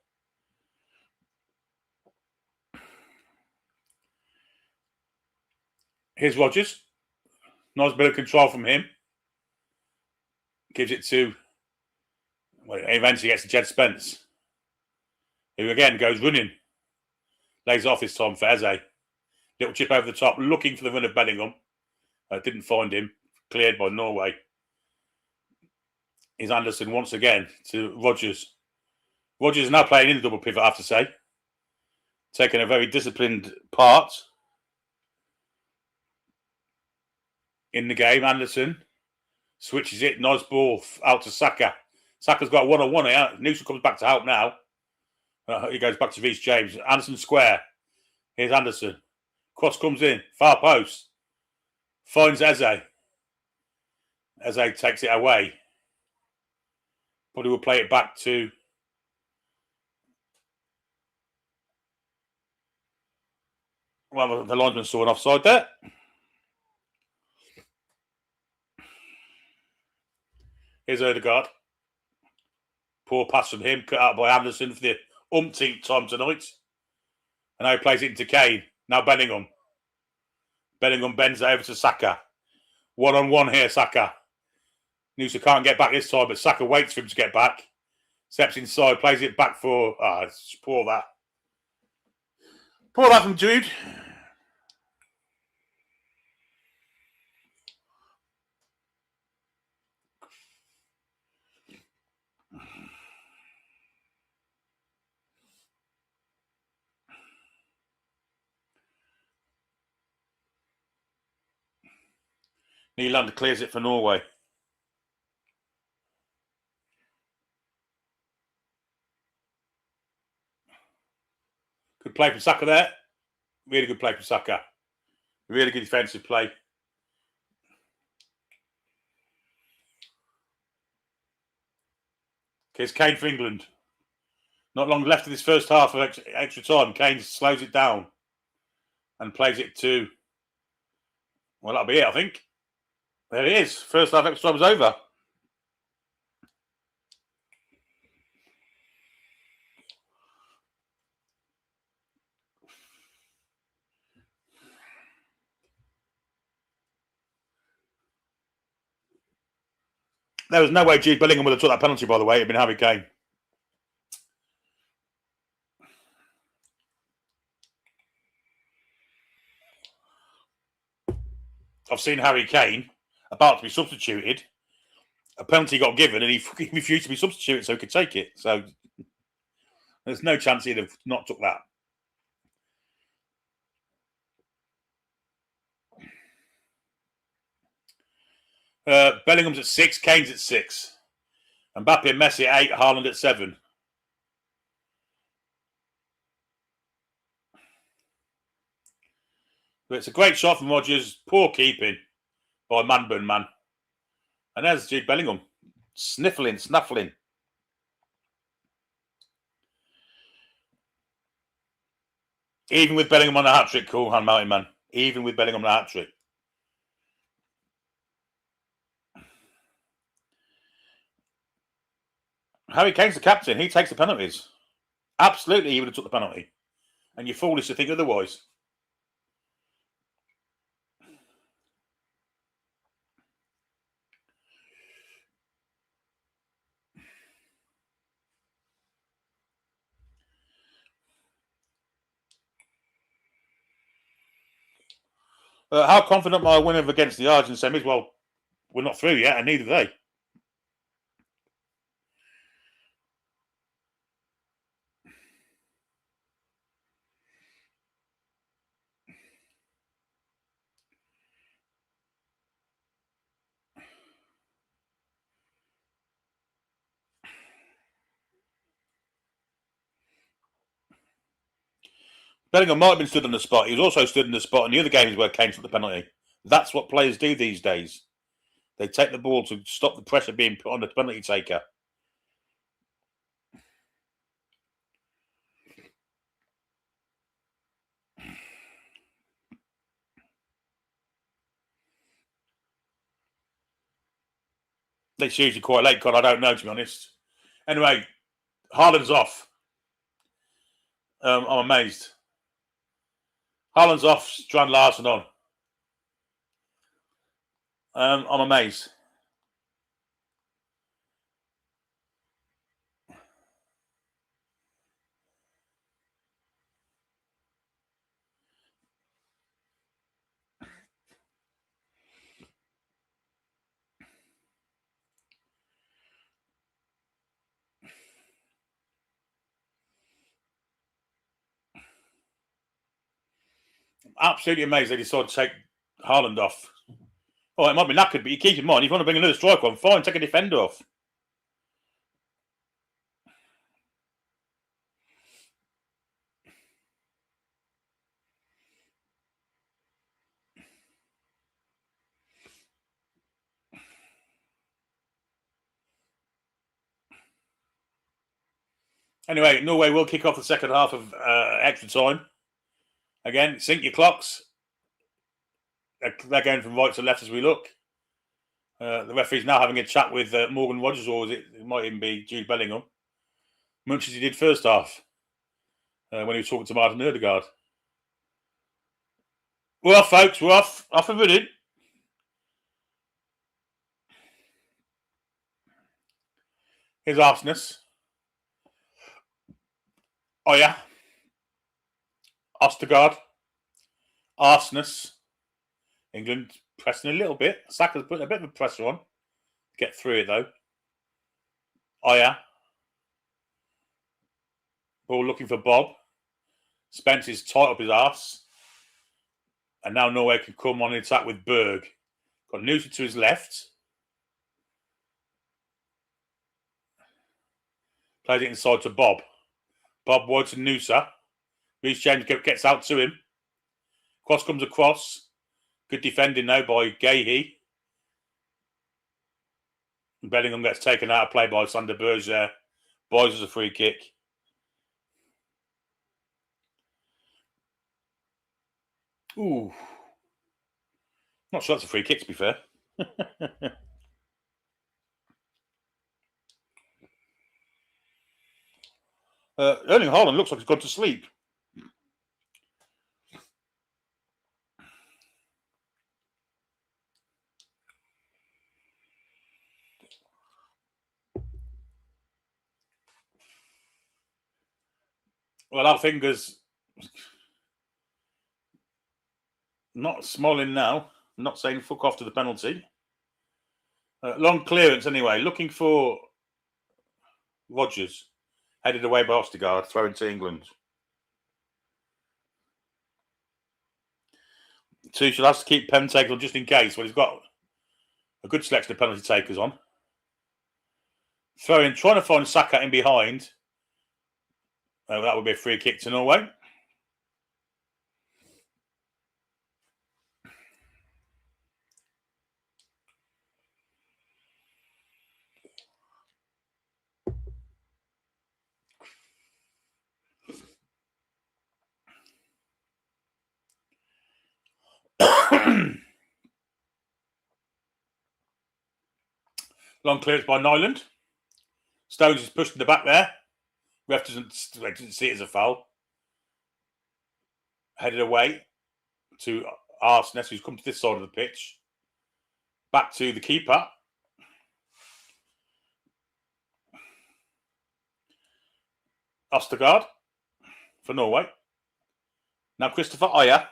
Here's Rodgers. Nice bit of control from him. Gives it to... Well, eventually gets to Jed Spence, who again goes running. Lays off this time for Eze. Little chip over the top, looking for the run of Bellingham. Didn't find him. Cleared by Norway. Here's Anderson once again to Rodgers. Rodgers is now playing in the double pivot, I have to say. Taking a very disciplined part in the game. Anderson switches it. Nice ball out to Saka. Saka's got a one-on-one here. Newsom comes back to help now. He goes back to Reece James. Anderson square. Here's Anderson. Cross comes in. Far post. Finds Eze. Eze takes it away. Probably will play it back to... Well, the linesman saw an offside there. Here's Ødegaard. Poor pass from him, cut out by Anderson for the umpteenth time tonight. And now he plays it into Kane. Now Bellingham. Bellingham bends over to Saka. One-on-one here, Saka. Noosa can't get back this time, but Saka waits for him to get back. Steps inside, plays it back for... it's poor that. Poor that from Jude. Nyland clears it for Norway. Good play from Saka there. Really good play from Saka. Really good defensive play. Here's Kane for England. Not long left of this first half of extra time. Kane slows it down and plays it to... Well, that'll be it, I think. There it is. First half extra time was over. There was no way Jude Bellingham would have took that penalty, by the way. It had been Harry Kane. I've seen Harry Kane about to be substituted. A penalty got given and he refused to be substituted so he could take it. So there's no chance he'd have not took that. Bellingham's at 6, Kane's at 6. Mbappe and Messi at 8, Haaland at 7. But it's a great shot from Rodgers. Poor keeping by Manburn, man. And there's Jude Bellingham. Snuffling. Even with Bellingham on the hat-trick, cool hand mountain, man. Even with Bellingham on the hat-trick. Harry Kane's the captain. He takes the penalties. Absolutely, he would have took the penalty. And you're foolish to think otherwise. How confident am I winning against the Argent semis? Well, we're not through yet, and neither are they. Bellingham might have been stood on the spot. He was also stood in the spot in the other games where Kane took the penalty. That's what players do these days. They take the ball to stop the pressure being put on the penalty taker. It's usually quite late, Con. I don't know, to be honest. Anyway, Haaland's off. I'm amazed. Haaland's off, Strand Larsen on. I'm amazed. Absolutely amazed they decided to take Haaland off. Oh, it might be knackered, but you keep in mind, if you want to bring another striker on, fine, take a defender off. Anyway, Norway will kick off the second half of extra time. Again, sync your clocks. They're going from right to left as we look. The referee's now having a chat with Morgan Rodgers, or it might even be Jude Bellingham. Much as he did first half when he was talking to Martin Ødegaard. We're off, folks. We're off. Off and running. Here's Arsenal. Oh, yeah. Ødegaard. Arsenal. England pressing a little bit. Saka's putting a bit of pressure on. Get through it, though. Oh, yeah. Ball looking for Bob. Spence is tight up his arse. And now Norway can come on in attack with Berg. Got Noosa to his left. Plays it inside to Bob. Bob wide to Noosa. Reece James gets out to him. Cross comes across. Good defending now by Gahey. Bellingham gets taken out of play by Sander Berge there. Buys us a free kick. Ooh. Not sure that's a free kick, to be fair. Erling Haaland looks like he's gone to sleep. Well, our fingers not smiling now. Not saying fuck off to the penalty. Long clearance anyway. Looking for Rodgers. Headed away by Ødegaard. Throwing to England. Tuchel has to keep Pentacle just in case. Well, he's got A good selection of penalty takers on. Throwing, trying to find Saka in behind. That would be a free kick to Norway. Long clearance by Nyland. Stones is pushed in the back there. Ref doesn't see it as a foul. Headed away to Arsenal, who's come to this side of the pitch. Back to the keeper. Ostergaard for Norway. Now Christopher Ayer.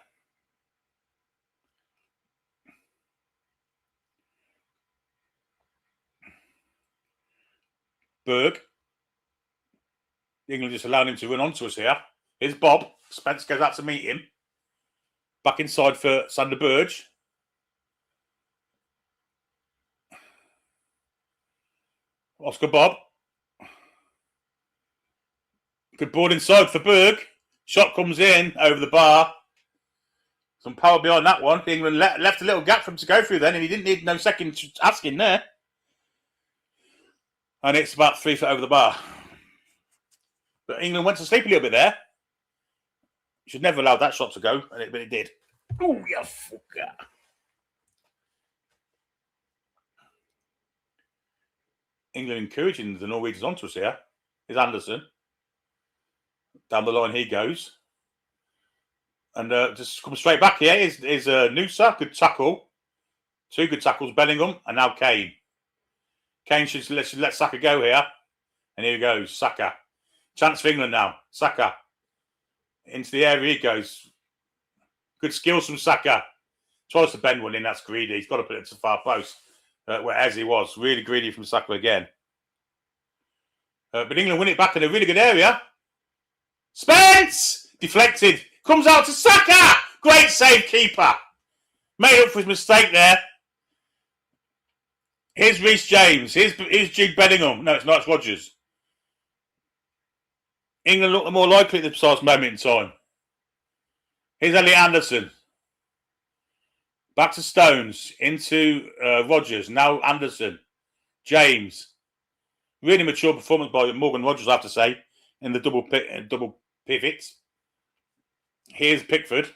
Berg. England just allowed him to run onto us here. Here's Bob. Spence goes out to meet him. Back inside for Sander Berge. Oscar Bob. Good board inside for Berg. Shot comes in over the bar. Some power behind that one. England left a little gap for him to go through then, and he didn't need no second asking there. And it's about 3 foot over the bar. But England went to sleep a little bit there. Should never allow that shot to go, but it did. Oh, you fucker. England encouraging the Norwegians onto us here. Is Anderson. Down the line he goes. And just come straight back here is Noosa. Good tackle. 2 good tackles. Bellingham. And now Kane. Kane should let Saka go here. And here he goes. Saka. Chance for England now. Saka. Into the area he goes. Good skills from Saka. Tries to bend one in. That's greedy. He's got to put it to the far post. As he was. Really greedy from Saka again. But England win it back in a really good area. Spence! Deflected. Comes out to Saka! Great save, keeper. Made up for his mistake there. Here's Reece James. Here's Jude Bellingham. No, it's not. It's Rodgers. England look the more likely at the precise moment in time. Here's Elliot Anderson. Back to Stones. Into Rodgers. Now Anderson. James. Really mature performance by Morgan Rodgers, I have to say, in the double pivot. Here's Pickford.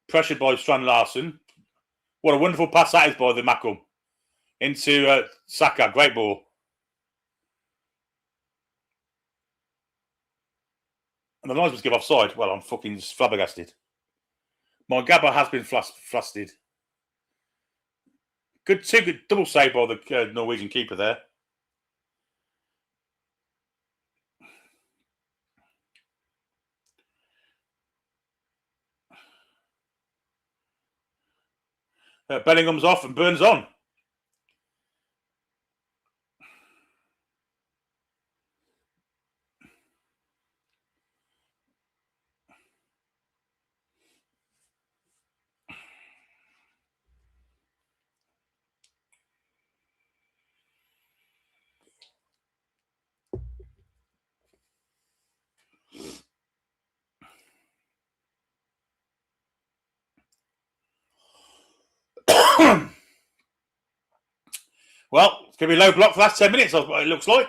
Pressured by Strand Larsen. What a wonderful pass that is by the Mackham. Into Saka. Great ball. And the linesman give offside. Well, I'm fucking flabbergasted. My Gabba has been flustered. Two good double save by the Norwegian keeper there. Bellingham's off and Burns on. Well, it's going to be low block for the last 10 minutes, it looks like.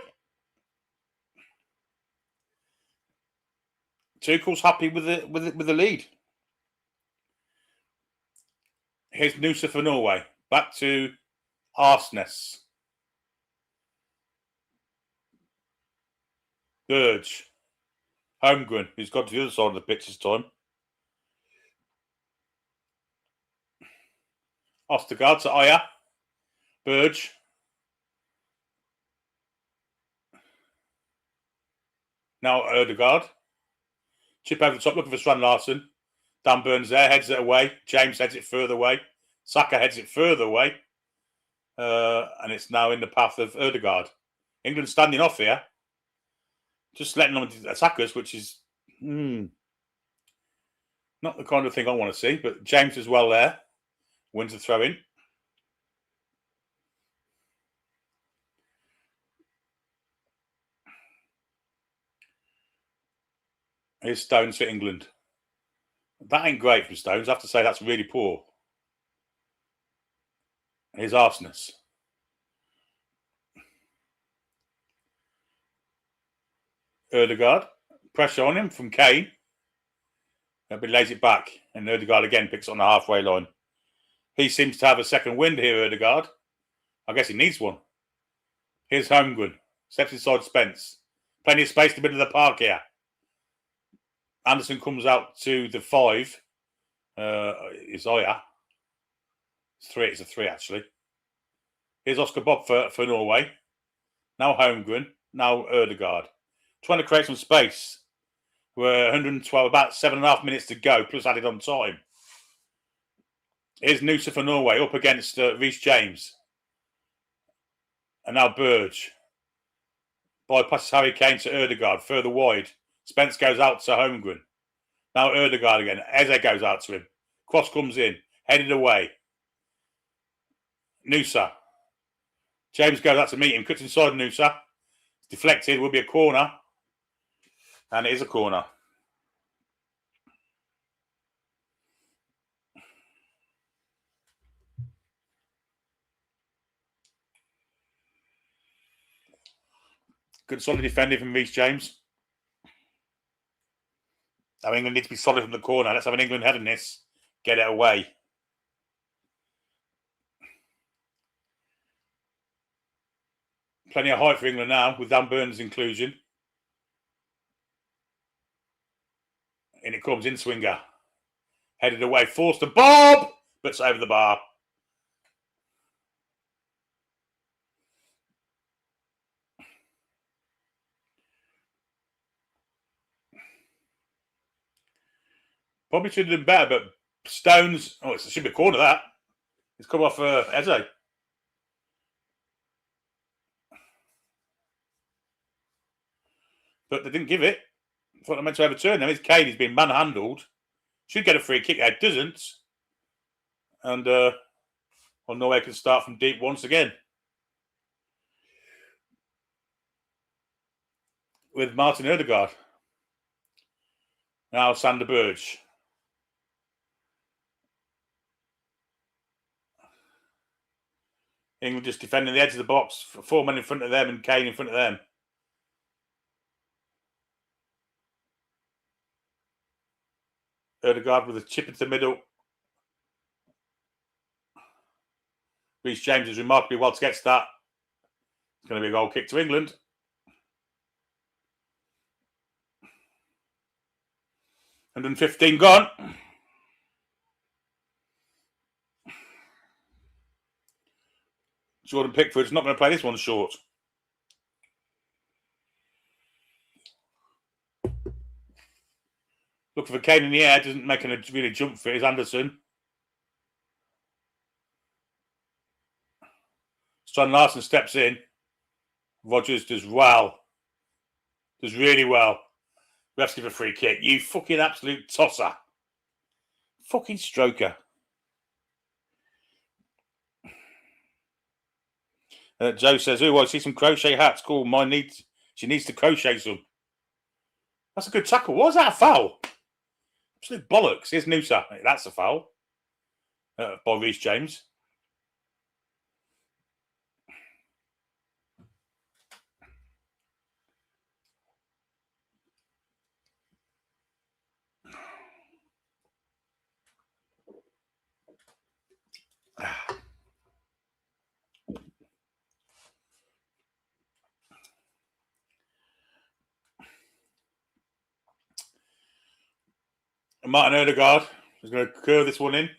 Tuchel's happy with the lead. Here's Noosa for Norway. Back to Arsnes. Burge. Holmgren, who's got to the other side of the pitch this time. Ostergaard to Ayer. Burge. Now Ødegaard. Chip over the top, looking for Strand Larsen. Dan Burns there, heads it away. James heads it further away. Saka heads it further away. And it's now in the path of Ødegaard. England standing off here. Just letting them attack us, which is not the kind of thing I want to see. But James is well there. Wins the throw in. Here's Stones for England. That ain't great from Stones. I have to say that's really poor. Here's Arsenis. Ødegaard. Pressure on him from Kane. But he lays it back. And Ødegaard again picks it on the halfway line. He seems to have a second wind here, Ødegaard. I guess he needs one. Here's Holmgren. Steps inside Spence. Plenty of space to the middle of the park here. Anderson comes out to the 5. Isaiah. It's a 3 actually. Here's Oscar Bob for Norway. Now Holmgren. Now Ødegaard. Trying to create some space. We're 112, about 7.5 minutes to go, plus added on time. Here's Noosa for Norway up against Reece James. And now Burge. Bypasses Harry Kane to Ødegaard, further wide. Spence goes out to Holmgren. Now Ødegaard again. Eze goes out to him. Cross comes in, headed away. Noosa. James goes out to meet him, cuts inside Noosa. It's deflected, will be a corner. And it is a corner. Good solid defending from Reece James. Now England need to be solid from the corner. Let's have an England heading this. Get it away. Plenty of height for England now with Dan Burns' inclusion. And it comes in swinger. Headed away. Forced to Bob! But it's over the bar. Probably should have done better, but Stones... Oh, it should be a corner, that. It's come off Eze. But they didn't give it. I thought they meant to overturn them. It's Kane. He's been manhandled. Should get a free kick there. Doesn't. And Norway can start from deep once again. With Martin Ødegaard. Now Sander Burge. England just defending the edge of the box. 4 men in front of them and Kane in front of them. Ødegaard with a chip into the middle. Reece James is remarkably well to get to that. It's going to be a goal kick to England. $115 gone. Jordan Pickford's not going to play this one short. Looking for Kane in the air, doesn't make a really jump for it, is Anderson. Strand Larsen steps in. Rodgers does well. Does really well. Refs give a free kick. You fucking absolute tosser. Fucking stroker. Joe says, oh, I see some crochet hats. Cool. She needs to crochet some. That's a good tackle. What was that, a foul? Absolute bollocks. Here's Noosa. That's a foul. By Reece James. Martin Ødegaard is going to curve this one in.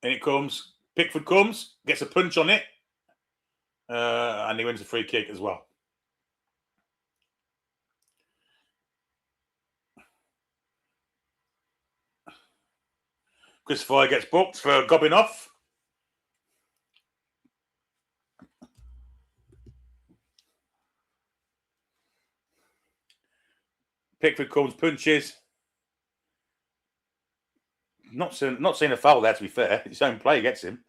And it comes. Pickford comes, gets a punch on it. And he wins a free kick as well. Christopher gets booked for gobbing off. Pickford comes, punches. Not seeing a foul there, to be fair. His own play gets him.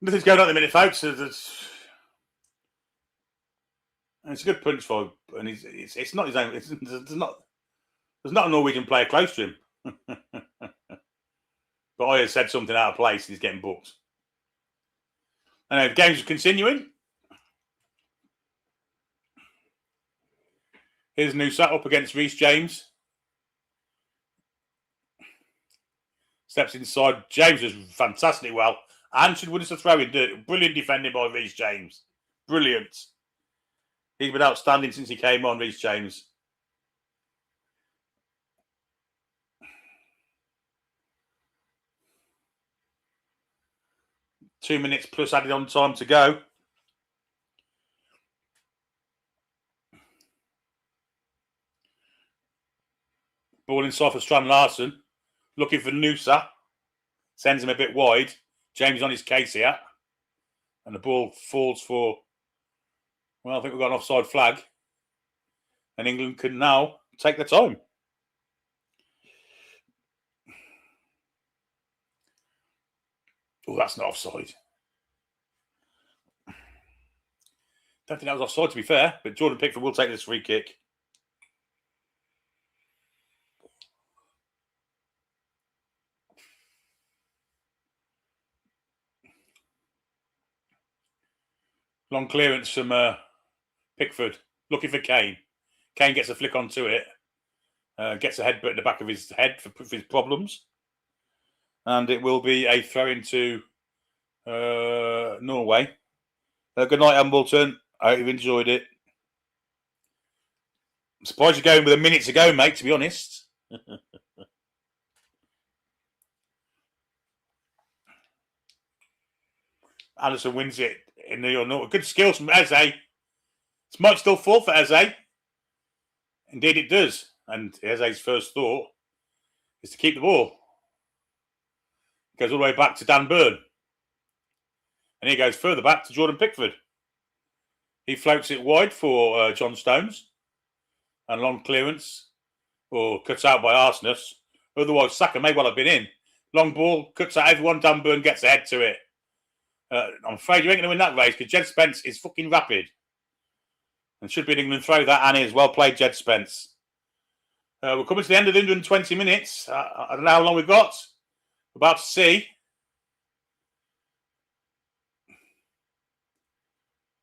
Nothing's going on at the minute, folks. It's a good punch for, and it's not his own. There's not a Norwegian player close to him. But I said something out of place. He's getting booked. And the games are continuing. Here's Noosa up against Reece James. Steps inside. James does fantastically well. And should win us a throw-in. Brilliant defending by Reece James. Brilliant. He's been outstanding since he came on, Reece James. Two minutes plus added on time to go. Ball inside for Strand Larsen. Looking for Noosa. Sends him a bit wide. James on his case here. And the ball falls for... Well, I think we've got an offside flag. And England can now take their time. Oh, that's not offside. Don't think that was offside, to be fair. But Jordan Pickford will take this free kick. Long clearance from Pickford. Looking for Kane. Kane gets a flick onto it. Gets a headbutt in the back of his head for his problems. And it will be a throw into Norway. Good night, Hambleton. I hope you've enjoyed it. I'm surprised you're going with a minute to go, mate, to be honest. Allison wins it in the good skills from Eze. This might still fall for Eze. Indeed, it does. And Eze's first thought is to keep the ball. Goes all the way back to Dan Burn. And he goes further back to Jordan Pickford. He floats it wide for John Stones. And long clearance. Or cuts out by Arsenis. Otherwise, Saka may well have been in. Long ball, cuts out everyone. Dan Burn gets ahead to it. I'm afraid you ain't going to win that race because Jed Spence is fucking rapid. And should be an England throw that, and is. Well played, Jed Spence. We're coming to the end of the 120 minutes. I don't know how long we've got. We're about to see.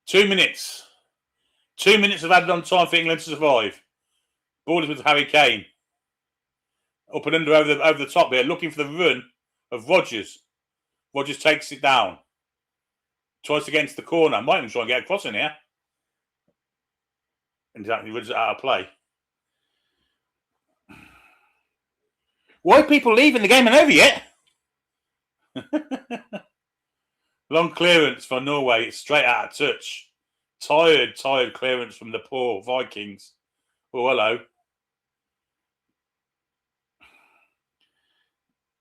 2 minutes. 2 minutes of added on time for England to survive. Ball is with Harry Kane. Up and under over the top here, looking for the run of Rodgers. Rodgers takes it down. Tries to get into the corner. Might even try and get across in here. And he runs it out of play. Why are people leaving? The game ain't over yet. Long clearance for Norway. It's straight out of touch. Tired clearance from the poor Vikings. Oh, hello.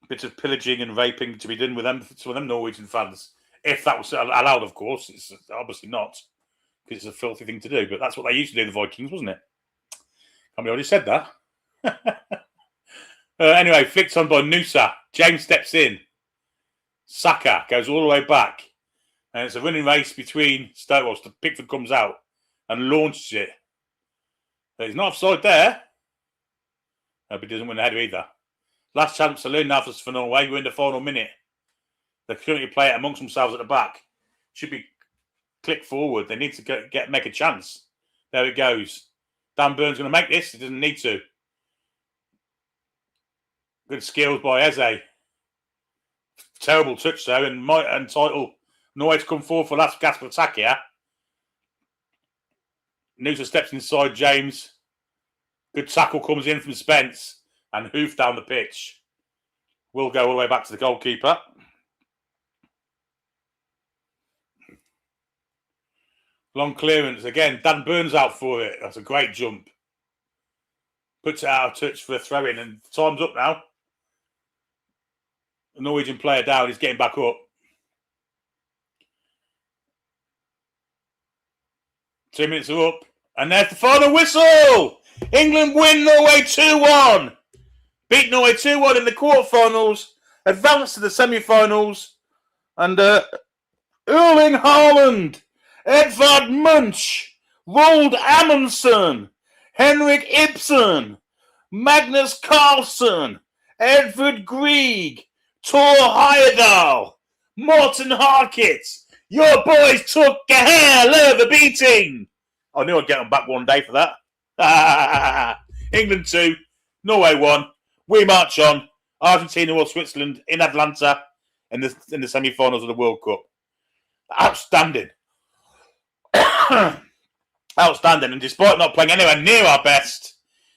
Bit of pillaging and raping to be done with them, some of them Norwegian fans. If that was allowed, of course. It's obviously not, because it's a filthy thing to do. But that's what they used to do, the Vikings, wasn't it? I already said that. Anyway, flicked on by Noosa. James steps in. Saka goes all the way back. And it's a running race between Stokewell. Pickford comes out and launches it. He's not offside there. But he doesn't win the header either. Last chance saloon now for Norway. We're in the final minute. They currently play it amongst themselves at the back. Should be click forward. They need to make a chance. There it goes. Dan Burn's going to make this. He doesn't need to. Good skills by Eze. Terrible touch though, and title Norway to come forward for last gasp of attack here. Noosa steps inside James. Good tackle comes in from Spence and hoof down the pitch. Will go all the way back to the goalkeeper. Long clearance again. Dan Burns out for it. That's a great jump. Puts it out of touch for a throw in, and time's up now. The Norwegian player down. He's getting back up. 2 minutes are up. And there's the final whistle. England win Norway 2-1. Beat Norway 2-1 in the quarterfinals. Advanced to the semi-finals. And Erling Haaland, Edvard Munch, Roald Amundsen, Henrik Ibsen, Magnus Carlsen, Edvard Grieg, Tor Heyerdahl, Morten Harkett. Your boys took a hell of a beating. I knew I'd get them back one day for that. England 2, Norway 1. We march on. Argentina or Switzerland in Atlanta in the semi-finals of the World Cup. Outstanding. Outstanding. And despite not playing anywhere near our best,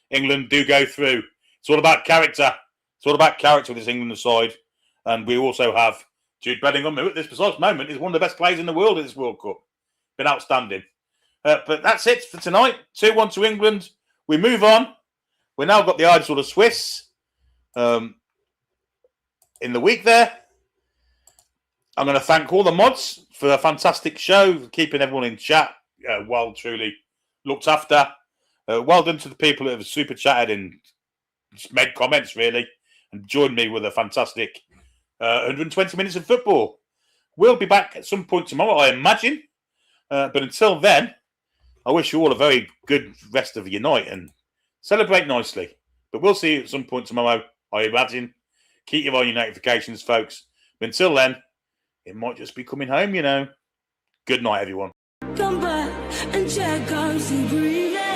England do go through. It's all about character. It's all about character with this England side. And we also have Jude Bellingham, who at this precise moment is one of the best players in the world in this World Cup. Been outstanding. But that's it for tonight. 2-1 to England. We move on. We've now got the Ides of the Swiss in the week there. I'm going to thank all the mods for a fantastic show, keeping everyone in chat well, truly looked after. Well done to the people that have super chatted and just made comments, really, and joined me with a fantastic 120 minutes of football. We'll be back at some point tomorrow, I imagine. But until then, I wish you all a very good rest of your night and celebrate nicely. But we'll see you at some point tomorrow, I imagine. Keep your eye on your notifications, folks. But until then, it might just be coming home, you know. Good night, everyone. Come back and check out, see, breathe.